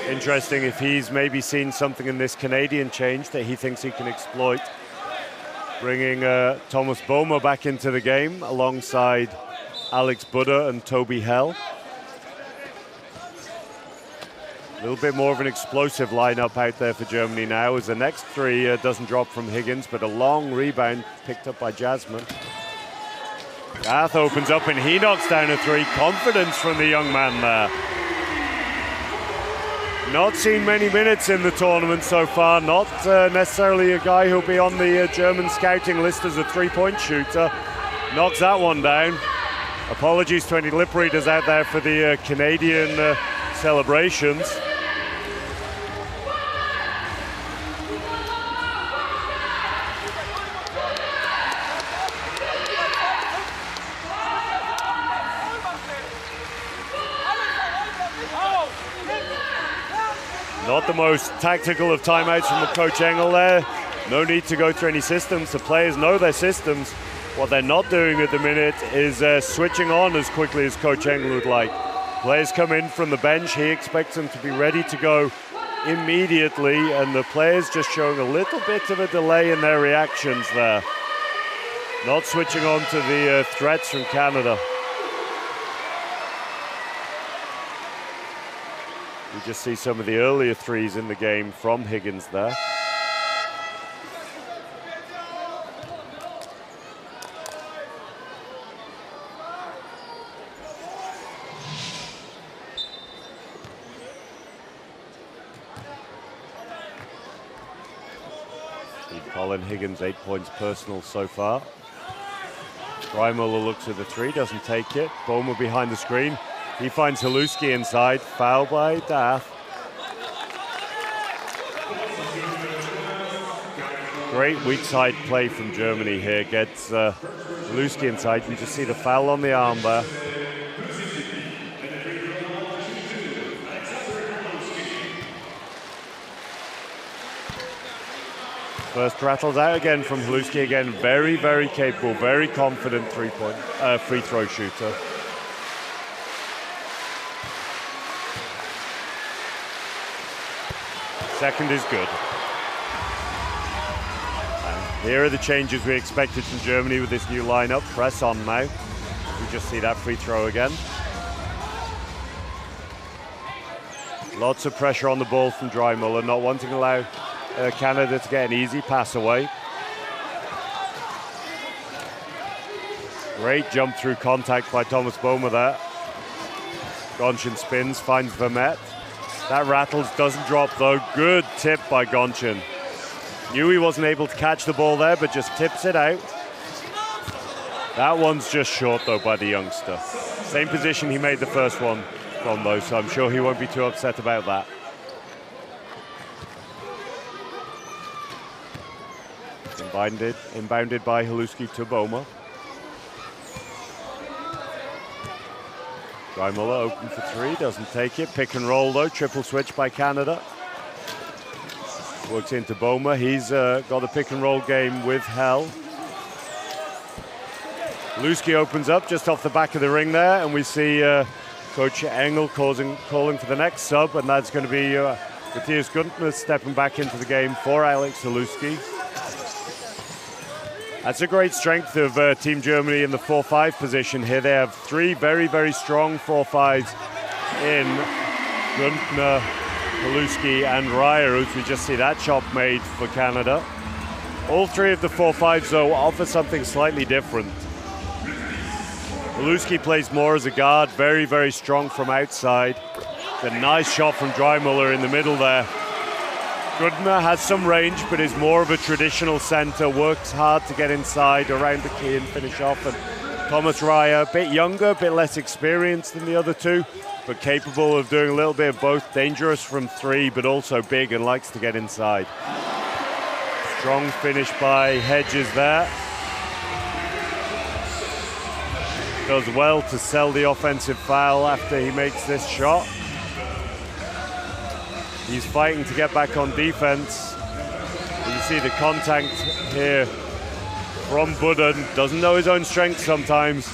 Interesting if he's maybe seen something in this Canadian change that he thinks he can exploit. Bringing Thomas Boehmer back into the game alongside Alex Buddha and Toby Hell. A little bit more of an explosive lineup out there for Germany now as the next three doesn't drop from Higgins, but a long rebound picked up by Jasmine. Gath opens up and he knocks down a three. Confidence from the young man there. Not seen many minutes in the tournament so far. Not necessarily a guy who'll be on the German scouting list as a three-point shooter. Knocks that one down. Apologies to any lip readers out there for the Canadian celebrations. Not the most tactical of timeouts from Coach Engel there. No need to go through any systems. The players know their systems. What they're not doing at the minute is switching on as quickly as Coach Engel would like. Players come in from the bench. He expects them to be ready to go immediately, and the players just showing a little bit of a delay in their reactions there. Not switching on to the threats from Canada. You just see some of the earlier threes in the game from Higgins there. Colin Higgins, 8 points personal so far. Reimuller looks at the three, doesn't take it. Boehmer behind the screen. He finds Haluski inside, foul by Dath. Great weak side play from Germany here. Gets Haluski inside. You just see the foul on the arm there. First rattles out again from Haluski. Again, very, very capable, very confident three-point free throw shooter. Second is good. And here are the changes we expected from Germany with this new lineup. Press on now. We just see that free throw again. Lots of pressure on the ball from Reimuller, not wanting to allow Canada to get an easy pass away. Great jump through contact by Thomas Boehmer there. Gonchin spins, finds Vermette. That rattles, doesn't drop though. Good tip by Gonchin. Knew he wasn't able to catch the ball there, but just tips it out. That one's just short though by the youngster. Same position he made the first one from though, so I'm sure he won't be too upset about that. Inbounded by Haluski to Boma. Dreimuller open for three, doesn't take it. Pick and roll though, triple switch by Canada. Works into Boma, he's got a pick and roll game with Hell. Haluski opens up just off the back of the ring there, and we see Coach Engel calling for the next sub, and that's going to be Matthias Guntner stepping back into the game for Alex Haluski. That's a great strength of Team Germany in the 4-5 position here. They have three very, very strong 4-5s in Guntner, Haluski and Ryer, as we just see that chop made for Canada. All three of the 4-5s, though, offer something slightly different. Haluski plays more as a guard, very, very strong from outside. It's a nice shot from Dreimuller in the middle there. Guntner has some range, but is more of a traditional center, works hard to get inside, around the key and finish off. And Thomas Ryer, a bit younger, a bit less experienced than the other two, but capable of doing a little bit of both. Dangerous from three, but also big and likes to get inside. Strong finish by Hedges there. Does well to sell the offensive foul after he makes this shot. He's fighting to get back on defense. You see the contact here from Budden. Doesn't know his own strength sometimes.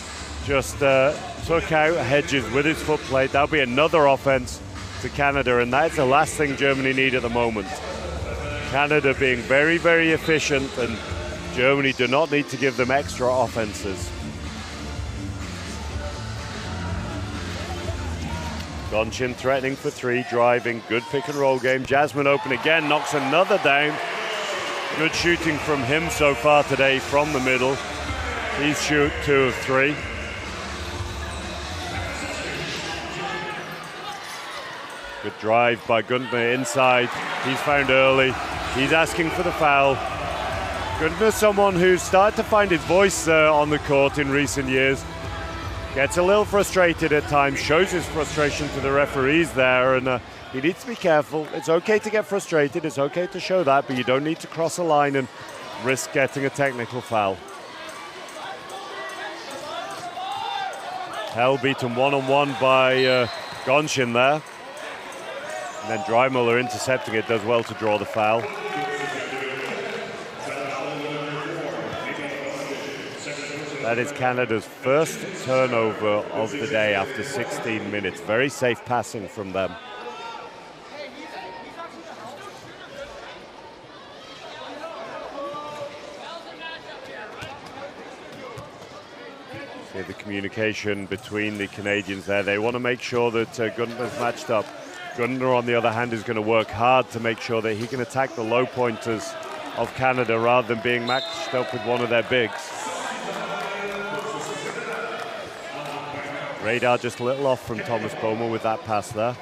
Just took out Hedges with his foot plate. That'll be another offense to Canada, and that's the last thing Germany need at the moment. Canada being very, very efficient, and Germany do not need to give them extra offenses. Gonchin threatening for three, driving, good pick and roll game. Jasmine open again, knocks another down. Good shooting from him so far today from the middle. He's shoot 2 of 3. Good drive by Guntner inside. He's found early. He's asking for the foul. Guntner's someone who's started to find his voice on the court in recent years. Gets a little frustrated at times, shows his frustration to the referees there, and he needs to be careful. It's okay to get frustrated, it's okay to show that, but you don't need to cross a line and risk getting a technical foul. Hell beaten one-on-one by Gonchin there. And then Dreimuller intercepting it, does well to draw the foul. That is Canada's first turnover of the day after 16 minutes. Very safe passing from them. See the communication between the Canadians there. They want to make sure that Guntner's matched up. Guntner, on the other hand, is going to work hard to make sure that he can attack the low pointers of Canada rather than being matched up with one of their bigs. Radar just a little off from Thomas Boma with that pass there.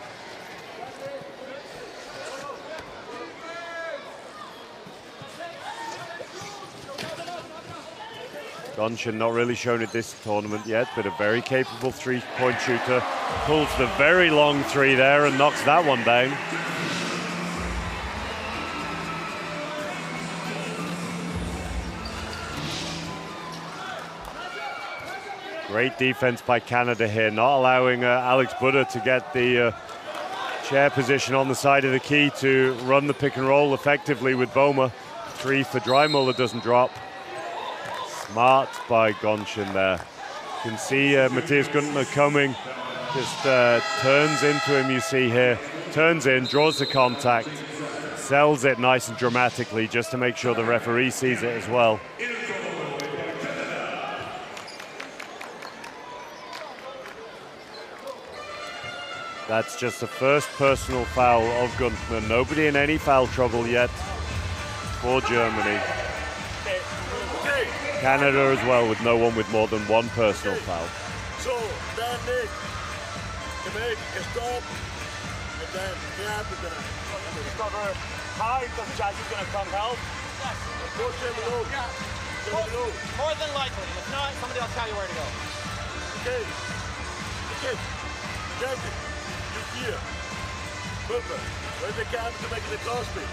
Gonchin not really shown it this tournament yet, but a very capable three-point shooter. Pulls the very long three there and knocks that one down. Great defense by Canada here, not allowing Alex Budde to get the chair position on the side of the key to run the pick and roll effectively with Boma. Three for Dreimuller doesn't drop. Smart by Gonchin there. You can see Matthias Guntner coming, just turns into him, you see here. Turns in, draws the contact, sells it nice and dramatically just to make sure the referee sees it as well. That's just the first personal foul of Guntner. Nobody in any foul trouble yet for Germany. Canada as well, with no one with more than one personal foul. So, then Nick, to make a stop, and then grab the guy. Discover how the judge is going to come help. Yes. Go stay below. Yeah. Stay below. More than likely. If not, somebody will tell you where to go. Okay. Okay. Captain, you here. Pumper, where's the captain to make the cross speed?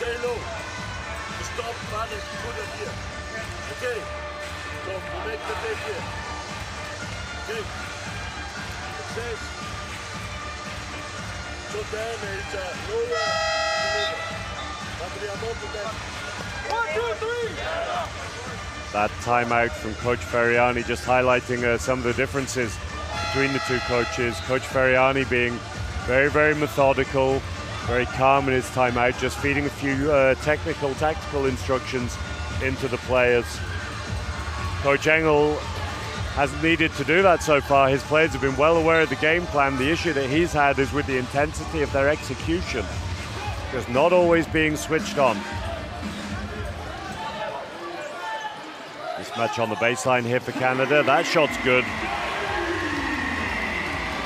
Stay low. Just stop, running, put it here. Okay. So we make the take here. Okay. Success. So then it's lower and over. But we are not to that. 1, 2, 3! That timeout from Coach Ferriani just highlighting some of the differences between the two coaches. Coach Ferriani being very, very methodical, very calm in his timeout, just feeding a few technical, tactical instructions into the players. Coach Engel hasn't needed to do that so far. His players have been well aware of the game plan. The issue that he's had is with the intensity of their execution, just not always being switched on. This match on the baseline here for Canada. That shot's good.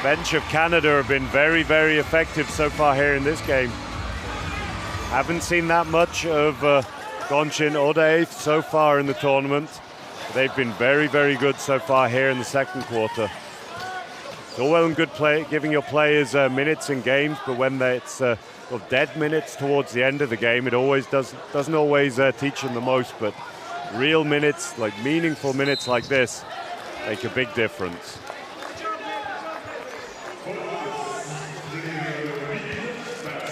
Bench of Canada have been very, very effective so far here in this game. Haven't seen that much of Gonchin or Dave so far in the tournament. They've been very, very good so far here in the second quarter. It's all well and good giving your players minutes in games, but when it's dead minutes towards the end of the game, it always doesn't always teach them the most. But real minutes, like meaningful minutes like this, make a big difference.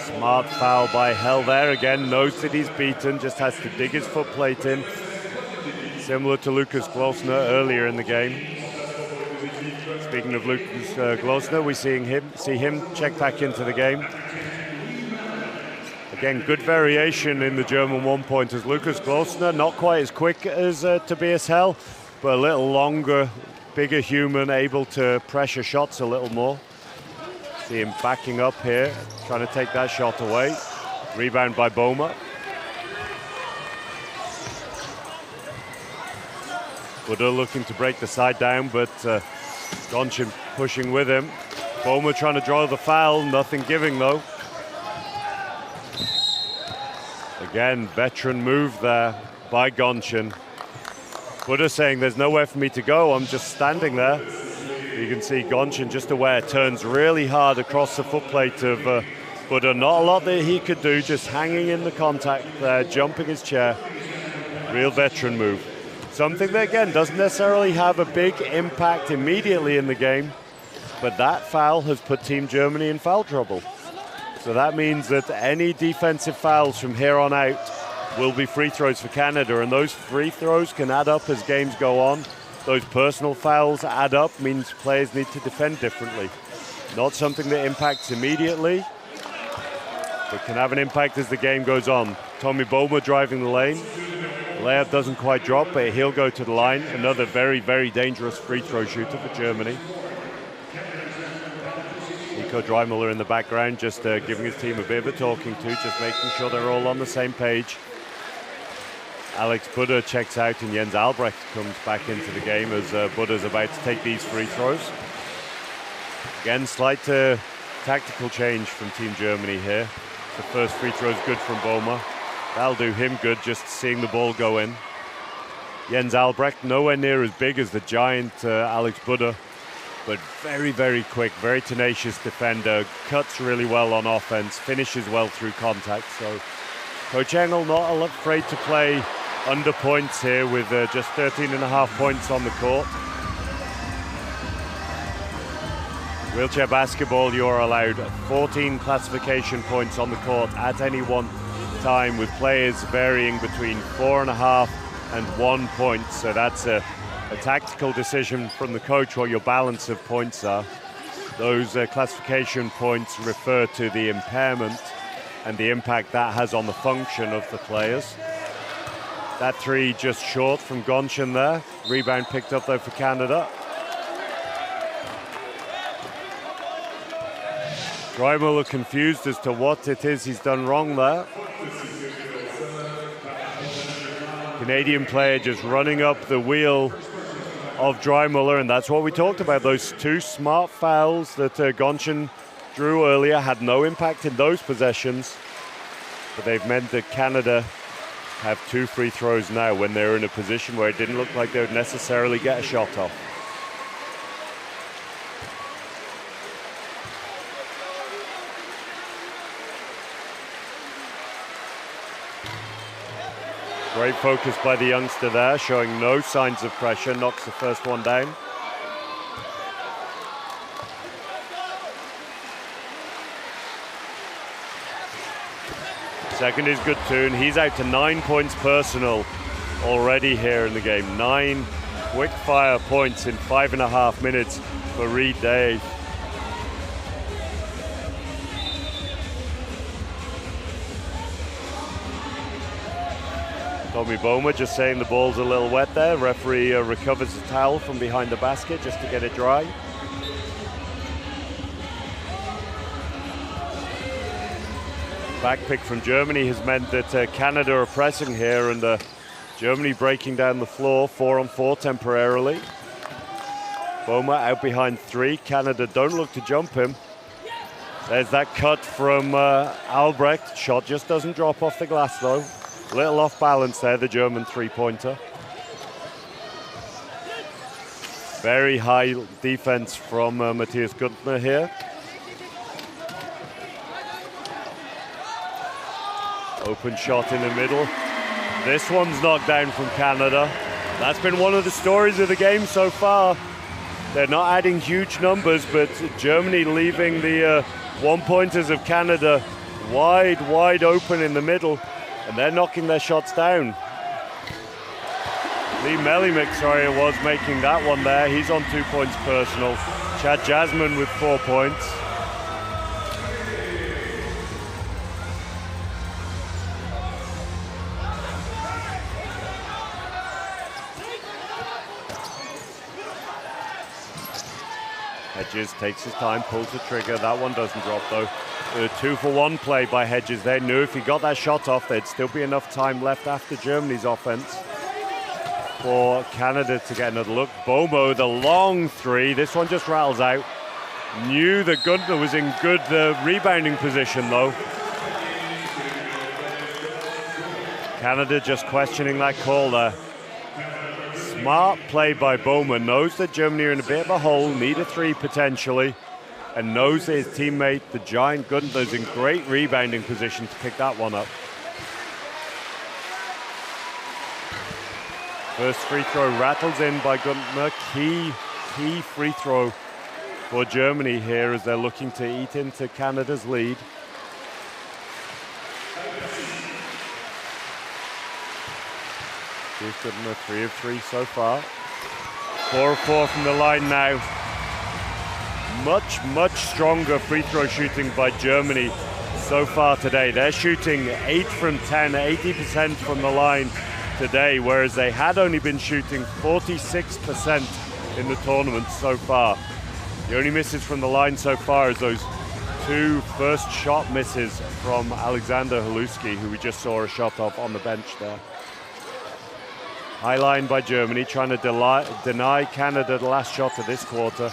Smart foul by Hell there. Again, knows that he's beaten, just has to dig his foot plate in. Similar to Lucas Glosner earlier in the game. Speaking of Lucas Glosner, we see him check back into the game. Again, good variation in the German one-pointers. Lucas Glosner, not quite as quick as Tobias Hell, but a little longer, bigger human, able to pressure shots a little more. See him backing up here, trying to take that shot away. Rebound by Boma. Buddha looking to break the side down, but Gonchin pushing with him. Boma trying to draw the foul, nothing giving though. Again, veteran move there by Gonchin. Buddha saying there's nowhere for me to go, I'm just standing there. You can see Gonchin just aware, turns really hard across the footplate of Buddha. Not a lot that he could do, just hanging in the contact there, jumping his chair. Real veteran move. Something that, again, doesn't necessarily have a big impact immediately in the game, but that foul has put Team Germany in foul trouble. So that means that any defensive fouls from here on out will be free throws for Canada, and those free throws can add up as games go on. Those personal fouls add up, means players need to defend differently. Not something that impacts immediately, but can have an impact as the game goes on. Tommy Boma driving the lane. Layup doesn't quite drop, but he'll go to the line. Another very, very dangerous free throw shooter for Germany. Nico Dreimler in the background, just giving his team a bit of a talking to, just making sure they're all on the same page. Alex Buddha checks out and Jens Albrecht comes back into the game as Buddha's about to take these free throws. Again, slight tactical change from Team Germany here. The first free throw is good from Boma. That'll do him good, just seeing the ball go in. Jens Albrecht, nowhere near as big as the giant Alex Buddha, but very, very quick, very tenacious defender, cuts really well on offense, finishes well through contact. So Coach Engel not afraid to play under points here with just 13.5 points on the court. Wheelchair basketball, you're allowed 14 classification points on the court at any one time, with players varying between 4.5 and 1 point. So that's a tactical decision from the coach what your balance of points are. Those classification points refer to the impairment and the impact that has on the function of the players. That three just short from Gonchin there. Rebound picked up though for Canada. Dreimler confused as to what it is he's done wrong there. Canadian player just running up the wheel of Dreimler, and that's what we talked about. Those two smart fouls that Gonchin drew earlier had no impact in those possessions, but they've meant that Canada have 2 free throws now when they're in a position where it didn't look like they would necessarily get a shot off. Great focus by the youngster there, showing no signs of pressure, knocks the first one down. Second is good too, and he's out to 9 points personal already here in the game. 9 quick fire points in 5.5 minutes for Reed Day. Tommy Boehmer just saying the ball's a little wet there. Referee recovers the towel from behind the basket just to get it dry. Back pick from Germany has meant that Canada are pressing here, and Germany breaking down the floor, 4-on-4 temporarily. Boehmer out behind 3. Canada don't look to jump him. There's that cut from Albrecht. Shot just doesn't drop off the glass though. Little off balance there, the German three-pointer. Very high defense from Matthias Guntner here. Open shot in the middle. This one's knocked down from Canada. That's been one of the stories of the game so far. They're not adding huge numbers, but Germany leaving the one-pointers of Canada wide open in the middle, and they're knocking their shots down. Lee Melimik, sorry, it was making that one there. He's on 2 points personal. Chad Jasmine with 4 points. Hedges takes his time, pulls the trigger. That one doesn't drop though. A 2-for-1 play by Hedges. They knew if he got that shot off, there'd still be enough time left after Germany's offense for Canada to get another look. Bomo, the long 3. This one just rattles out. Knew that Gunther was in good rebounding position though. Canada just questioning that call there. Smart play by Boehmer, knows that Germany are in a bit of a hole, need a 3 potentially, and knows that his teammate, the giant Gunther, is in great rebounding position to pick that one up. First free throw rattles in by Gunther. Key free throw for Germany here as they're looking to eat into Canada's lead. He's gotten a 3 of 3 so far. 4 of 4 from the line now. Much stronger free throw shooting by Germany so far today. They're shooting 8 from 10, 80% from the line today, whereas they had only been shooting 46% in the tournament so far. The only misses from the line so far is those 2 first shot misses from Alexander Haluski, who we just saw a shot off on the bench there. High line by Germany, trying to deny Canada the last shot of this quarter.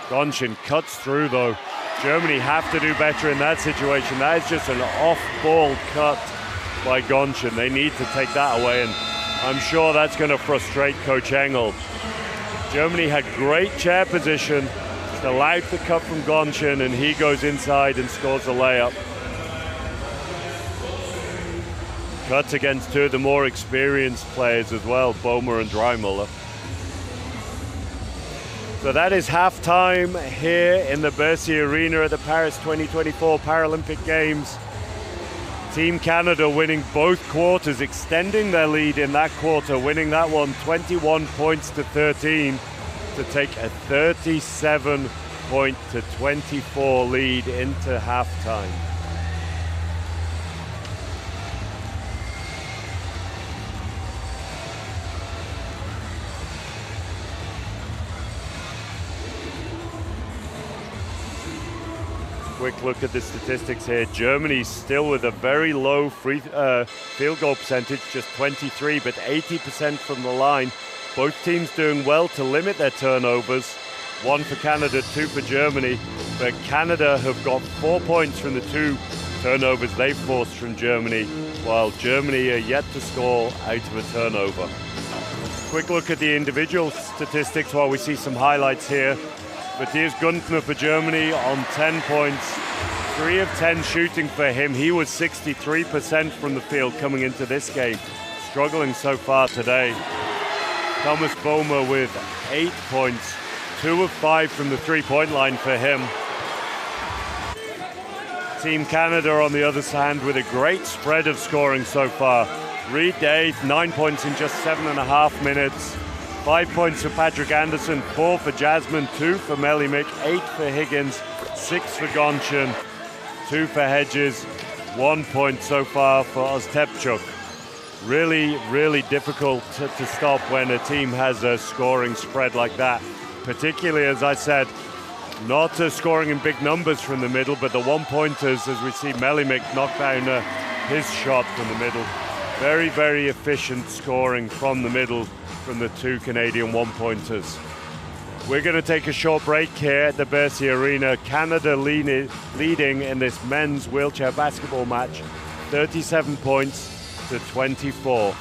Gonchin cuts through though. Germany have to do better in that situation. That is just an off-ball cut by Gonchin. They need to take that away, and I'm sure that's going to frustrate Coach Engel. Germany had great chair position, just allowed the cut from Gonchin, and he goes inside and scores a layup. Cuts against 2 of the more experienced players as well, Boehmer and Dreimuller. So that is halftime here in the Bercy Arena at the Paris 2024 Paralympic Games. Team Canada winning both quarters, extending their lead in that quarter, winning that one 21 points to 13 to take a 37-point to 24 lead into halftime. Quick look at the statistics here. Germany still with a very low field goal percentage, just 23, but 80% from the line. Both teams doing well to limit their turnovers. 1 for Canada, 2 for Germany. But Canada have got 4 points from the 2 turnovers they've forced from Germany, while Germany are yet to score out of a turnover. Quick look at the individual statistics while we see some highlights here. Matthias Gunther for Germany on 10 points, 3 of 10 shooting for him. He was 63% from the field coming into this game. struggling so far today. Thomas Boehmer with 8 points, 2 of 5 from the three-point line for him. Team Canada on the other hand with a great spread of scoring so far. Reed Day, 9 points in just 7.5 minutes. 5 points for Patrick Anderson, 4 for Jasmine, 2 for Melly Mick, 8 for Higgins, 6 for Gonchan, 2 for Hedges, 1 point so far for Ostapchuk. Really, really difficult to stop when a team has a scoring spread like that. Particularly, as I said, not scoring in big numbers from the middle, but the one-pointers, as we see Melly Mick knock down his shot from the middle. Very, very efficient scoring from the middle from the 2 Canadian one-pointers. We're going to take a short break here at the Bercy Arena. Canada leading in this men's wheelchair basketball match, 37 points to 24.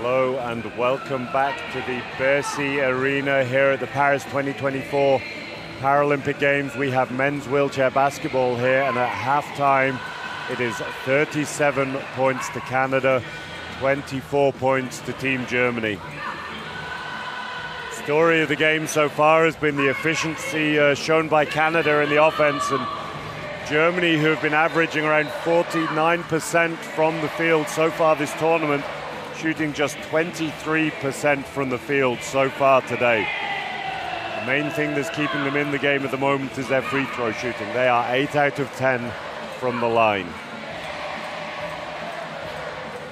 Hello and welcome back to the Versailles Arena here at the Paris 2024 Paralympic Games. We have men's wheelchair basketball here, and at halftime it is 37 points to Canada, 24 points to Team Germany. Story of the game so far has been the efficiency shown by Canada in the offense, and Germany, who have been averaging around 49% from the field so far this tournament, shooting just 23% from the field so far today. The main thing that's keeping them in the game at the moment is their free throw shooting. They are 8 out of 10 from the line.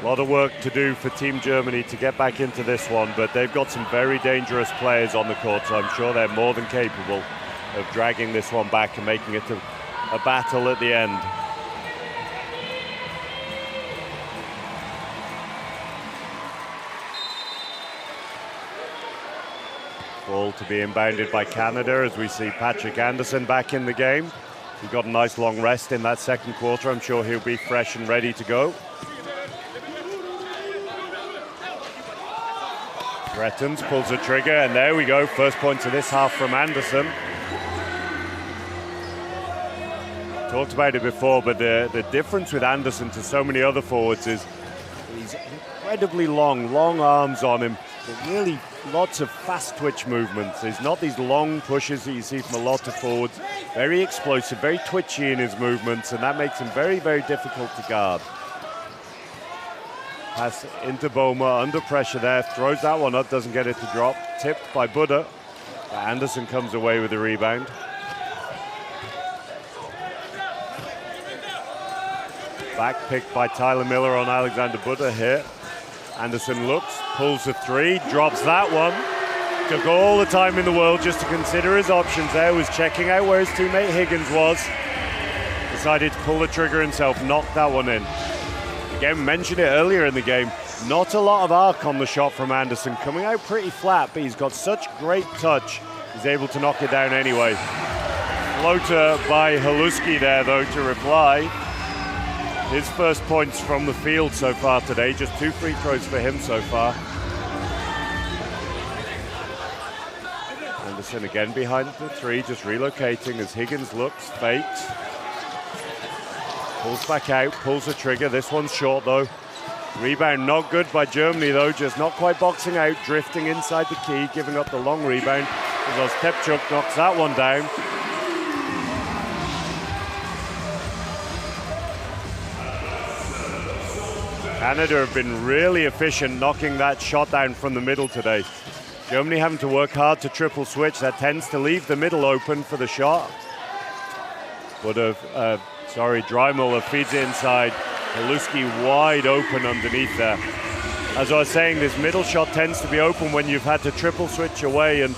A lot of work to do for Team Germany to get back into this one, but they've got some very dangerous players on the court, so I'm sure they're more than capable of dragging this one back and making it a battle at the end. Ball to be inbounded by Canada as we see Patrick Anderson back in the game. He got a nice long rest in that second quarter. I'm sure he'll be fresh and ready to go. Threatens, pulls the trigger, and there we go. First point of this half from Anderson. Talked about it before, but the difference with Anderson to so many other forwards is he's incredibly long arms on him. Really lots of fast twitch movements. There's not these long pushes that you see from a lot of forwards. Very explosive, very twitchy in his movements, and that makes him very, very difficult to guard. Pass into Boma, under pressure there, throws that one up, doesn't get it to drop. Tipped by Buddha. Anderson comes away with the rebound. Back picked by Tyler Miller on Alexander Buddha here. Anderson looks, pulls the three, drops that one. Took all the time in the world just to consider his options there, was checking out where his teammate Higgins was. Decided to pull the trigger himself, knocked that one in. Again, mentioned it earlier in the game, not a lot of arc on the shot from Anderson, coming out pretty flat, but he's got such great touch, he's able to knock it down anyway. Floater by Haluski there though to reply. His first points from the field so far today, just 2 free throws for him so far. Anderson again behind the three, just relocating as Higgins looks, fakes. Pulls back out, pulls the trigger. This one's short though. Rebound not good by Germany though, just not quite boxing out, drifting inside the key, giving up the long rebound. As Stepchuk knocks that one down. Canada have been really efficient knocking that shot down from the middle today. Germany having to work hard to triple switch. That tends to leave the middle open for the shot. But Dreimuller feeds it inside. Haluski wide open underneath there. As I was saying, this middle shot tends to be open when you've had to triple switch away, and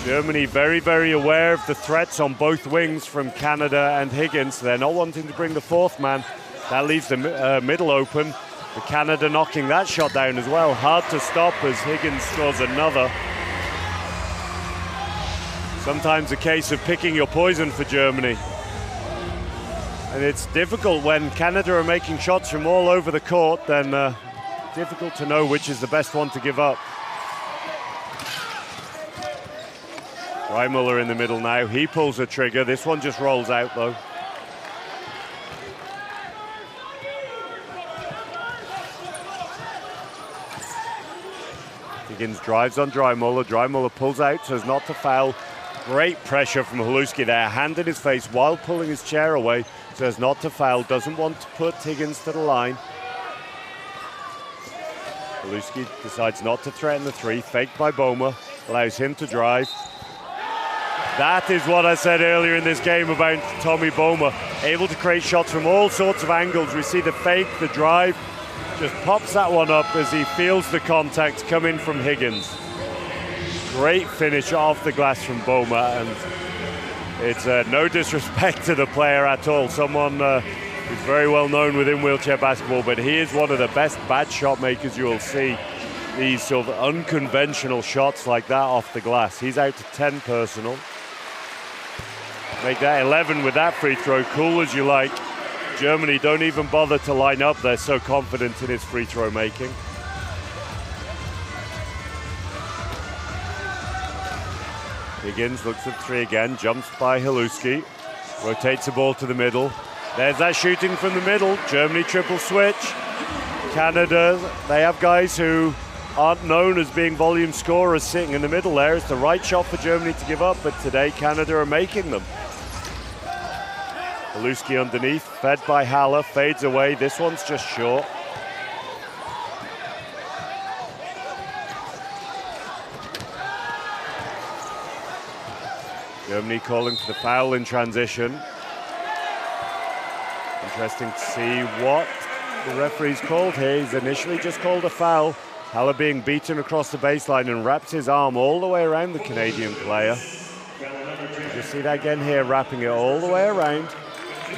Germany very, very aware of the threats on both wings from Canada and Higgins. They're not wanting to bring the fourth man. That leaves the middle open. The Canada knocking that shot down as well. Hard to stop as Higgins scores another. Sometimes a case of picking your poison for Germany. And it's difficult when Canada are making shots from all over the court, then difficult to know which is the best one to give up. Dreimuller in the middle now, he pulls the trigger. This one just rolls out though. Higgins drives on Dreimuller. Dreimuller pulls out so as not to foul. Great pressure from Haluski there, hand in his face while pulling his chair away so as not to foul. Doesn't want to put Higgins to the line. Haluski decides not to threaten the three. Faked by Boma, allows him to drive. That is what I said earlier in this game about Tommy Boma. Able to create shots from all sorts of angles. We see the fake, the drive. Just pops that one up as he feels the contact coming from Higgins. Great finish off the glass from Boma, and it's no disrespect to the player at all. Someone who's very well known within wheelchair basketball, but he is one of the best bad shot makers you will see. These sort of unconventional shots like that off the glass. He's out to 10 personal. Make that 11 with that free throw, cool as you like. Germany don't even bother to line up. They're so confident in his free throw making. Higgins looks at three again, jumps by Haluski, rotates the ball to the middle. There's that shooting from the middle. Germany triple switch. Canada, they have guys who aren't known as being volume scorers sitting in the middle there. It's the right shot for Germany to give up, but today Canada are making them. Haluski underneath, fed by Haller, fades away. This one's just short. Germany calling for the foul in transition. Interesting to see what the referee's called here. He's initially just called a foul. Haller being beaten across the baseline and wraps his arm all the way around the Canadian player. You see that again here, wrapping it all the way around.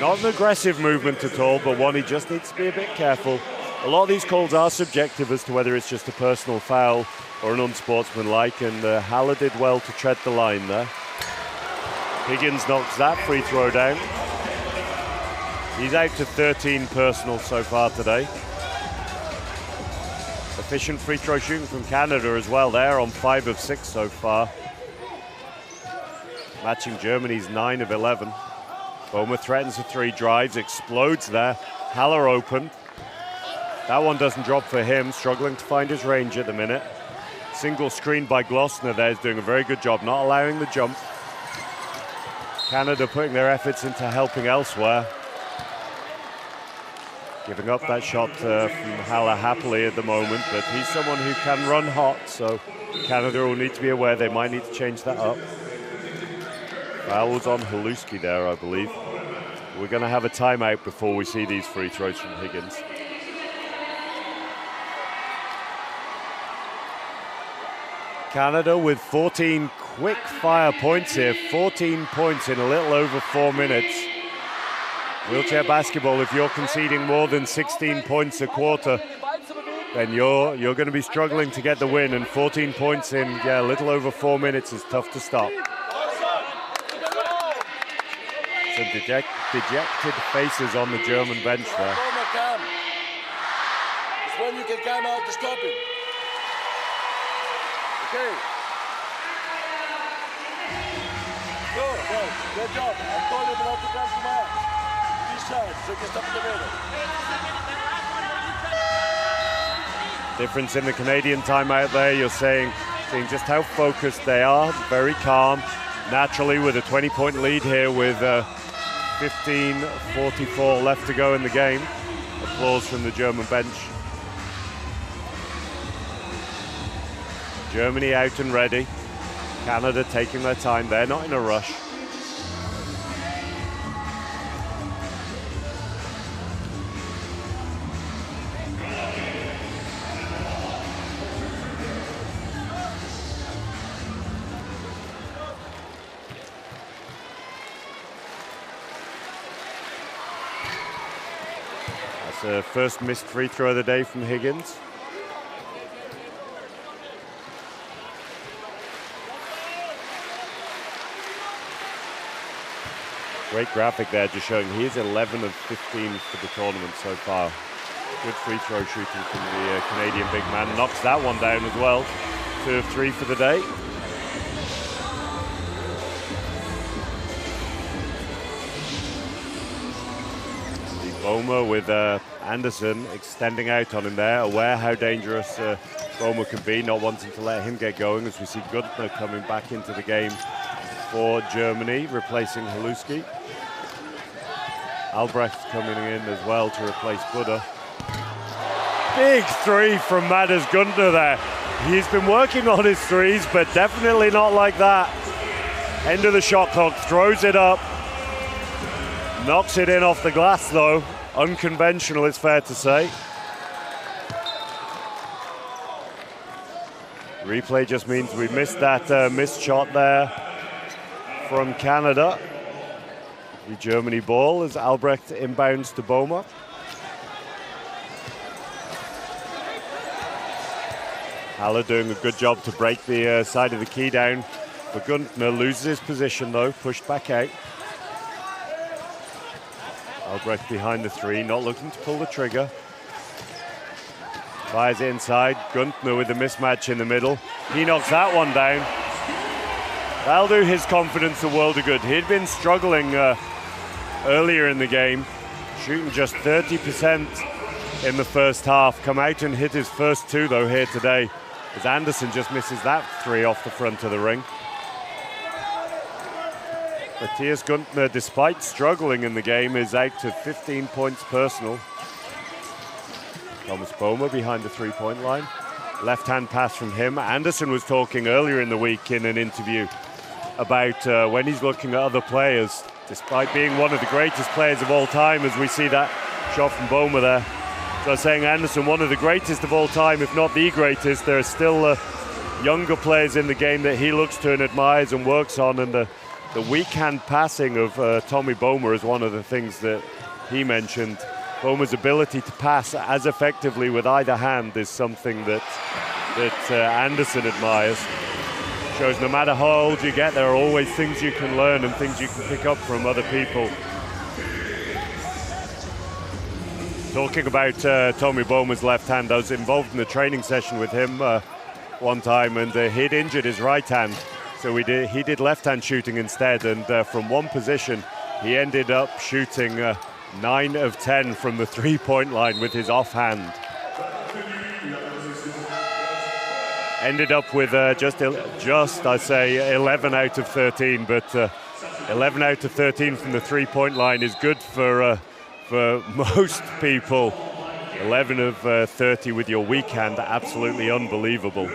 Not an aggressive movement at all, but one he just needs to be a bit careful. A lot of these calls are subjective as to whether it's just a personal foul or an unsportsmanlike, and Haller did well to tread the line there. Higgins knocks that free throw down. He's out to 13 personal so far today. Efficient free throw shooting from Canada as well. They're on 5 of 6 so far. Matching Germany's 9 of 11. Boma threatens a three, drives, explodes there. Haller open. That one doesn't drop for him, struggling to find his range at the minute. Single screen by Glossner there is doing a very good job, not allowing the jump. Canada putting their efforts into helping elsewhere. Giving up that shot from Haller happily at the moment, but he's someone who can run hot, so Canada will need to be aware they might need to change that up. Foul was on Haluski there, I believe. We're going to have a timeout before we see these free throws from Higgins. Canada with 14 quick fire points here, 14 points in a little over 4 minutes. Wheelchair basketball, if you're conceding more than 16 points a quarter, then you're going to be struggling to get the win, and 14 points in a little over 4 minutes is tough to stop. Some dejected faces on the German bench there. It's when you can come out to stop him. Okay. Go, good job. I told you not to come to my this side, so you can stop in the middle. Difference in the Canadian timeout there, you're seeing just how focused they are, very calm. Naturally with a 20-point lead here with 15:44 left to go in the game. Applause from the German bench. Germany out and ready. Canada taking their time, they're not in a rush. That's the first missed free throw of the day from Higgins. Great graphic there, just showing he's 11 of 15 for the tournament so far. Good free throw shooting from the Canadian big man. Knocks that one down as well. 2 of 3 for the day. Boma with Anderson extending out on him there, aware how dangerous Boma can be, not wanting to let him get going, as we see Gunther coming back into the game for Germany, replacing Haluski. Albrecht coming in as well to replace Buddha. Big three from Matthias Gunther there. He's been working on his threes, but definitely not like that. End of the shot clock, throws it up. Knocks it in off the glass though. Unconventional, it's fair to say. Replay just means we missed that missed shot there from Canada. The Germany ball as Albrecht inbounds to Boma. Haller doing a good job to break the side of the key down. But Gunther loses his position though, pushed back out. Albrecht behind the three, not looking to pull the trigger. Fires it inside, Gunther with the mismatch in the middle. He knocks that one down. That'll do his confidence a world of good. He'd been struggling earlier in the game, shooting just 30% in the first half. Come out and hit his first 2 though here today, as Anderson just misses that 3 off the front of the ring. Matthias Gunther, despite struggling in the game, is out to 15 points personal. Thomas Boma behind the 3-point line. Left-hand pass from him. Anderson was talking earlier in the week in an interview about when he's looking at other players, despite being one of the greatest players of all time, as we see that shot from Boma there. So saying Anderson, one of the greatest of all time, if not the greatest, there are still younger players in the game that he looks to and admires and works on, and the weak hand passing of Tommy Boma is one of the things that he mentioned. Boma's ability to pass as effectively with either hand is something that Anderson admires. Shows no matter how old you get, there are always things you can learn and things you can pick up from other people. Talking about Tommy Boma's left hand, I was involved in a training session with him one time, and he'd injured his right hand. So he did left-hand shooting instead, and from one position, he ended up shooting 9 of 10 from the 3-point line with his offhand. Ended up with just I say 11 out of 13, but 11 out of 13 from the 3-point line is good for most people. 11 of 30 with your weak hand, absolutely unbelievable.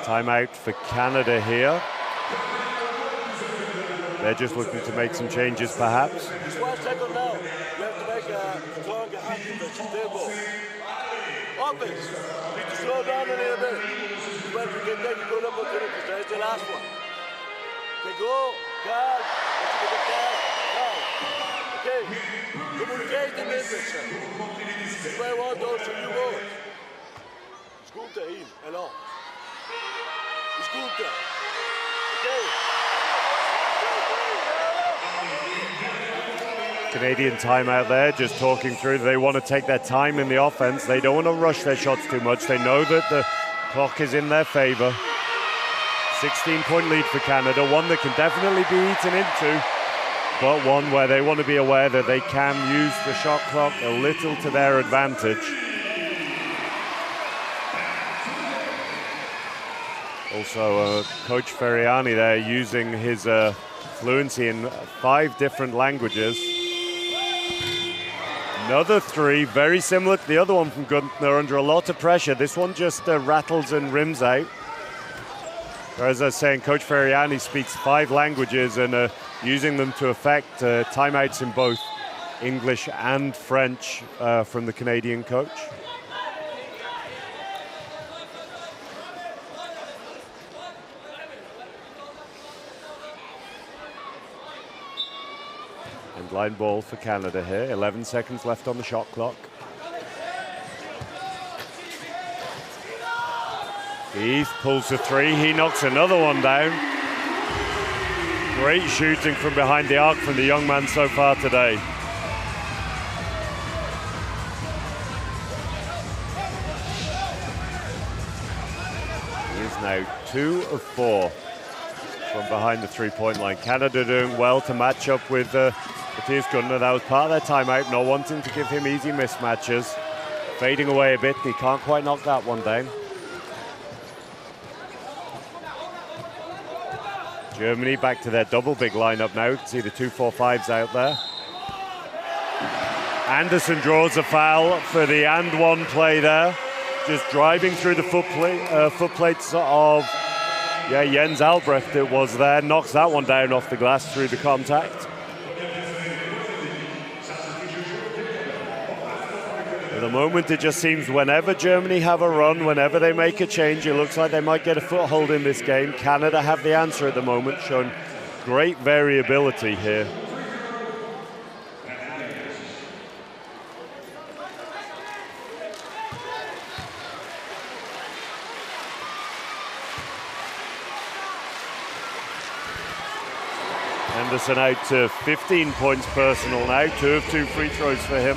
Timeout for Canada here. They're just looking to make some changes, perhaps. Just 1 second now. You have to make a strong defensive table. Offense, you need to slow down a little bit. But you can take a good opportunity. That's the last one. Okay, go, guard, let's get the pass. Now, okay, communicate the message. That's why I want also you both. Scoota in, alors. Scoota. Okay. Canadian timeout there, just talking through. They want to take their time in the offense. They don't want to rush their shots too much. They know that the clock is in their favor. 16-point lead for Canada, one that can definitely be eaten into. but one where they want to be aware that they can use the shot clock a little to their advantage. Also, Coach Ferriani there using his fluency in 5 different languages. Another 3, very similar to the other one from Gunther, under a lot of pressure. This one just rattles and rims out. As I was saying, Coach Ferriani speaks 5 languages and using them to affect timeouts in both English and French from the Canadian coach. And line ball for Canada here, 11 seconds left on the shot clock. Heath pulls the 3, he knocks another one down. Great shooting from behind the arc from the young man so far today. He is now 2 of 4 from behind the 3-point line. Canada doing well to match up with Matthias Gunther. That was part of their timeout, not wanting to give him easy mismatches. Fading away a bit, he can't quite knock that one down. Germany back to their double big lineup now. You can see the 2-4-5s out there. Anderson draws a foul for the and one play there. Just driving through the foot plates of Jens Albrecht it was there. Knocks that one down off the glass through the contact. At the moment, it just seems whenever Germany have a run, whenever they make a change, it looks like they might get a foothold in this game. Canada have the answer at the moment, showing great variability here. Anderson out to 15 points personal now, 2 of 2 free throws for him.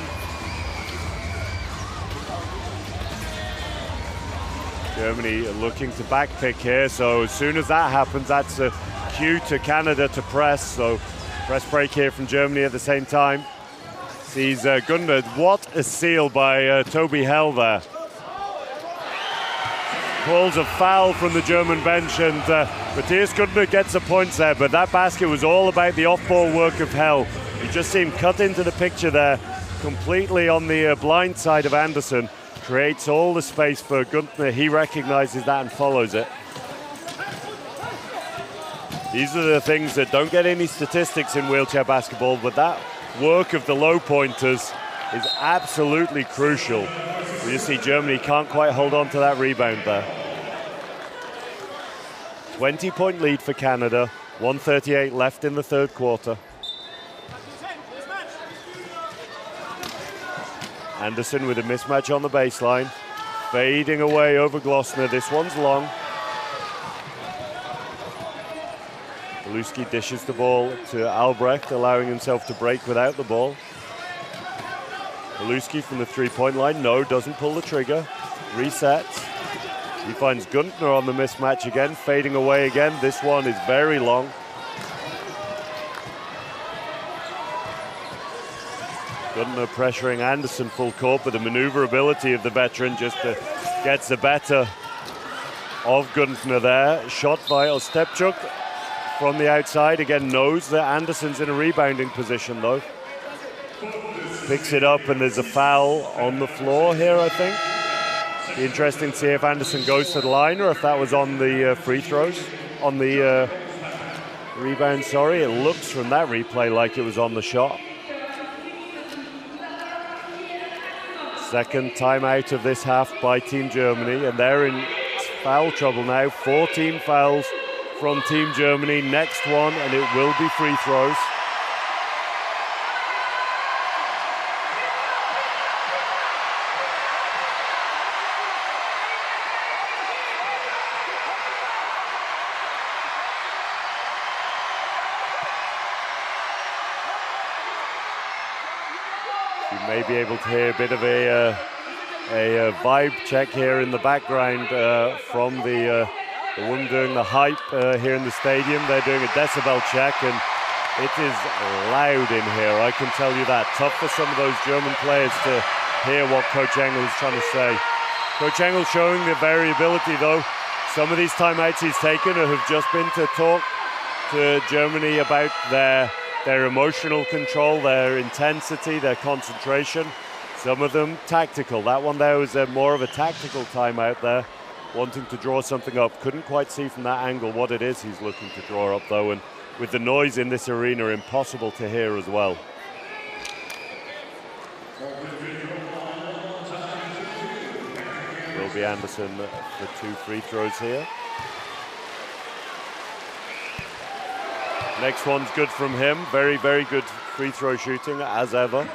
Germany looking to backpick here, so as soon as that happens, that's a cue to Canada to press. So press break here from Germany at the same time. Sees Gunther. What a seal by Toby Hell there. Calls a foul from the German bench, and Matthias Gunther gets the points there, but that basket was all about the off-ball work of Hell. You just see him cut into the picture there, completely on the blind side of Anderson. Creates all the space for Gunther. He recognizes that and follows it. These are the things that don't get any statistics in wheelchair basketball, but that work of the low pointers is absolutely crucial. You see Germany can't quite hold on to that rebound there. 20-point lead for Canada, 1:38 left in the third quarter. Anderson with a mismatch on the baseline, fading away over Glossner. This one's long. Beluski dishes the ball to Albrecht, allowing himself to break without the ball. Beluski from the 3-point line, no, doesn't pull the trigger. Resets. He finds Gunther on the mismatch again, fading away again. This one is very long. Gunther pressuring Anderson full court, but the maneuverability of the veteran just gets the better of Gunther there. Shot by Ostapchuk from the outside. Again, knows that Anderson's in a rebounding position though. Picks it up and there's a foul on the floor here, I think. Be interesting to see if Anderson goes to the line or if that was on the free throws. On the rebound, sorry. It looks from that replay like it was on the shot. Second timeout of this half by Team Germany, and they're in foul trouble now. 14 fouls from Team Germany. Next one, and it will be free throws. May be able to hear a bit of a vibe check here in the background from the woman doing the hype here in the stadium. They're doing a decibel check, and It is loud in here, I can tell you that. Tough for some of those German players to hear what Coach Engel is trying to say. Coach Engel showing the variability though. Some of these timeouts he's taken have just been to talk to Germany about their emotional control, their intensity, their concentration. Some of them tactical. That one there was more of a tactical timeout there, wanting to draw something up. Couldn't quite see from that angle what it is he's looking to draw up though, and with the noise in this arena, impossible to hear as well. Will be Anderson for 2 free throws here. Next one's good from him. Very, very good free throw shooting as ever.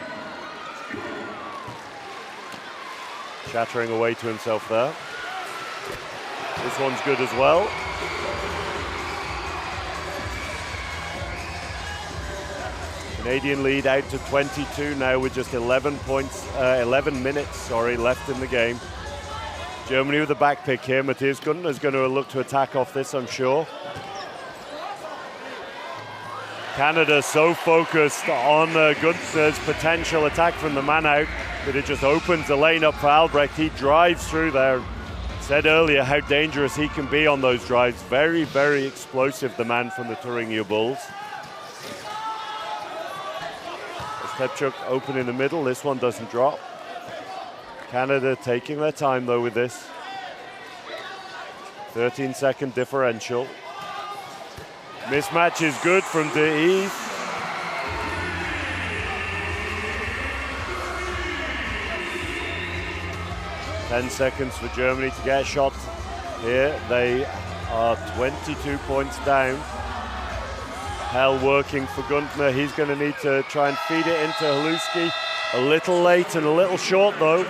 Chattering away to himself there. This one's good as well. Canadian lead out to 22 now with just 11 minutes left in the game. Germany with the back pick here. Matthias Günther is going to look to attack off this, I'm sure. Canada so focused on Günther's potential attack from the man out that it just opens the lane up for Albrecht. He drives through there. Said earlier how dangerous he can be on those drives. Very, very explosive, the man from the Thuringia Bulls. Stepchuk open in the middle. This one doesn't drop. Canada taking their time though with this. 13-second differential. Mismatch is good from De Yves. Ten seconds for Germany to get a shot here. They are 22 points down. Hell working for Günther. He's going to need to try and feed it into Haluski. A little late and a little short though.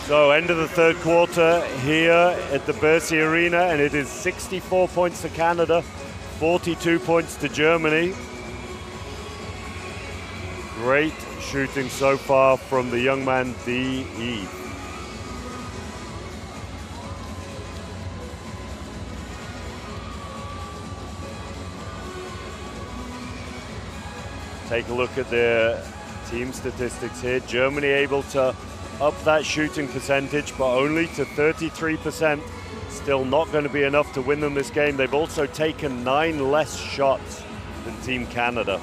So end of the third quarter here at the Versailles Arena, and it is 64 points to Canada, 42 points to Germany. Great shooting so far from the young man De Yves. Take a look at their team statistics here. Germany able to up that shooting percentage, but only to 33%. Still not going to be enough to win them this game. They've also taken 9 less shots than Team Canada.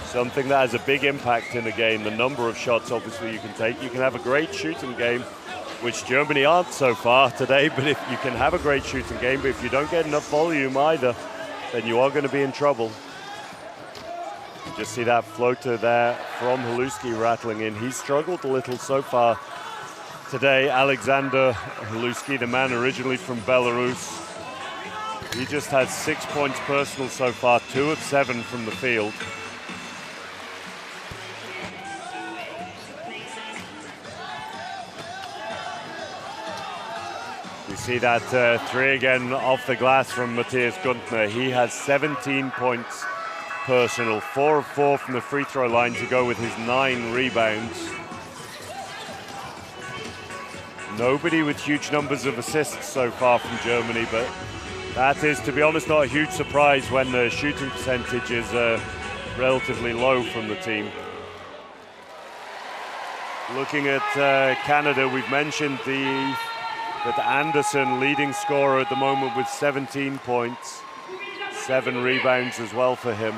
Something that has a big impact in the game. The number of shots, obviously, you can take. You can have a great shooting game, which Germany aren't so far today, but if you can have a great shooting game, but if you don't get enough volume either, then you are going to be in trouble. Just see that floater there from Haluski rattling in. He's struggled a little so far today. Alexander Haluski, the man originally from Belarus. He just has 6 points personal so far, 2 of 7 from the field. You see that 3 again off the glass from Matthias Günther. He has 17 points personal, 4 of 4 from the free throw line to go with his 9 rebounds. Nobody with huge numbers of assists so far from Germany, but that is, to be honest, not a huge surprise when the shooting percentage is relatively low from the team. Looking at Canada, we've mentioned that Anderson, leading scorer at the moment with 17 points, 7 rebounds as well for him.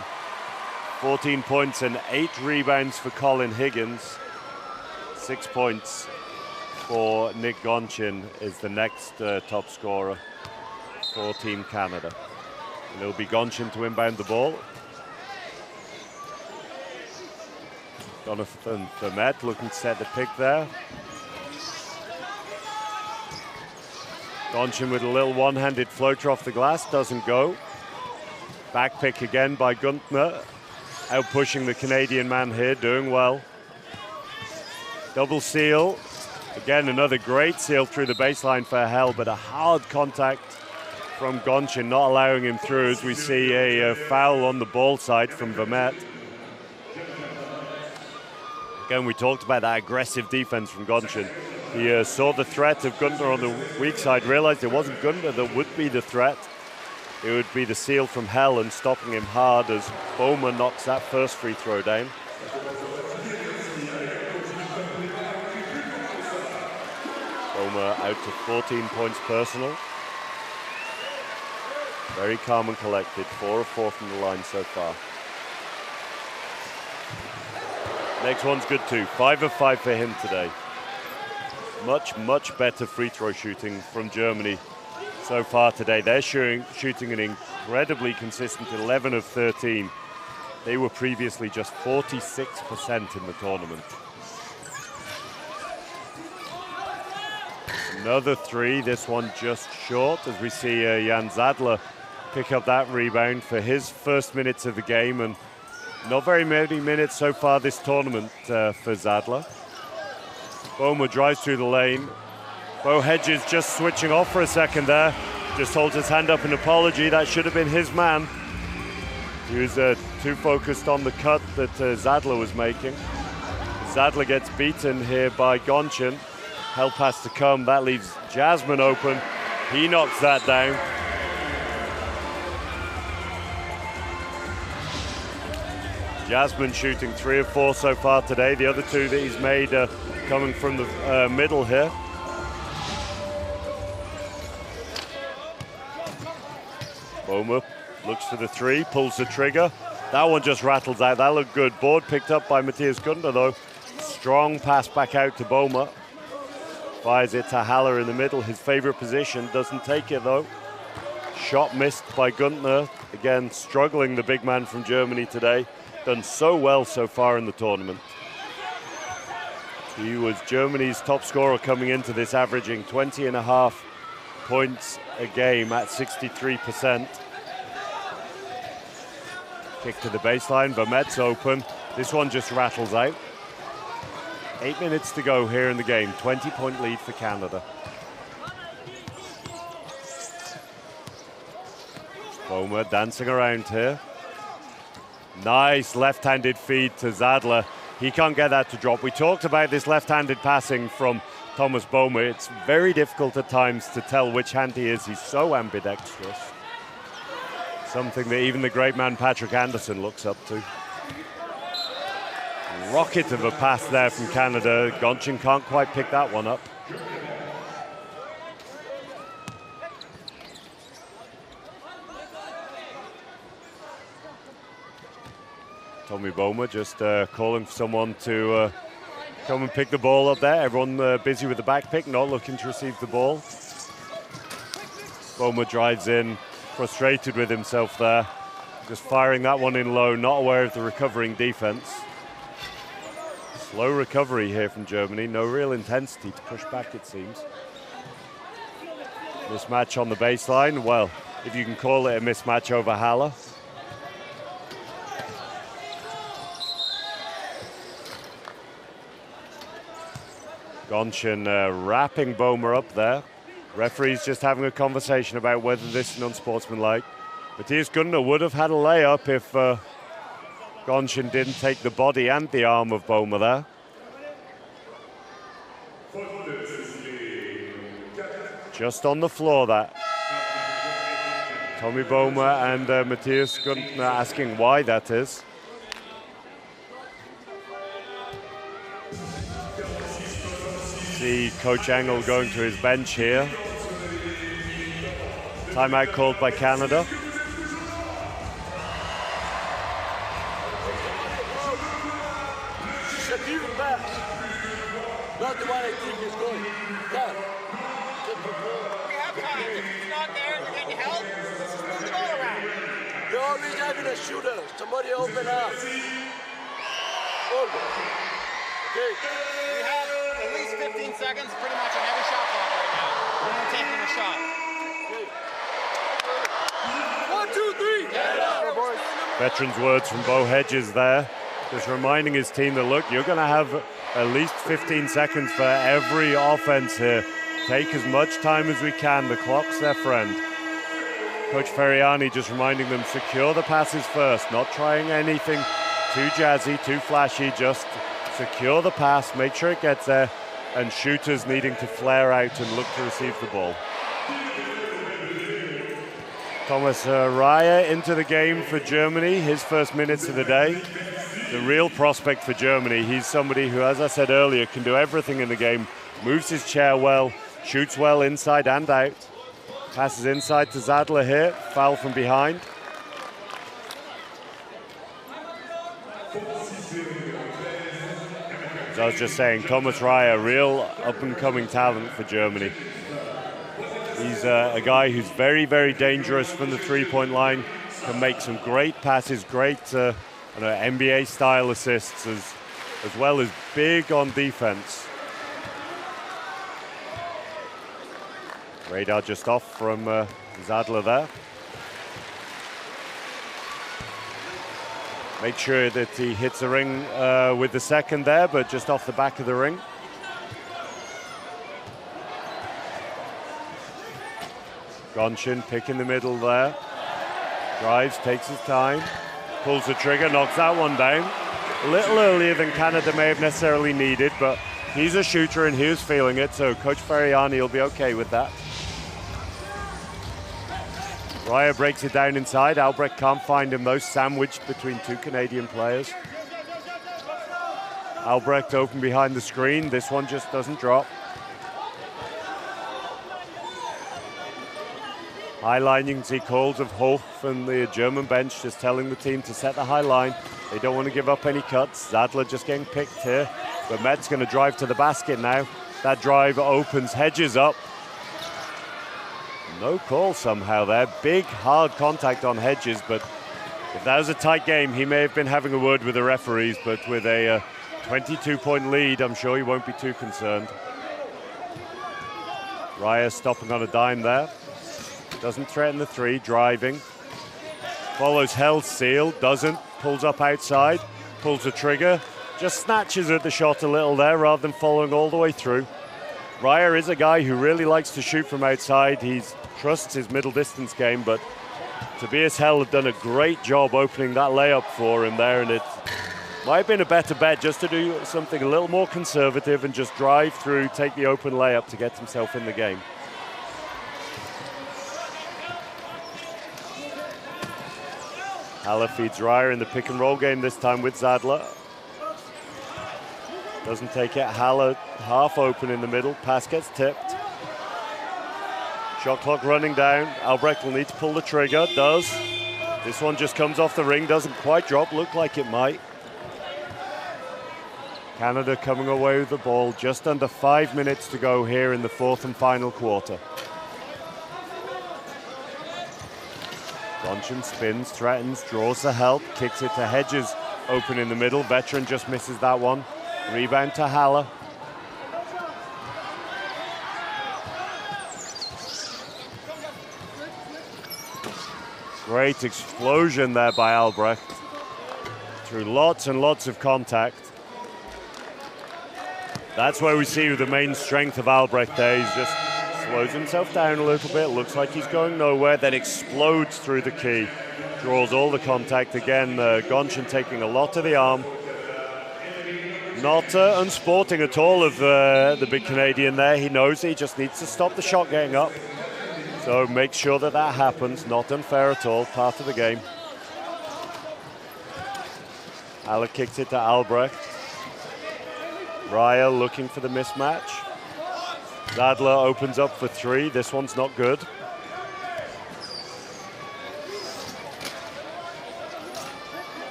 14 points and 8 rebounds for Colin Higgins. 6 points for Nick Gonchin is the next top scorer for Team Canada. And it'll be Gonchin to inbound the ball. Jonathan Vermette looking to set the pick there. Gonchin with a little one-handed floater off the glass, doesn't go. Back pick again by Günther. Out pushing the Canadian man here, doing well. Double seal. Again, another great seal through the baseline for Hell, but a hard contact from Gonchin, not allowing him through, as we see a foul on the ball side from Vermette. Again, we talked about that aggressive defense from Gonchin. He saw the threat of Günther on the weak side, realized it wasn't Günther that would be the threat, it would be the seal from hell and stopping him hard as Boma knocks that first free throw down. Boma out to 14 points personal. Very calm and collected, 4 of 4 from the line so far. Next one's good too, 5 of 5 for him today. Much better free throw shooting from Germany so far today. They're shooting an incredibly consistent 11 of 13. They were previously just 46% in the tournament. Another 3, this one just short, as we see Jan Zadler pick up that rebound for his first minutes of the game, and not very many minutes so far this tournament for Zadler. Boma drives through the lane. Bo Hedges just switching off for a second there. Just holds his hand up in apology. That should have been his man. He was too focused on the cut that Zadler was making. Zadler gets beaten here by Gonchin. Help has to come. That leaves Jasmine open. He knocks that down. Jasmine shooting 3 of 4 so far today. The other 2 that he's made coming from the middle here. Boma looks for the 3, pulls the trigger. That one just rattles out. That looked good. Board picked up by Matthias Guntner though. Strong pass back out to Boma. Fires it to Haller in the middle, his favorite position. Doesn't take it though. Shot missed by Guntner. Again, struggling, the big man from Germany today. Done so well so far in the tournament. He was Germany's top scorer coming into this, averaging 20.5 points a game at 63%. Kick to the baseline, Vermette's open. This one just rattles out. 8 minutes to go here in the game, 20-point lead for Canada. Boma dancing around here. Nice left-handed feed to Zadler. He can't get that to drop. We talked about this left-handed passing from Thomas Boma. It's very difficult at times to tell which hand he is. He's so ambidextrous. Something that even the great man Patrick Anderson looks up to. Rocket of a pass there from Canada. Gonchin can't quite pick that one up. Tommy Boma just calling for someone to come and pick the ball up there. Everyone busy with the back pick, not looking to receive the ball. Boma drives in, frustrated with himself there. Just firing that one in low, not aware of the recovering defense. Slow recovery here from Germany. No real intensity to push back, it seems. Mismatch on the baseline. Well, if you can call it a mismatch over Haller. Gonchin wrapping Boma up there. Referee's just having a conversation about whether this is unsportsmanlike. Matthias Guntner would have had a layup if Gonchin didn't take the body and the arm of Boma there. Just on the floor that. Tommy Boma and Matthias Guntner asking why that is. See Coach Engel going to his bench here. Timeout called by Canada. Not the one I think is going. Done. We have time. If it's not there, we're getting help. Just move the ball around. They're always having a shooter. Somebody open up. Hold it. Okay. We have at least 15 seconds, pretty much on every shot clock right now. We're not taking a shot. Okay. 1, 2, 3. Get it up, boys. Veterans words from Bo Hedges there. Just reminding his team that, look, you're going to have at least 15 seconds for every offense here. Take as much time as we can. The clock's their friend. Coach Ferriani just reminding them, secure the passes first. Not trying anything too jazzy, too flashy. Just secure the pass, make sure it gets there, and shooters needing to flare out and look to receive the ball. Thomas Raya into the game for Germany, his first minutes of the day. The real prospect for Germany. He's somebody who, as I said earlier, can do everything in the game. Moves his chair well, shoots well inside and out. Passes inside to Zadler here, foul from behind. As I was just saying, Thomas Raya, real up-and-coming talent for Germany. He's a guy who's very, very dangerous from the three-point line, can make some great passes, great NBA-style assists, as well as big on defense. Radar just off from Zadler there. Make sure that he hits the ring with the second there, but just off the back of the ring. Gonchin pick in the middle there. Drives, takes his time, pulls the trigger, knocks that one down. A little earlier than Canada may have necessarily needed, but he's a shooter and he was feeling it, so Coach Ferriani will be okay with that. Raya breaks it down inside. Albrecht can't find him though, sandwiched between two Canadian players. Albrecht open behind the screen. This one just doesn't drop. High line, you can see calls of Hoch from the German bench just telling the team to set the high line. They don't want to give up any cuts. Zadler just getting picked here. But Met's going to drive to the basket now. That drive opens Hedges up. No call somehow there. Big, hard contact on Hedges, but if that was a tight game, he may have been having a word with the referees, but with a 22-point lead, I'm sure he won't be too concerned. Raya stopping on a dime there. Doesn't threaten the three, driving. Follows held seal, doesn't. Pulls up outside, pulls the trigger. Just snatches at the shot a little there rather than following all the way through. Raya is a guy who really likes to shoot from outside. He trusts his middle distance game, but Tobias Hell had done a great job opening that layup for him there, and it might have been a better bet just to do something a little more conservative and just drive through, take the open layup to get himself in the game. Haller feeds Raya in the pick and roll game this time with Zadler. Doesn't take it. Haller half open in the middle. Pass gets tipped. Shot clock running down. Albrecht will need to pull the trigger. Does. This one just comes off the ring. Doesn't quite drop. Looked like it might. Canada coming away with the ball. Just under 5 minutes to go here in the fourth and final quarter. Gonchin spins, threatens, draws the help. Kicks it to Hedges. Open in the middle. Veteran just misses that one. Rebound to Haller. Great explosion there by Albrecht. Through lots and lots of contact. That's where we see the main strength of Albrecht there. He's just slows himself down a little bit. Looks like he's going nowhere. Then explodes through the key. Draws all the contact. Again, Gonchin taking a lot of the arm. Not unsporting at all of the big Canadian there. He knows he just needs to stop the shot getting up. So make sure that that happens. Not unfair at all. Part of the game. Haller kicks it to Albrecht. Raya looking for the mismatch. Zadler opens up for three. This one's not good.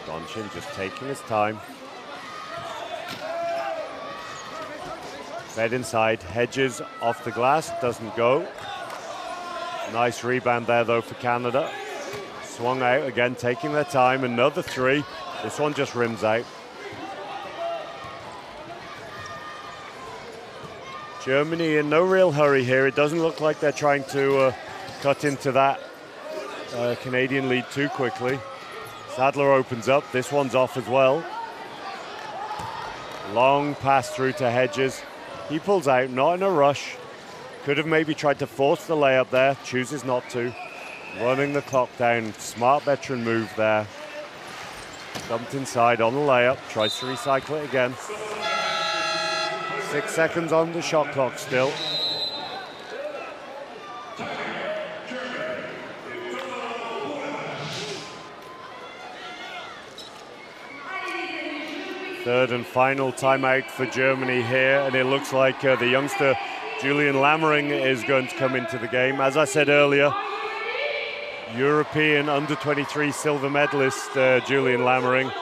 Gonchin just taking his time. Fed inside, Hedges off the glass, doesn't go. Nice rebound there though for Canada. Swung out again, taking their time, another three. This one just rims out. Germany in no real hurry here. It doesn't look like they're trying to cut into that Canadian lead too quickly. Sadler opens up, this one's off as well. Long pass through to Hedges. He pulls out, not in a rush. Could have maybe tried to force the layup there, chooses not to. Running the clock down, smart veteran move there. Dumped inside on the layup, tries to recycle it again. 6 seconds on the shot clock still. Third and final timeout for Germany here, and it looks like the youngster Julian Lammering is going to come into the game. As I said earlier, European under-23 silver medalist Julian Lammering.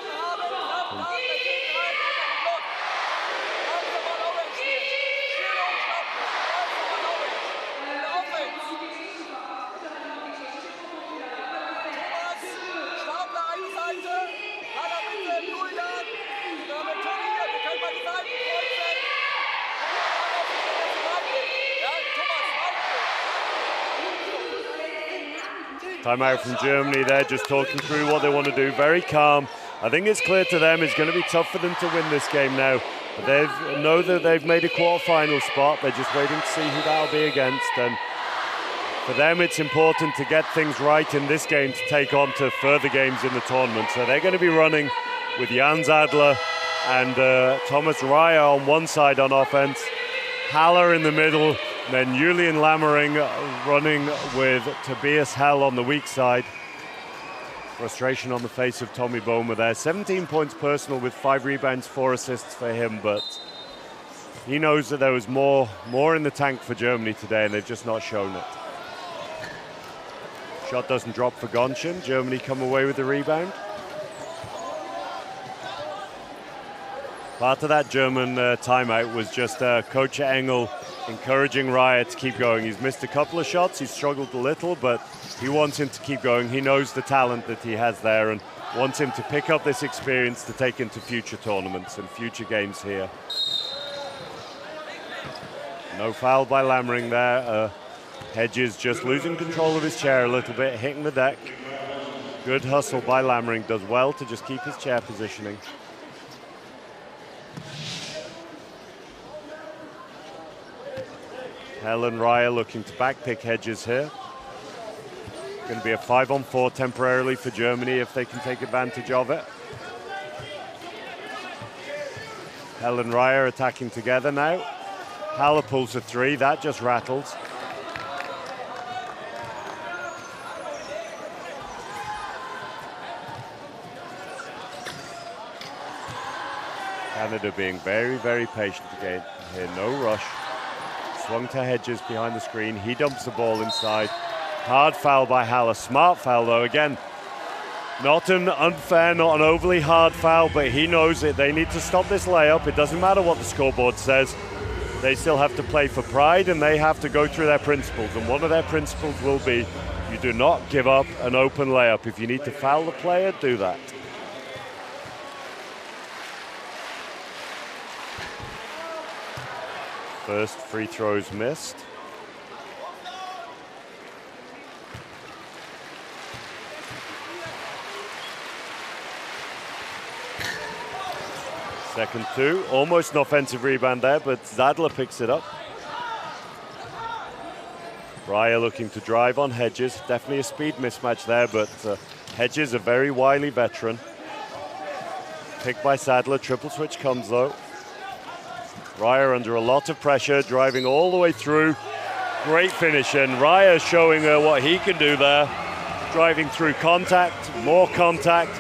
Timeout from Germany there, just talking through what they want to do. Very calm. I think it's clear to them it's going to be tough for them to win this game now. But they know that they've made a quarter-final spot. They're just waiting to see who that'll be against. And for them, it's important to get things right in this game to take on to further games in the tournament. So they're going to be running with Jan Zadler and Thomas Ryer on one side on offense, Haller in the middle, and then Julian Lammering running with Tobias Hell on the weak side. Frustration on the face of Tommy Boehmer there. 17 points personal with 5 rebounds, 4 assists for him, but he knows that there was more in the tank for Germany today, and they've just not shown it. Shot doesn't drop for Gonchen. Germany come away with the rebound. Part of that German timeout was just Coach Engel encouraging Raya to keep going. He's missed a couple of shots, he's struggled a little, but he wants him to keep going. He knows the talent that he has there and wants him to pick up this experience to take into future tournaments and future games here. No foul by Lammering there. Hedges just losing control of his chair a little bit, hitting the deck. Good hustle by Lammering, does well to just keep his chair positioning. Helen Ryer looking to backpick Hedges here. Going to be a 5-on-4 temporarily for Germany if they can take advantage of it. Helen Ryer attacking together now. Haller pulls a 3, that just rattles. Canada being very, very patient again here, no rush. Swung to Hedges behind the screen. He dumps the ball inside. Hard foul by Haller. Smart foul though. Again, not an unfair, not an overly hard foul, but he knows it. They need to stop this layup. It doesn't matter what the scoreboard says. They still have to play for pride and they have to go through their principles. And one of their principles will be you do not give up an open layup. If you need to foul the player, do that. First free throws missed. Second 2, almost an offensive rebound there, but Zadler picks it up. Ryer looking to drive on Hedges. Definitely a speed mismatch there, but Hedges, a very wily veteran. Picked by Sadler, triple switch comes though. Ryer under a lot of pressure, driving all the way through. Great finish, and Ryer showing what he can do there. Driving through contact, more contact,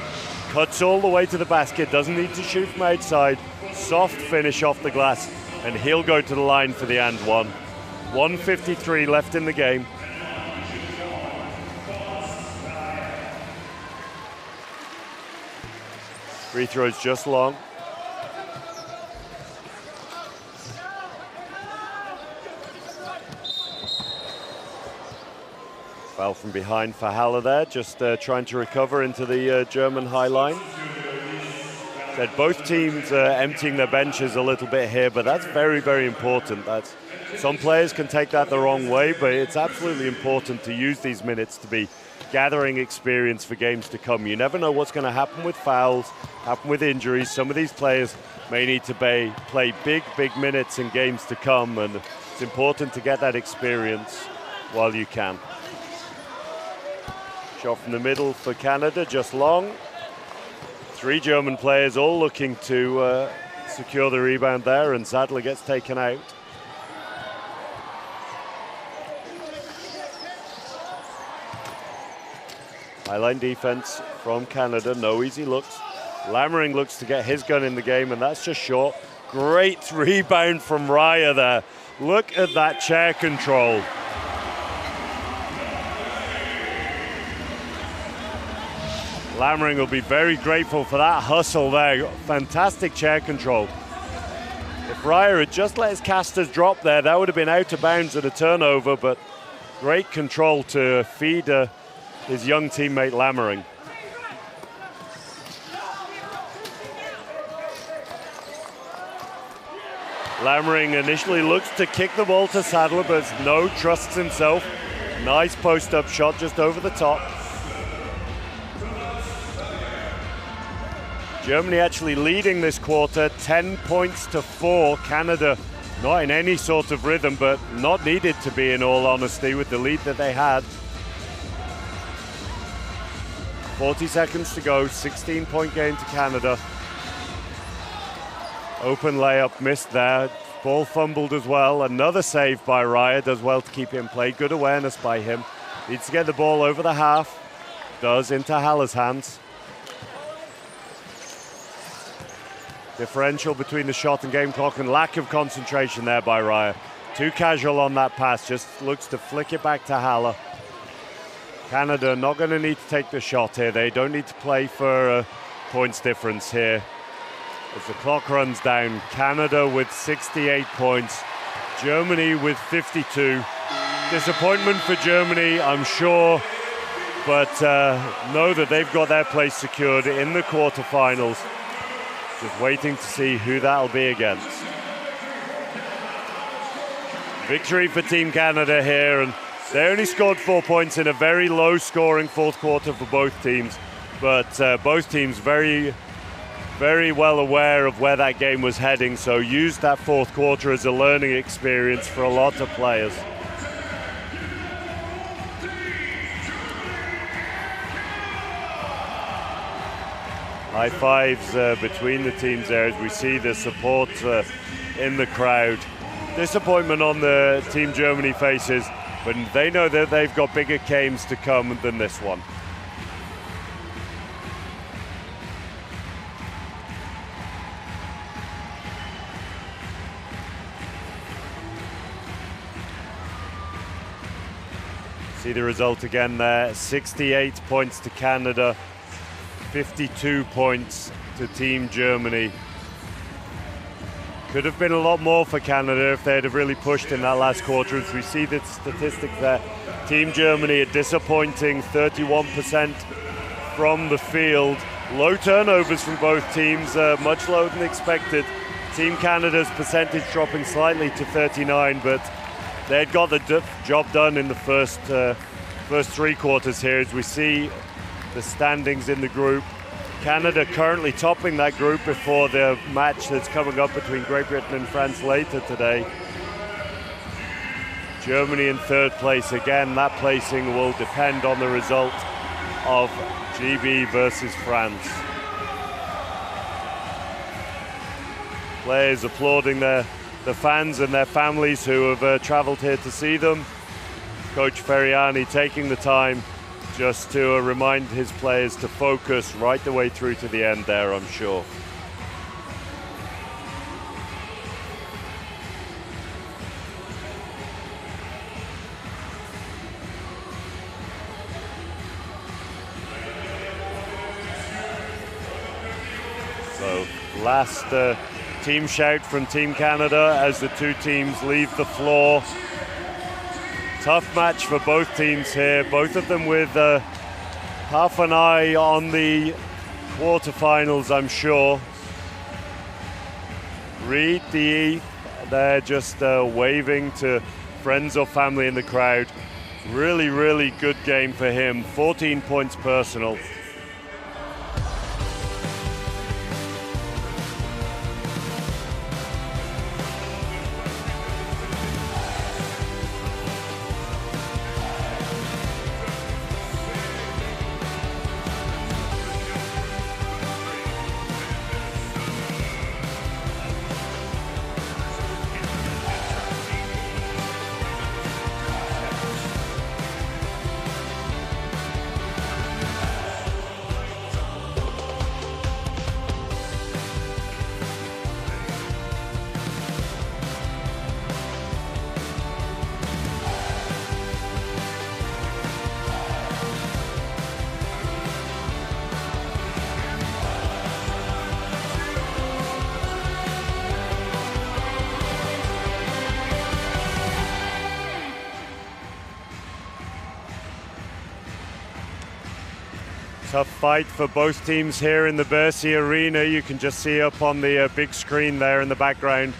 cuts all the way to the basket, doesn't need to shoot from outside. Soft finish off the glass, and he'll go to the line for the and one. 1:53 left in the game. Free throws just long. Foul from behind for Haller there, just trying to recover into the German high line. Said both teams emptying their benches a little bit here, but that's very, very important. Some players can take that the wrong way, but it's absolutely important to use these minutes to be gathering experience for games to come. You never know what's going to happen with fouls, happen with injuries. Some of these players may need to play big, big minutes in games to come, and it's important to get that experience while you can. Shot from the middle for Canada, just long. 3 German players all looking to secure the rebound there, and Zadler gets taken out. High line defense from Canada, no easy looks. Lammering looks to get his gun in the game, and that's just short. Great rebound from Raya there. Look at that chair control. Lammering will be very grateful for that hustle there. Fantastic chair control. If Raya had just let his casters drop there, that would have been out of bounds at a turnover, but great control to feed his young teammate Lammering. Lammering initially looks to kick the ball to Sadler, but no, trusts himself. Nice post-up shot just over the top. Germany actually leading this quarter, 10 points to 4. Canada not in any sort of rhythm, but not needed to be, in all honesty, with the lead that they had. 40 seconds to go, 16-point game to Canada. Open layup missed there. Ball fumbled as well. Another save by Raya. Does well to keep it in play. Good awareness by him. Needs to get the ball over the half. Does, into Haller's hands. Differential between the shot and game clock, and lack of concentration there by Raya. Too casual on that pass. Just looks to flick it back to Haller. Canada not going to need to take the shot here. They don't need to play for points difference here. As the clock runs down, Canada with 68 points, Germany with 52. Disappointment for Germany, I'm sure, but know that they've got their place secured in the quarterfinals. Just waiting to see who that'll be against. Victory for Team Canada here, and they only scored 4 points in a very low-scoring fourth quarter for both teams, but both teams very well aware of where that game was heading, so used that fourth quarter as a learning experience for a lot of players. High fives between the teams there as we see the support in the crowd. Disappointment on the Team Germany faces, but they know that they've got bigger games to come than this one. See the result again there, 68 points to Canada, 52 points to Team Germany. Could have been a lot more for Canada if they'd have really pushed in that last quarter. As we see the statistics there, Team Germany a disappointing 31% from the field. Low turnovers from both teams, much lower than expected. Team Canada's percentage dropping slightly to 39, but they'd got the job done in the first three quarters here. As we see the standings in the group, Canada currently topping that group before the match that's coming up between Great Britain and France later today. Germany in third place. Again, that placing will depend on the result of GB versus France. Players applauding the fans and their families who have traveled here to see them. Coach Ferriani taking the time just to remind his players to focus right the way through to the end there, I'm sure. So last team shout from Team Canada as the two teams leave the floor. Tough match for both teams here, both of them with half an eye on the quarterfinals, I'm sure. Reed, they're just waving to friends or family in the crowd. Really, really good game for him, 14 points personal. Tough fight for both teams here in the Versailles Arena. You can just see up on the big screen there in the background.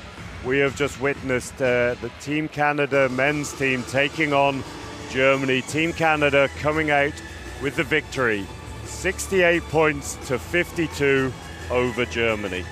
We have just witnessed the Team Canada men's team taking on Germany. Team Canada coming out with the victory, 68 points to 52 over Germany.